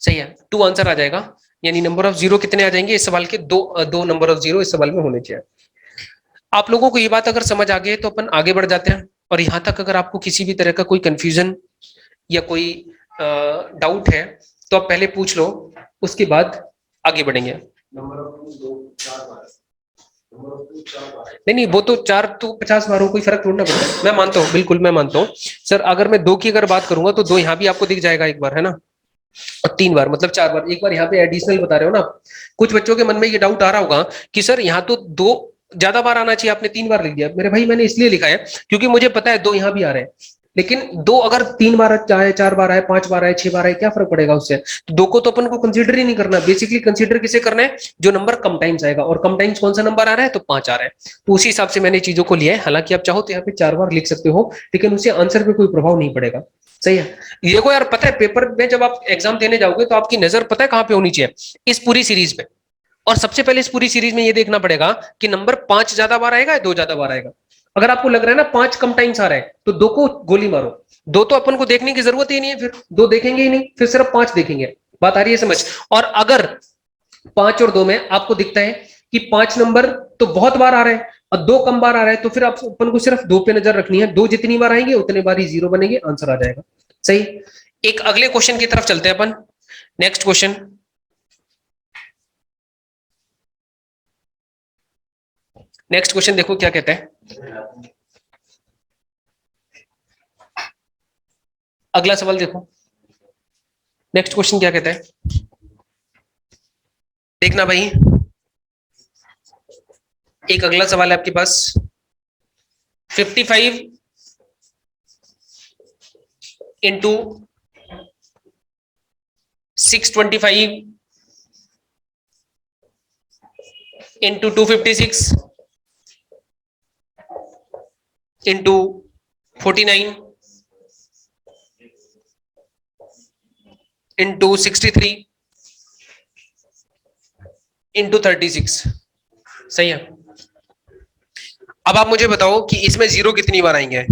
सही है, 2 आंसर आ जाएगा, यानी नंबर ऑफ जीरो कितने आ जाएंगे इस सवाल के, दो नंबर ऑफ जीरो इस सवाल में होने चाहिए। आप लोगों को ये बात अगर समझ आ गई तो अपन आगे बढ़ जाते हैं। और यहां तक अगर आपको किसी भी तरह का कोई कंफ्यूजन या कोई डाउट है तो आप पहले पूछ लो, उसके बाद आगे बढ़ेंगे। नहीं नहीं, वो तो 4 तो 50 बार हो, कोई फर्क थोड़ा ना पड़ता है। मैं मानता हूँ, बिल्कुल मैं मानता हूँ सर। अगर मैं 2 की अगर बात करूंगा तो 2 यहाँ भी आपको दिख जाएगा एक बार, है ना, और 3 बार मतलब 4 बार। एक बार यहाँ पे एडिशनल बता रहे हो ना। कुछ बच्चों के मन में ये डाउट आ रहा होगा कि सर यहाँ तो 2 ज्यादा बार आना चाहिए, आपने 3 बार लिख दिया। मेरे भाई मैंने इसलिए लिखा है क्योंकि मुझे पता है 2 यहाँ भी आ रहे हैं, लेकिन 2 अगर 3 बार चाहे 4 बार आए, 5 बार आए, 6 बार आए, क्या फर्क पड़ेगा उससे? तो 2 को तो अपन को कंसीडर ही नहीं करना। बेसिकली कंसीडर किसे करना है, जो नंबर कम टाइम्स आएगा, और कम टाइम्स कौन सा नंबर आ रहा है, तो 5 आ रहा है। तो उसी हिसाब से मैंने चीजों को लिया है। हालांकि आप चाहो तो यहाँ पे 4 बार लिख सकते हो, लेकिन उससे आंसर पे कोई प्रभाव नहीं पड़ेगा। सही है। देखो यार, पता है पेपर में जब आप एग्जाम देने जाओगे तो आपकी नजर पता है कहां पे होनी चाहिए, इस पूरी सीरीज पे। और सबसे पहले इस पूरी सीरीज में ये देखना पड़ेगा कि नंबर 5 ज्यादा बार आएगा या 2 ज्यादा बार आएगा। अगर आपको लग रहा है ना 5 कम टाइम्स आ रहा है तो 2 को गोली मारो। 2 तो अपन को देखने की जरूरत ही नहीं है, फिर 2 देखेंगे ही नहीं, फिर सिर्फ 5 देखेंगे। बात आ रही है समझ? और अगर 5 और 2 में आपको दिखता है कि 5 नंबर तो बहुत बार आ रहा है और 2 कम बार आ रहा है, तो फिर आप अपन को सिर्फ 2 पे नजर रखनी है। 2 जितनी बार आएंगे उतने बार ही 0 बनेंगे, आंसर आ जाएगा। सही। एक अगले क्वेश्चन की तरफ चलते हैं अपन। नेक्स्ट क्वेश्चन, नेक्स्ट क्वेश्चन देखो क्या कहता है। अगला सवाल देखो, नेक्स्ट क्वेश्चन क्या कहता है, देखना भाई। एक अगला सवाल है आपके पास, 55 into 625 into 256 into 49 into 63 into 36। सही है। अब आप मुझे बताओ कि इसमें 0 कितनी बार आएंगे।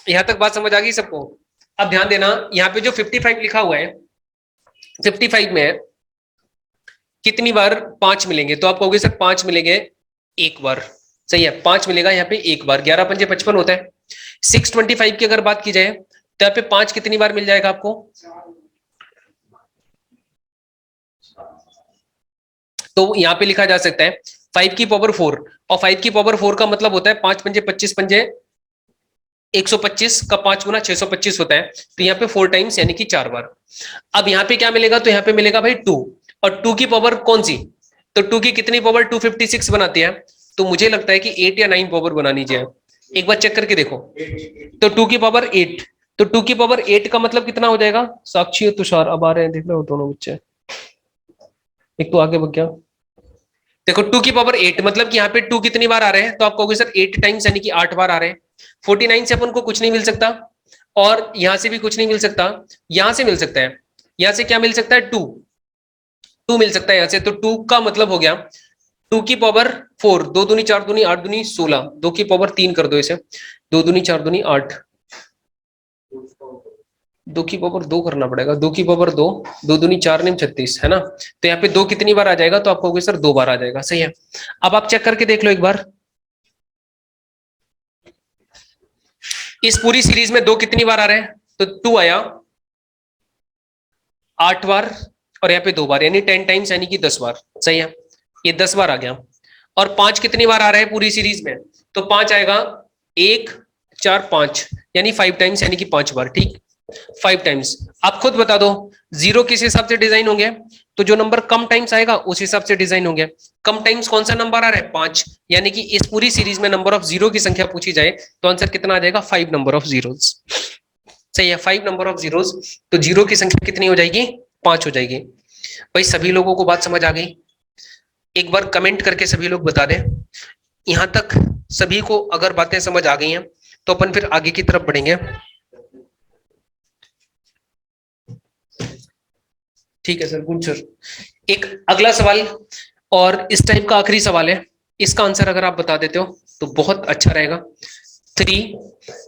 यहां तक बात समझ आ गई सबको? अब ध्यान देना, यहाँ पे जो 55 लिखा हुआ है, 55 में कितनी बार 5 मिलेंगे? तो आप कहोगे सर 5 मिलेंगे एक बार। सही है, 5 मिलेगा यहाँ पे एक बार। 11 पंजे 55 होता है। 625 की अगर बात की जाए तो यहाँ पे 5 कितनी बार मिल जाएगा आपको? तो यहाँ पे लिखा जा सकता है 5 की पावर 4, और 5 की पावर 4 का मतलब होता है 5 पंजे 25 पंजे 125 का 5 गुना 625 होता है। तो यहाँ पे 4 टाइम्स यानी कि 4 बार। अब यहाँ पे क्या मिलेगा? तो यहाँ पे मिलेगा भाई 2, और 2 की पावर कौन सी? तो 2 की कितनी पावर 256 बनाती है? तो मुझे लगता है कि 8 या 9 पावर बनानी चाहिए। एक बार चेक करके देखो। तो 2 की पावर 8, तो 2 की पावर 8 का मतलब कितना हो जाएगा? साक्षी और तुषार अब आ रहे हैं, देख लो दोनों बच्चे, एक तो आगे बग गया। देखो 2 की पावर 8 मतलब कि यहाँ पे 2 कितनी बार आ रहे हैं, तो आप कहोगे सर 8 टाइम्स यानी कि 8 बार आ रहे हैं। 49 से अपन को कुछ नहीं मिल सकता, और यहां से भी कुछ नहीं मिल सकता, यहां से मिल सकता है, यहां से क्या मिल सकता है? 2 2 मिल सकता है यहां से, तो 2 का मतलब हो गया 2 की पावर 4, 2 दूनी 4 दूनी 8 दूनी 16, 2 की पावर 3 कर दो इसे, 2 दूनी 4 दूनी 8, 2 की पावर 2 करना पड़ेगा, 2 की पावर 2, 2 दूनी 4 नहीं 36, है ना? तो यहाँ पे 2 कितनी बार आ जाएगा, तो आप कहोगे सर 2 बार आ जाएगा, सही है। अब आप चेक करके देख लो एक बार, इस पूरी सीरीज में 2 कितनी बार आ रहे हैं, तो 2 आया 8 बार, और यहाँ पे 2 बार, यानी 10 टाइम्स यानी कि 10 बार, सही है, ये 10 बार आ गया। और 5 कितनी बार आ रहा है पूरी सीरीज में, तो 5 आएगा 1 4 5, यानी 5 टाइम्स यानी कि 5 बार, ठीक, 5 टाइम्स। आप खुद बता दो जीरो किस हिसाब से डिजाइन होंगे, तो जो नंबर कम टाइम्स आएगा उस हिसाब से डिजाइन होंगे। कम टाइम्स कौन सा नंबर आ रहा है? 5, यानी कि इस पूरी सीरीज में नंबर ऑफ जीरो की संख्या पूछी जाए तो आंसर कितना आ जाएगा? 5 नंबर ऑफ जीरोस, सही है, 5 नंबर ऑफ जीरोस। तो जीरो की संख्या कितनी हो जाएगी? 5 हो जाएगी। भाई सभी लोगों को बात समझ आ गई? एक बार कमेंट करके सभी लोग बता दें, यहां तक सभी को अगर बातें समझ आ गई हैं तो अपन फिर आगे की तरफ बढ़ेंगे। ठीक है सर, गुड सर। एक अगला सवाल और इस टाइप का आखिरी सवाल है, इसका आंसर अगर आप बता देते हो तो बहुत अच्छा रहेगा। 3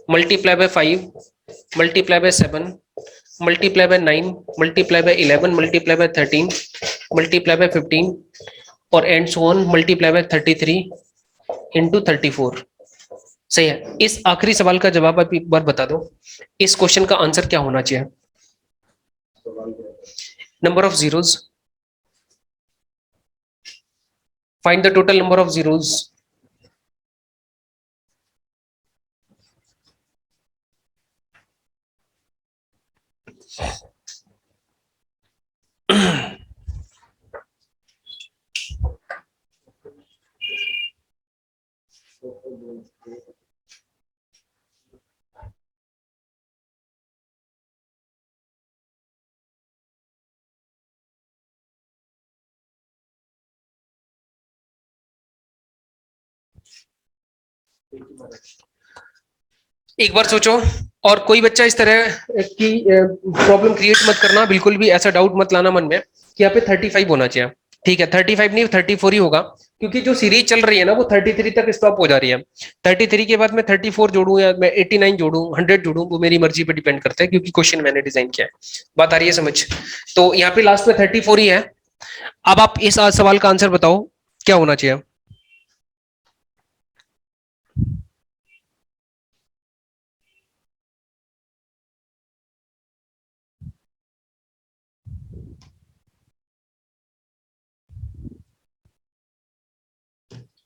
multiply by 5 multiply by 7 multiply by 9 multiply by 11 multiply by 13 multiply by 15 और and so on multiply by 33 into 34, सही है। इस आखिरी सवाल का जवाब आप एक बार बता दो, इस क्वेश्चन का आंसर क्या होना चाहिए? Number of zeros, find the total number of zeros. एक बार सोचो, और कोई बच्चा इस तरह की प्रॉब्लम क्रिएट मत करना, बिल्कुल भी ऐसा डाउट मत लाना मन में कि यहाँ पे 35 होना चाहिए। ठीक है, 35 नहीं 34 ही होगा, क्योंकि जो सीरीज चल रही है ना वो 33 तक स्टॉप हो जा रही है। 33 के बाद मैं 34 जोड़ूं या मैं 89 जोड़ूं 100 जोड़ूं, वो मेरी मर्जी पे डिपेंड करता है, क्योंकि क्वेश्चन मैंने डिजाइन किया है। बात आ रही है समझ? तो यहाँ पे लास्ट में 34 ही है। अब आप इस सवाल का आंसर बताओ क्या होना चाहिए?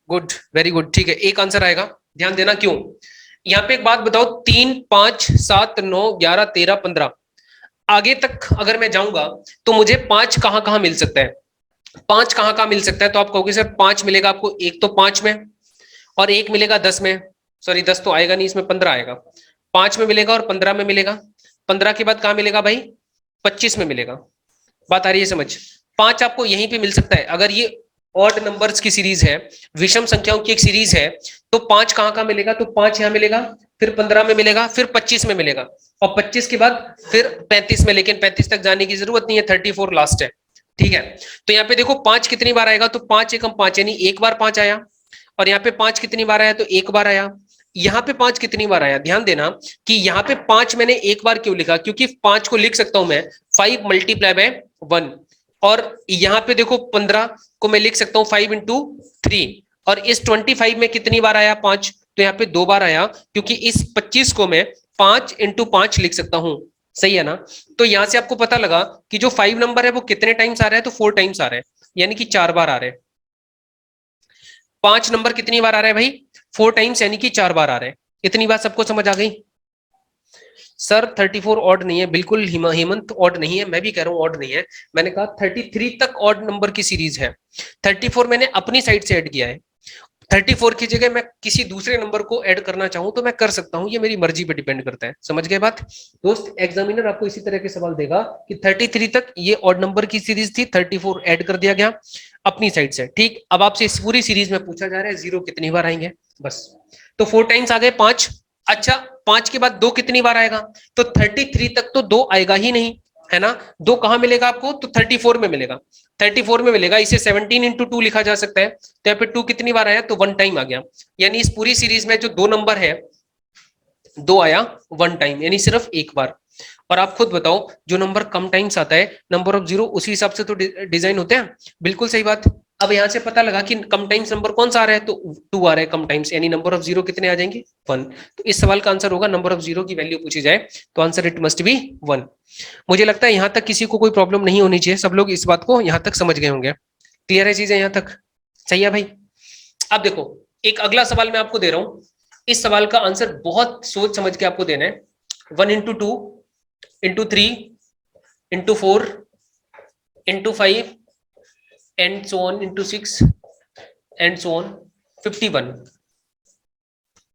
गुड, वेरी गुड, ठीक है, एक आंसर आएगा, ध्यान देना। क्यों? यहाँ पे एक बात बताओ, 3 5 7 9 11 13 15, आगे तक अगर मैं जाऊंगा तो मुझे 5 कहां कहां मिल सकता है? 5 कहां कहां मिल सकता है? तो आप कहोगे सर 5 मिलेगा आपको, एक तो 5 में, और एक मिलेगा 10 में, सॉरी 10 तो आएगा नहीं, इसमें 15 आएगा। 5 में मिलेगा और 15 में मिलेगा, 15 के बाद कहां मिलेगा भाई? 25 में मिलेगा। बात आ रही है समझ? 5 आपको यहीं पे मिल सकता है, अगर ये ऑड नंबर्स की सीरीज है, विषम संख्याओं की एक सीरीज है, तो 5 कहां कहां मिलेगा? तो 5 यहां मिलेगा, फिर 15 में मिलेगा, फिर 25 में मिलेगा, और 25 के बाद फिर 35 में, लेकिन 35 तक जाने की जरूरत नहीं है, 34 लास्ट है। ठीक है, तो यहाँ पे देखो 5 कितनी बार आएगा, तो 5 एकम 5, यानी एक बार 5 आया, और यहाँ पे 5 कितनी बार आया, तो एक बार आया। यहाँ पे 5 कितनी बार आया? ध्यान देना कि यहाँ पे 5 मैंने एक बार क्यों लिखा, क्योंकि 5 को लिख सकता हूं मैं 5 मल्टीप्लाई बाय 1, और यहाँ पे देखो 15 को मैं लिख सकता हूँ 5 इंटू 3, और इस 25 में कितनी बार आया? 5, तो यहाँ पे 2 बार आया, क्योंकि इस 25 को मैं 5 इंटू 5 लिख सकता हूँ, सही है ना? तो यहां से आपको पता लगा कि जो 5 नंबर है वो कितने टाइम्स आ रहा है, तो 4 टाइम्स आ रहा है, यानी कि 4 बार आ रहे हैं। 5 नंबर कितनी बार आ रहा है भाई? 4 टाइम्स, यानी कि 4 बार आ रहे हैं। इतनी बात सबको समझ आ गई? सर 34 ऑड नहीं है, बिल्कुल हेमंत ऑड नहीं है, मैं भी कह रहा हूं ऑड नहीं है। मैंने कहा 33 तक ऑड नंबर की सीरीज है, 34 मैंने अपनी साइड से ऐड किया है। 34 की जगह मैं किसी दूसरे नंबर को ऐड करना चाहूं तो मैं कर सकता हूं, ये मेरी मर्जी पे डिपेंड करता है। समझ गए बात दोस्त? एग्जामिनर आपको इसी तरह के सवाल देगा कि 33 तक ये ऑड नंबर की सीरीज थी, 34 ऐड कर दिया गया अपनी साइड से। ठीक, अब आपसे इस पूरी सीरीज में पूछा जा रहा है जीरो कितनी बार आएंगे, बस। तो 4 टाइम्स आ गए 5। अच्छा, 5 के बाद 2 कितनी बार आएगा? तो 33 तक तो 2 आएगा ही नहीं, है ना। 2 कहां मिलेगा आपको? तो 34 में मिलेगा, 34 में मिलेगा। इसे 17 इंटू 2 लिखा जा सकता है। तो यहाँ पे 2 कितनी बार आया? तो 1 टाइम आ गया। यानी इस पूरी सीरीज में जो 2 नंबर है, 2 आया 1 टाइम, यानी सिर्फ एक बार। और आप खुद बताओ, जो नंबर कम टाइम्स आता है, नंबर ऑफ जीरो उसी हिसाब से तो डिजाइन होते हैं। बिल्कुल सही बात। अब यहां से पता लगा कि कम टाइम्स नंबर कौन सा आ रहा है, तो 2 आ रहा है कम टाइम्स, यानी नंबर ऑफ जीरो कितने आ जाएंगे? 1। तो इस सवाल का आंसर होगा, नंबर ऑफ जीरो की वैल्यू पूछी जाए तो आंसर इट मस्ट बी 1। मुझे लगता है यहां तक किसी को कोई प्रॉब्लम नहीं होनी चाहिए, सब लोग इस बात को यहां तक समझ गए होंगे। क्लियर है चीजें यहां तक? सही है भाई। अब देखो, एक अगला सवाल मैं आपको दे रहा हूं। इस सवाल का आंसर बहुत सोच समझ के आपको देना है। 1 into 2 into 3 into 4 into 5 and so on into 6 and so on 51।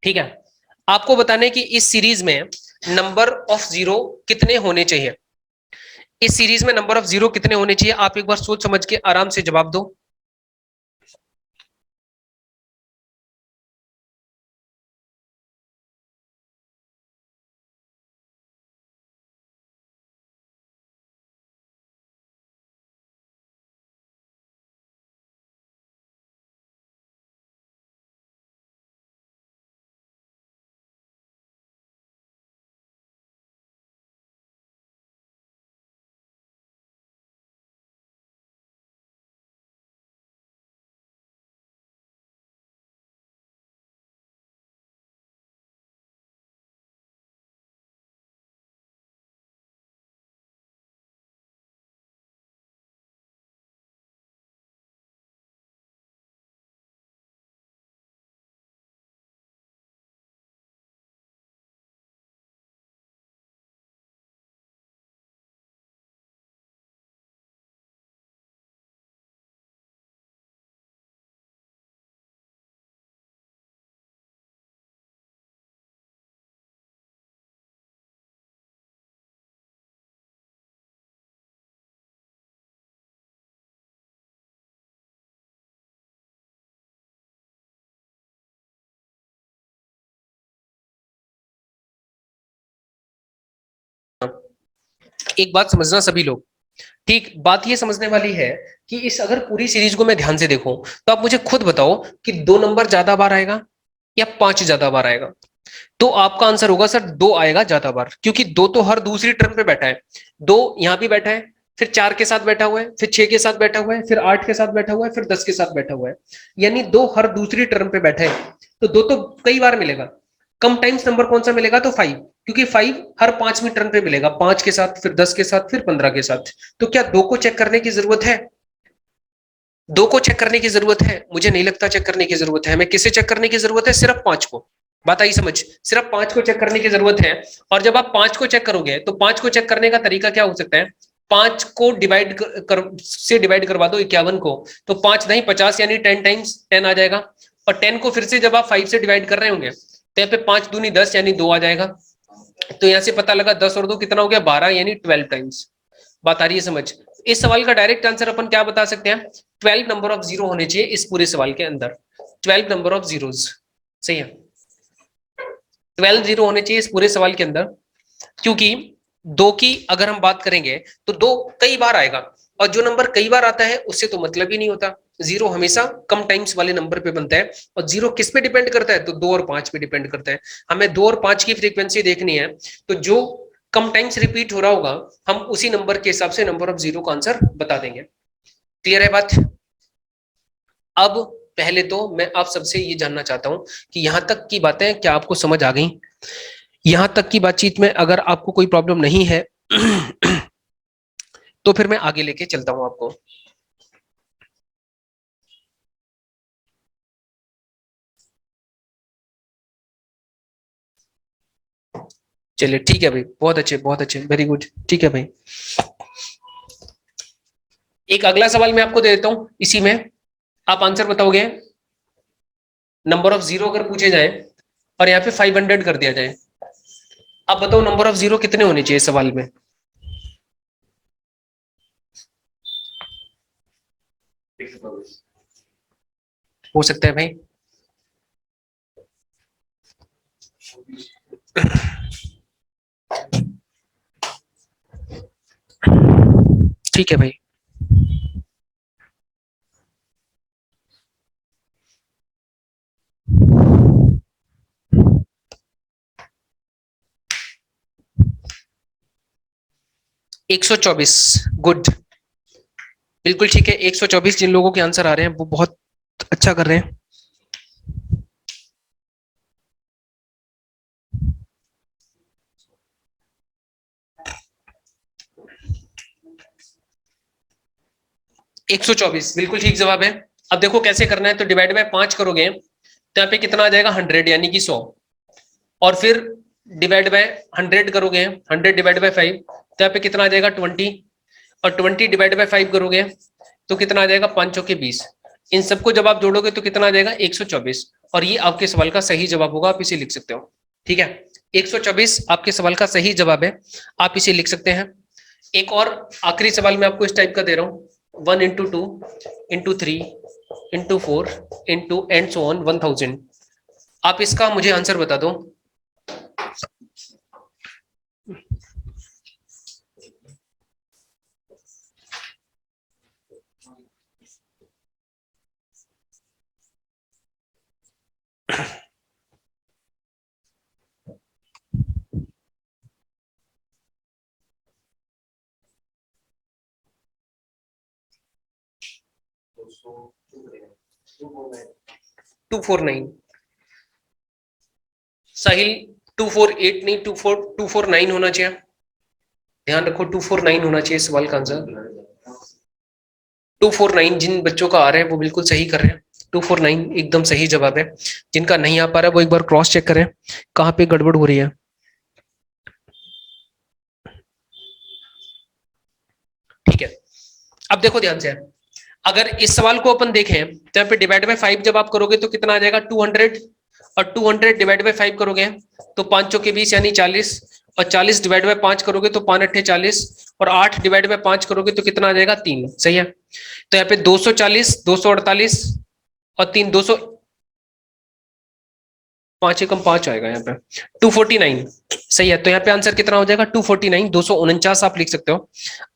ठीक है, आपको बताना है कि इस सीरीज में नंबर ऑफ जीरो कितने होने चाहिए। इस सीरीज में नंबर ऑफ जीरो कितने होने चाहिए, आप एक बार सोच समझ के आराम से जवाब दो। एक बात समझना सभी लोग, ठीक, बात ये समझने वाली है कि इस अगर पूरी सीरीज को मैं ध्यान से देखूं तो आप मुझे खुद बताओ कि 2 नंबर ज्यादा बार आएगा या 5 ज्यादा बार आएगा। तो आपका आंसर होगा सर 2 आएगा ज्यादा बार, क्योंकि 2 तो हर दूसरी टर्म पे बैठा है। 2 यहां भी बैठा है, फिर 4 के साथ बैठा हुआ है, फिर 6 के साथ बैठा हुआ है, फिर 8 के साथ बैठा हुआ है, फिर 10 के साथ बैठा हुआ है। यानी 2 हर दूसरी टर्म पे बैठा है, तो 2 तो कई बार मिलेगा। कम टाइम्स नंबर कौन सा मिलेगा? तो 5, क्योंकि 5 हर 5वीं टर्म पे मिलेगा, 5 के साथ, फिर 10 के साथ, फिर 15 के साथ। तो क्या 2 को चेक करने की जरूरत है? 2 को चेक करने की जरूरत है? मुझे नहीं लगता चेक करने की जरूरत है। हमें किसे चेक करने की जरूरत है? सिर्फ 5 को। बात आई समझ? सिर्फ 5 को चेक करने की जरूरत है। और जब आप 5 को चेक करोगे तो 5 को चेक करने का तरीका क्या हो सकता है? 5 को से डिवाइड करवा दो 51 को, तो 5 नहीं 50, यानी 10 टाइम्स 10 आ जाएगा। और 10 को फिर से जब आप 5 से डिवाइड कर रहे होंगे तो यहाँ पे 5 दूनी 10, यानी 2 आ जाएगा। तो यहां से पता लगा 10 और 2 कितना हो गया? 12, यानी 12 टाइम्स। बात आ रही है समझ? इस सवाल का डायरेक्ट आंसर अपन क्या बता सकते हैं? 12 नंबर ऑफ जीरो होने चाहिए इस पूरे सवाल के अंदर। 12 नंबर ऑफ जीरोस, सही है, 12 जीरो होने चाहिए इस पूरे सवाल के अंदर। क्योंकि 2 की अगर हम बात करेंगे तो 2 कई बार आएगा, और जो नंबर कई बार आता है उससे तो मतलब ही नहीं होता। जीरो हमेशा कम टाइम्स वाले नंबर पे बनता है। और जीरो किस पे डिपेंड करता है? तो 2 और 5 पे डिपेंड करता है। हमें 2 और 5 की फ्रीक्वेंसी देखनी है, तो जो कम टाइम्स रिपीट हो रहा होगा हम उसी नंबर के हिसाब से नंबर ऑफ जीरो का आंसर बता देंगे। क्लियर है बात? अब पहले तो मैं आप सबसे ये जानना चाहता हूं कि यहां तक की बातें क्या आपको समझ आ गई? यहां तक की बातचीत में अगर आपको कोई प्रॉब्लम नहीं है तो फिर मैं आगे लेके चलता हूं आपको। चलिए ठीक है भाई, बहुत अच्छे, वेरी गुड। ठीक है भाई, एक अगला सवाल मैं आपको दे देता हूं, इसी में आप आंसर बताओगे। नंबर ऑफ जीरो अगर पूछे जाए और यहाँ पे 500 कर दिया जाए, अब बताओ नंबर ऑफ जीरो कितने होने चाहिए सवाल में? हो सकता है भाई, ठीक है भाई। एक 124, गुड, बिल्कुल ठीक है। 124 जिन लोगों के आंसर आ रहे हैं वो बहुत अच्छा कर रहे हैं। एक 124 बिल्कुल ठीक जवाब है। अब देखो कैसे करना है, तो डिवाइड बाय 5 करोगे तो यहाँ पे कितना आ जाएगा 100 यानी कि 100, और फिर डिवाइड बाय 100 करोगे, 100 डिवाइड बाय 5 तो यहाँ पे कितना आ जाएगा 20, और 20 डिवाइड बाय 5 करोगे तो कितना आ जाएगा 5 चौके 20। इन सबको जब आप जोड़ोगे तो कितना आ जाएगा 124, और ये आपके सवाल का सही जवाब होगा, आप इसे लिख सकते हो। ठीक है, 124 आपके सवाल का सही जवाब है, आप इसे लिख सकते हैं। एक और आखिरी सवाल मैं आपको इस टाइप का दे रहा हूँ, 1 into 2 into 3 into 4 into and so on 1000। आप इसका मुझे आंसर बता दो। टू 4 9 साहिल, 248 नहीं, 249 होना चाहिए। ध्यान रखो 249 होना चाहिए सवाल का आंसर। 249 जिन बच्चों का आ रहा है वो बिल्कुल सही कर रहे हैं, 249 एकदम सही जवाब है। जिनका नहीं आ पा रहा है वो एक बार क्रॉस चेक करें कहाँ पे गड़बड़ हो रही है। ठीक है, अब देखो ध्यान से, अगर इस सवाल को अपन देखें तो यहाँ पे डिवाइड बाय 5 जब आप करोगे तो कितना आ जाएगा 200, और 200 डिवाइड बाय 5 करोगे तो 5 चौके 20 यानी 40, और 40 डिवाइड बाय 5 करोगे तो 5 अट्ठे 40, और 8 डिवाइड बाय 5 करोगे तो कितना आ जाएगा 3। सही है, तो यहाँ पे 240, 248 और 3 200, 5 एकम 5 आएगा यहाँ पे 249। सही है, तो यहाँ पे आंसर कितना हो जाएगा 249, 249 आप लिख सकते हो।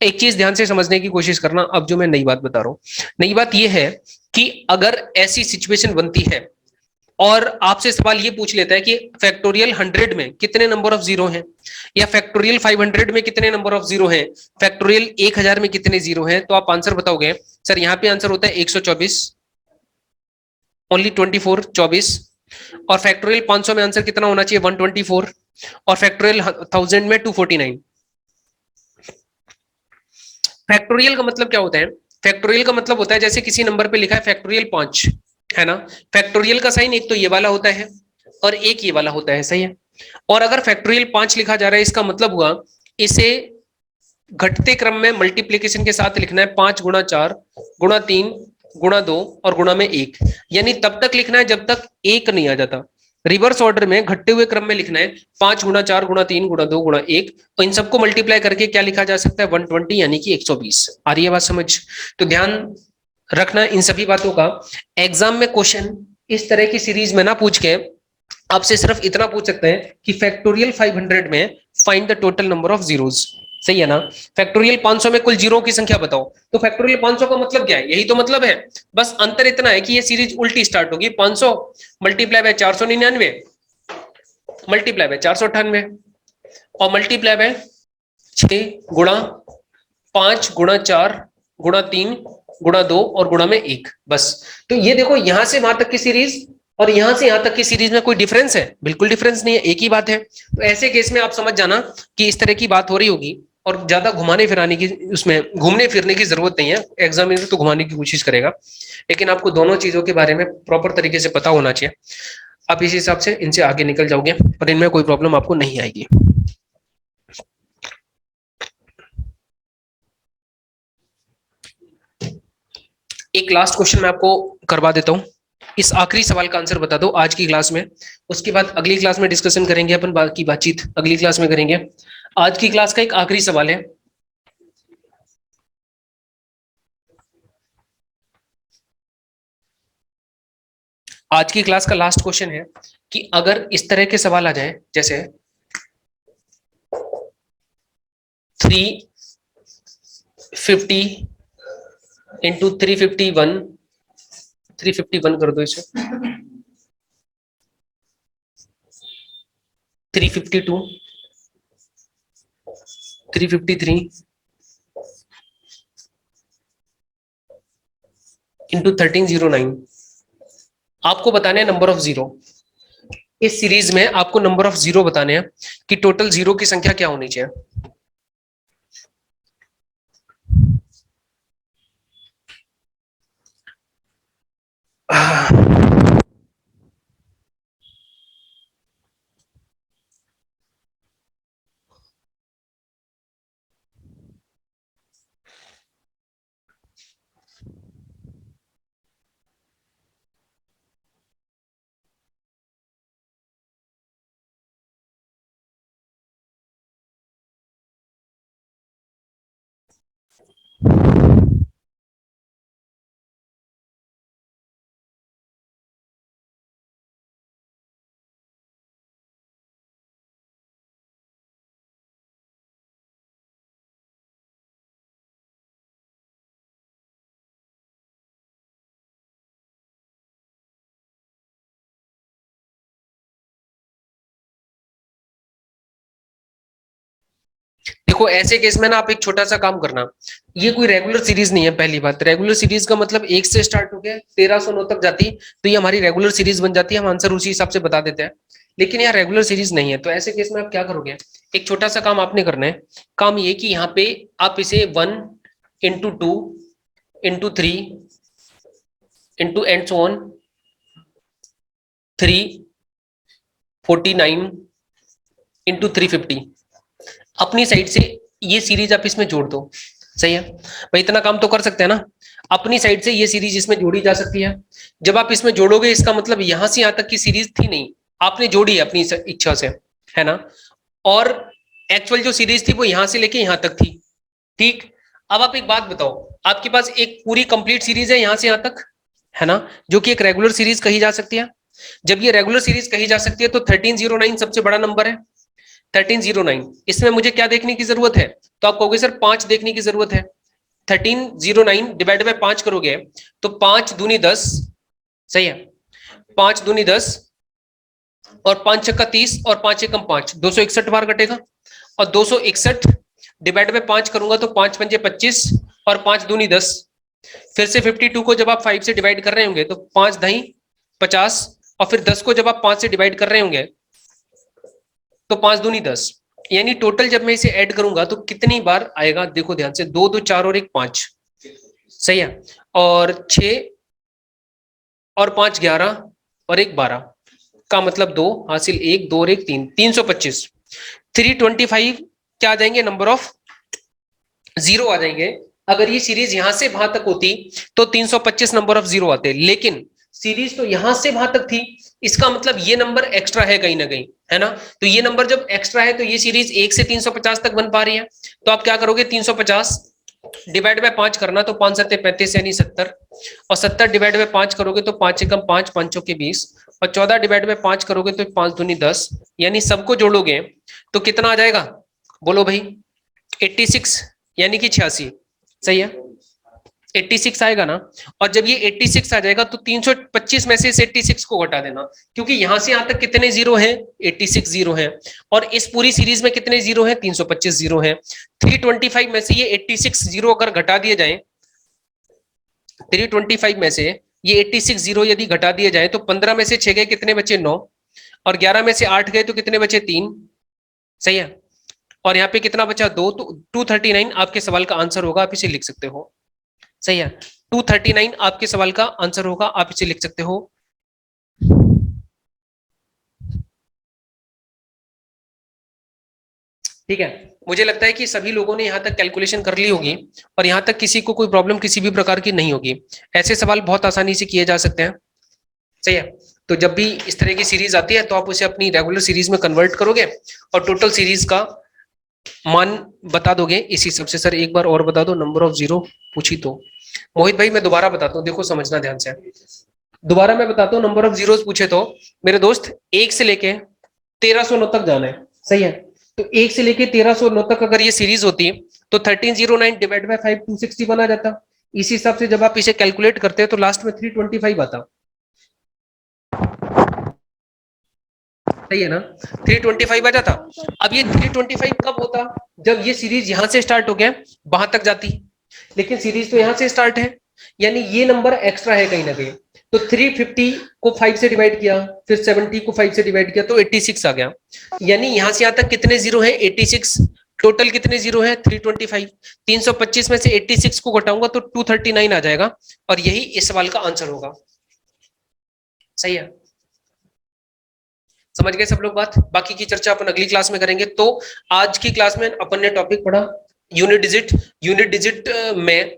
एक चीज ध्यान से समझने की कोशिश करना, अब जो मैं नई बात बता रहा हूँ, नई बात यह है कि अगर ऐसी सिचुएशन बनती है और आपसे सवाल ये पूछ लेता है कि फैक्टोरियल 100 में कितने नंबर ऑफ जीरो हैं, या फैक्टोरियल 500 में कितने नंबर ऑफ जीरो हैं, फैक्टोरियल 1000 में कितने जीरो हैं, तो आप आंसर बताओगे। सर यहाँ पे आंसर होता है 124, ओनली 24, 24, और फैक्टोरियल 500 में आंसर कितना होना चाहिए 124, और फैक्टोरियल 1000 में 249। फैक्टोरियल का मतलब क्या होता है? फैक्टोरियल का मतलब होता है जैसे किसी नंबर पे लिखा है फैक्टोरियल 5, है ना, फैक्टोरियल का साइन एक तो ये वाला होता है और एक ये वाला होता है। सही है, और अगर फैक्टोरियल 5 लिखा जा रहा है इसका मतलब हुआ इसे घटते क्रम में मल्टीप्लीकेशन के साथ लिखना है, 5 गुणा 4 गुणा 3 गुणा 2 और गुणा में 1, यानी तब तक लिखना है जब तक 1 नहीं आ जाता। रिवर्स ऑर्डर में घटते हुए क्रम में लिखना है 5 गुणा 4 गुणा 3 गुणा 2 गुणा 1, तो इन सबको मल्टीप्लाई करके क्या लिखा जा सकता है 120 यानी कि 120। आ रही है बात समझ? तो ध्यान रखना इन सभी बातों का। एग्जाम में क्वेश्चन इस तरह की सीरीज में ना पूछ के आपसे सिर्फ इतना पूछ सकते हैं कि फैक्टोरियल 500 में find the total number of zeros. सही है ना, फैक्टोरियल 500 में कुल जीरो की संख्या बताओ, तो फैक्टोरियल 500 का मतलब क्या है, यही तो मतलब है। बस अंतर इतना है कि ये सीरीज उल्टी स्टार्ट होगी, 500 मल्टीप्लाई बाय 499 मल्टीप्लाई बाय 498 और मल्टीप्लाई बाय 6 गुणा 5 गुणा 4 गुणा 3 गुणा 2 और गुणा में 1, बस। तो ये देखो यहां से वहां तक की सीरीज और यहां से यहां तक की सीरीज में कोई डिफरेंस है? बिल्कुल डिफरेंस नहीं है, एक ही बात है। तो ऐसे केस में आप समझ जाना कि इस तरह की बात हो रही होगी, और ज्यादा घुमाने फिराने की, उसमें घूमने फिरने की जरूरत नहीं है। एग्जामिनर तो घुमाने की कोशिश करेगा, लेकिन आपको दोनों चीजों के बारे में प्रॉपर तरीके से पता होना चाहिए। आप इस हिसाब से इनसे आगे निकल जाओगे और इनमें कोई प्रॉब्लम आपको नहीं आएगी। एक लास्ट क्वेश्चन मैं आपको करवा देता हूं, इस आखिरी सवाल का आंसर बता दो आज की क्लास में। उसके बाद अगली क्लास में डिस्कशन करेंगे अपन, बाकी बातचीत अगली क्लास में करेंगे। आज की क्लास का एक आखिरी सवाल है, आज की क्लास का लास्ट क्वेश्चन है कि अगर इस तरह के सवाल आ जाए, जैसे 350 इंटू 351, 351 कर दो इसे, 352, 353 इंटू 1309, आपको बताने हैं नंबर ऑफ जीरो। इस सीरीज में आपको नंबर ऑफ जीरो बताने हैं कि टोटल जीरो की संख्या क्या होनी चाहिए। देखो ऐसे केस में ना आप एक छोटा सा काम करना, ये कोई रेगुलर सीरीज नहीं है। पहली बात, रेगुलर सीरीज का मतलब एक से स्टार्ट होकर 1309 तक जाती, तो ये हमारी रेगुलर सीरीज बन जाती है, हम आंसर उसी हिसाब से बता देते हैं। लेकिन यहाँ रेगुलर सीरीज नहीं है, तो ऐसे केस में आप क्या करोगे, एक छोटा सा काम आपने करना है। काम ये कि यहाँ पे आप इसे 1 into 2 into 3 into and so on 349 into 350 अपनी साइड से ये सीरीज आप इसमें जोड़ दो। सही है भाई, इतना काम तो कर सकते हैं ना। अपनी साइड से ये सीरीज इसमें जोड़ी जा सकती है। जब आप इसमें जोड़ोगे इसका मतलब यहां से यहां तक की सीरीज थी नहीं, आपने जोड़ी है अपनी इच्छा से, है ना। और एक्चुअल जो सीरीज थी वो यहां से लेके यहां तक थी। ठीक, अब आप एक बात बताओ, आपके पास एक पूरी कंप्लीट सीरीज है यहां से यहां तक, है ना, जो कि एक रेगुलर सीरीज कही जा सकती है। जब ये रेगुलर सीरीज कही जा सकती है तो 1309 सबसे बड़ा नंबर है। 1309, इसमें मुझे क्या देखने की जरूरत है, तो आप कहोगे सर 5 देखने की जरूरत है। 1309 डिवाइड बाय 5 करोगे तो 5 दूनी 10, सही है, 5 दूनी 10 और 5 छक्का 30 और 5 एकम 5, 261 बार कटेगा। और 261 डिवाइड बाय 5 करूंगा तो 5 पंजे 25 और 5 दूनी 10। फिर से 52 को जब आप 5 से डिवाइड कर रहे होंगे तो 5 दही 50, और फिर 10 को जब आप 5 से डिवाइड कर रहे होंगे तो 5 दूनी 10। यानी टोटल जब मैं इसे ऐड करूंगा तो कितनी बार आएगा, देखो ध्यान से, 2 2 4 और 1 5, सही है, और 6 और 5 11 और 1 12 का मतलब 2 हासिल 1 2 और 1 3, 325। 325 क्या आ जाएंगे, नंबर ऑफ जीरो आ जाएंगे। अगर ये सीरीज यहां से वहां तक होती तो 325 नंबर ऑफ जीरो आते, लेकिन सीरीज तो यहां से वहां तक थी, इसका मतलब ये नंबर एक्स्ट्रा है कहीं ना कहीं, है ना। तो ये नंबर जब एक्स्ट्रा है तो ये सीरीज 1 से 350 तक बन पा रही है। तो आप क्या करोगे, 350 डिवाइड बाय 5 करना, तो 5 सत्ते 35 यानी 70, और 70 डिवाइड बाय 5 करोगे तो 5 एकम 5 5 चौके 20, और 14 डिवाइड बाय 5 करोगे तो 5 दूनी 10, यानी सबको जोड़ोगे तो कितना आ जाएगा, बोलो भाई, 86 यानी कि 86, सही है, 86 आएगा ना। और जब ये 86 आ जाएगा तो 325 में से इस 86 को घटा देना, क्योंकि यहां से यहां तक कितने जीरो हैं, 86 जीरो हैं, और इस पूरी सीरीज में कितने जीरो हैं, 325 जीरो हैं। 325 में से ये 86 जीरो अगर घटा दिए जाए, 325 में से ये 86 जीरो यदि घटा दिए जाए तो 15 में से 6 गए, कितने बचे, 9, और 11 में से 8 गए तो कितने बचे, 3, सही है, और यहाँ पे कितना बचा, 2, तो 239 आपके सवाल का आंसर होगा, आप इसे लिख सकते हो, सही है, 239 आपके सवाल का आंसर होगा, आप इसे लिख सकते हो। ठीक है, मुझे लगता है कि सभी लोगों ने यहां तक कैलकुलेशन कर ली होगी, और यहां तक किसी को कोई प्रॉब्लम किसी भी प्रकार की नहीं होगी। ऐसे सवाल बहुत आसानी से किए जा सकते हैं। सही है। तो जब भी इस तरह की सीरीज आती है तो आप उसे अपनी रेगुलर सीरीज में कन्वर्ट करोगे और टोटल सीरीज का मान बता दोगे इस हिसाब से। सर एक बार और बता दो, नंबर ऑफ जीरो पूछी तो। मोहित भाई मैं दोबारा बताता हूँ, देखो समझना ध्यान से। दोबारा मैं बताता हूँ, नंबर ऑफ जीरोस पूछे तो मेरे दोस्त 1 से लेके 1309 तक जाना है। सही है। तो 1 से लेके 1309 तक अगर ये सीरीज होती तो 1309 डिवाइड बाय 5 261 आ जाता। इसी हिसाब से जब आप इसे कैलकुलेट करते हैं तो लास्ट में 325 आता। सही है ना, 325 आ जाता। अब ये 325 कब होता, जब ये सीरीज यहां से स्टार्ट हो गया वहां तक जाती, लेकिन सीरीज तो यहां से स्टार्ट है, यानी ये नंबर एक्स्ट्रा है कहीं ना कहीं। तो 350 को 5 से डिवाइड किया, फिर 70 को 5 से डिवाइड किया तो 86 आ गया। यानी यहां से यहां तक कितने जीरो है, 86। टोटल कितने जीरो है, 325। 325 में से 86 को घटाऊंगा तो 239 आ जाएगा, और यही इस सवाल का आंसर होगा। सही है, समझ गए सब लोग बात। बाकी की चर्चा अपन अगली क्लास में करेंगे। तो आज की क्लास में अपन ने टॉपिक पढ़ा यूनिट डिजिट। यूनिट डिजिट में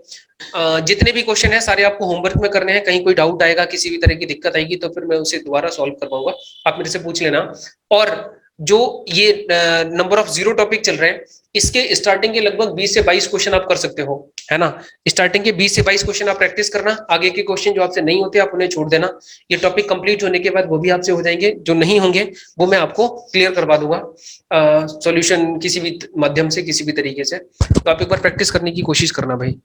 जितने भी क्वेश्चन है सारे आपको होमवर्क में करने हैं। कहीं कोई डाउट आएगा, किसी भी तरह की दिक्कत आएगी तो फिर मैं उसे दोबारा सॉल्व कर पाऊंगा, आप मेरे से पूछ लेना। और जो ये नंबर ऑफ जीरो टॉपिक चल रहे हैं, इसके स्टार्टिंग के लगभग 20 से 22 क्वेश्चन आप कर सकते हो, है ना। स्टार्टिंग के 20 से 22 क्वेश्चन आप प्रैक्टिस करना। आगे के क्वेश्चन जो आपसे नहीं होते आप उन्हें छोड़ देना। ये टॉपिक कंप्लीट होने के बाद वो भी आपसे हो जाएंगे, जो नहीं होंगे वो मैं आपको क्लियर करवा दूंगा सॉल्यूशन किसी भी माध्यम से, किसी भी तरीके से। तो आप एक बार प्रैक्टिस करने की कोशिश करना भाई।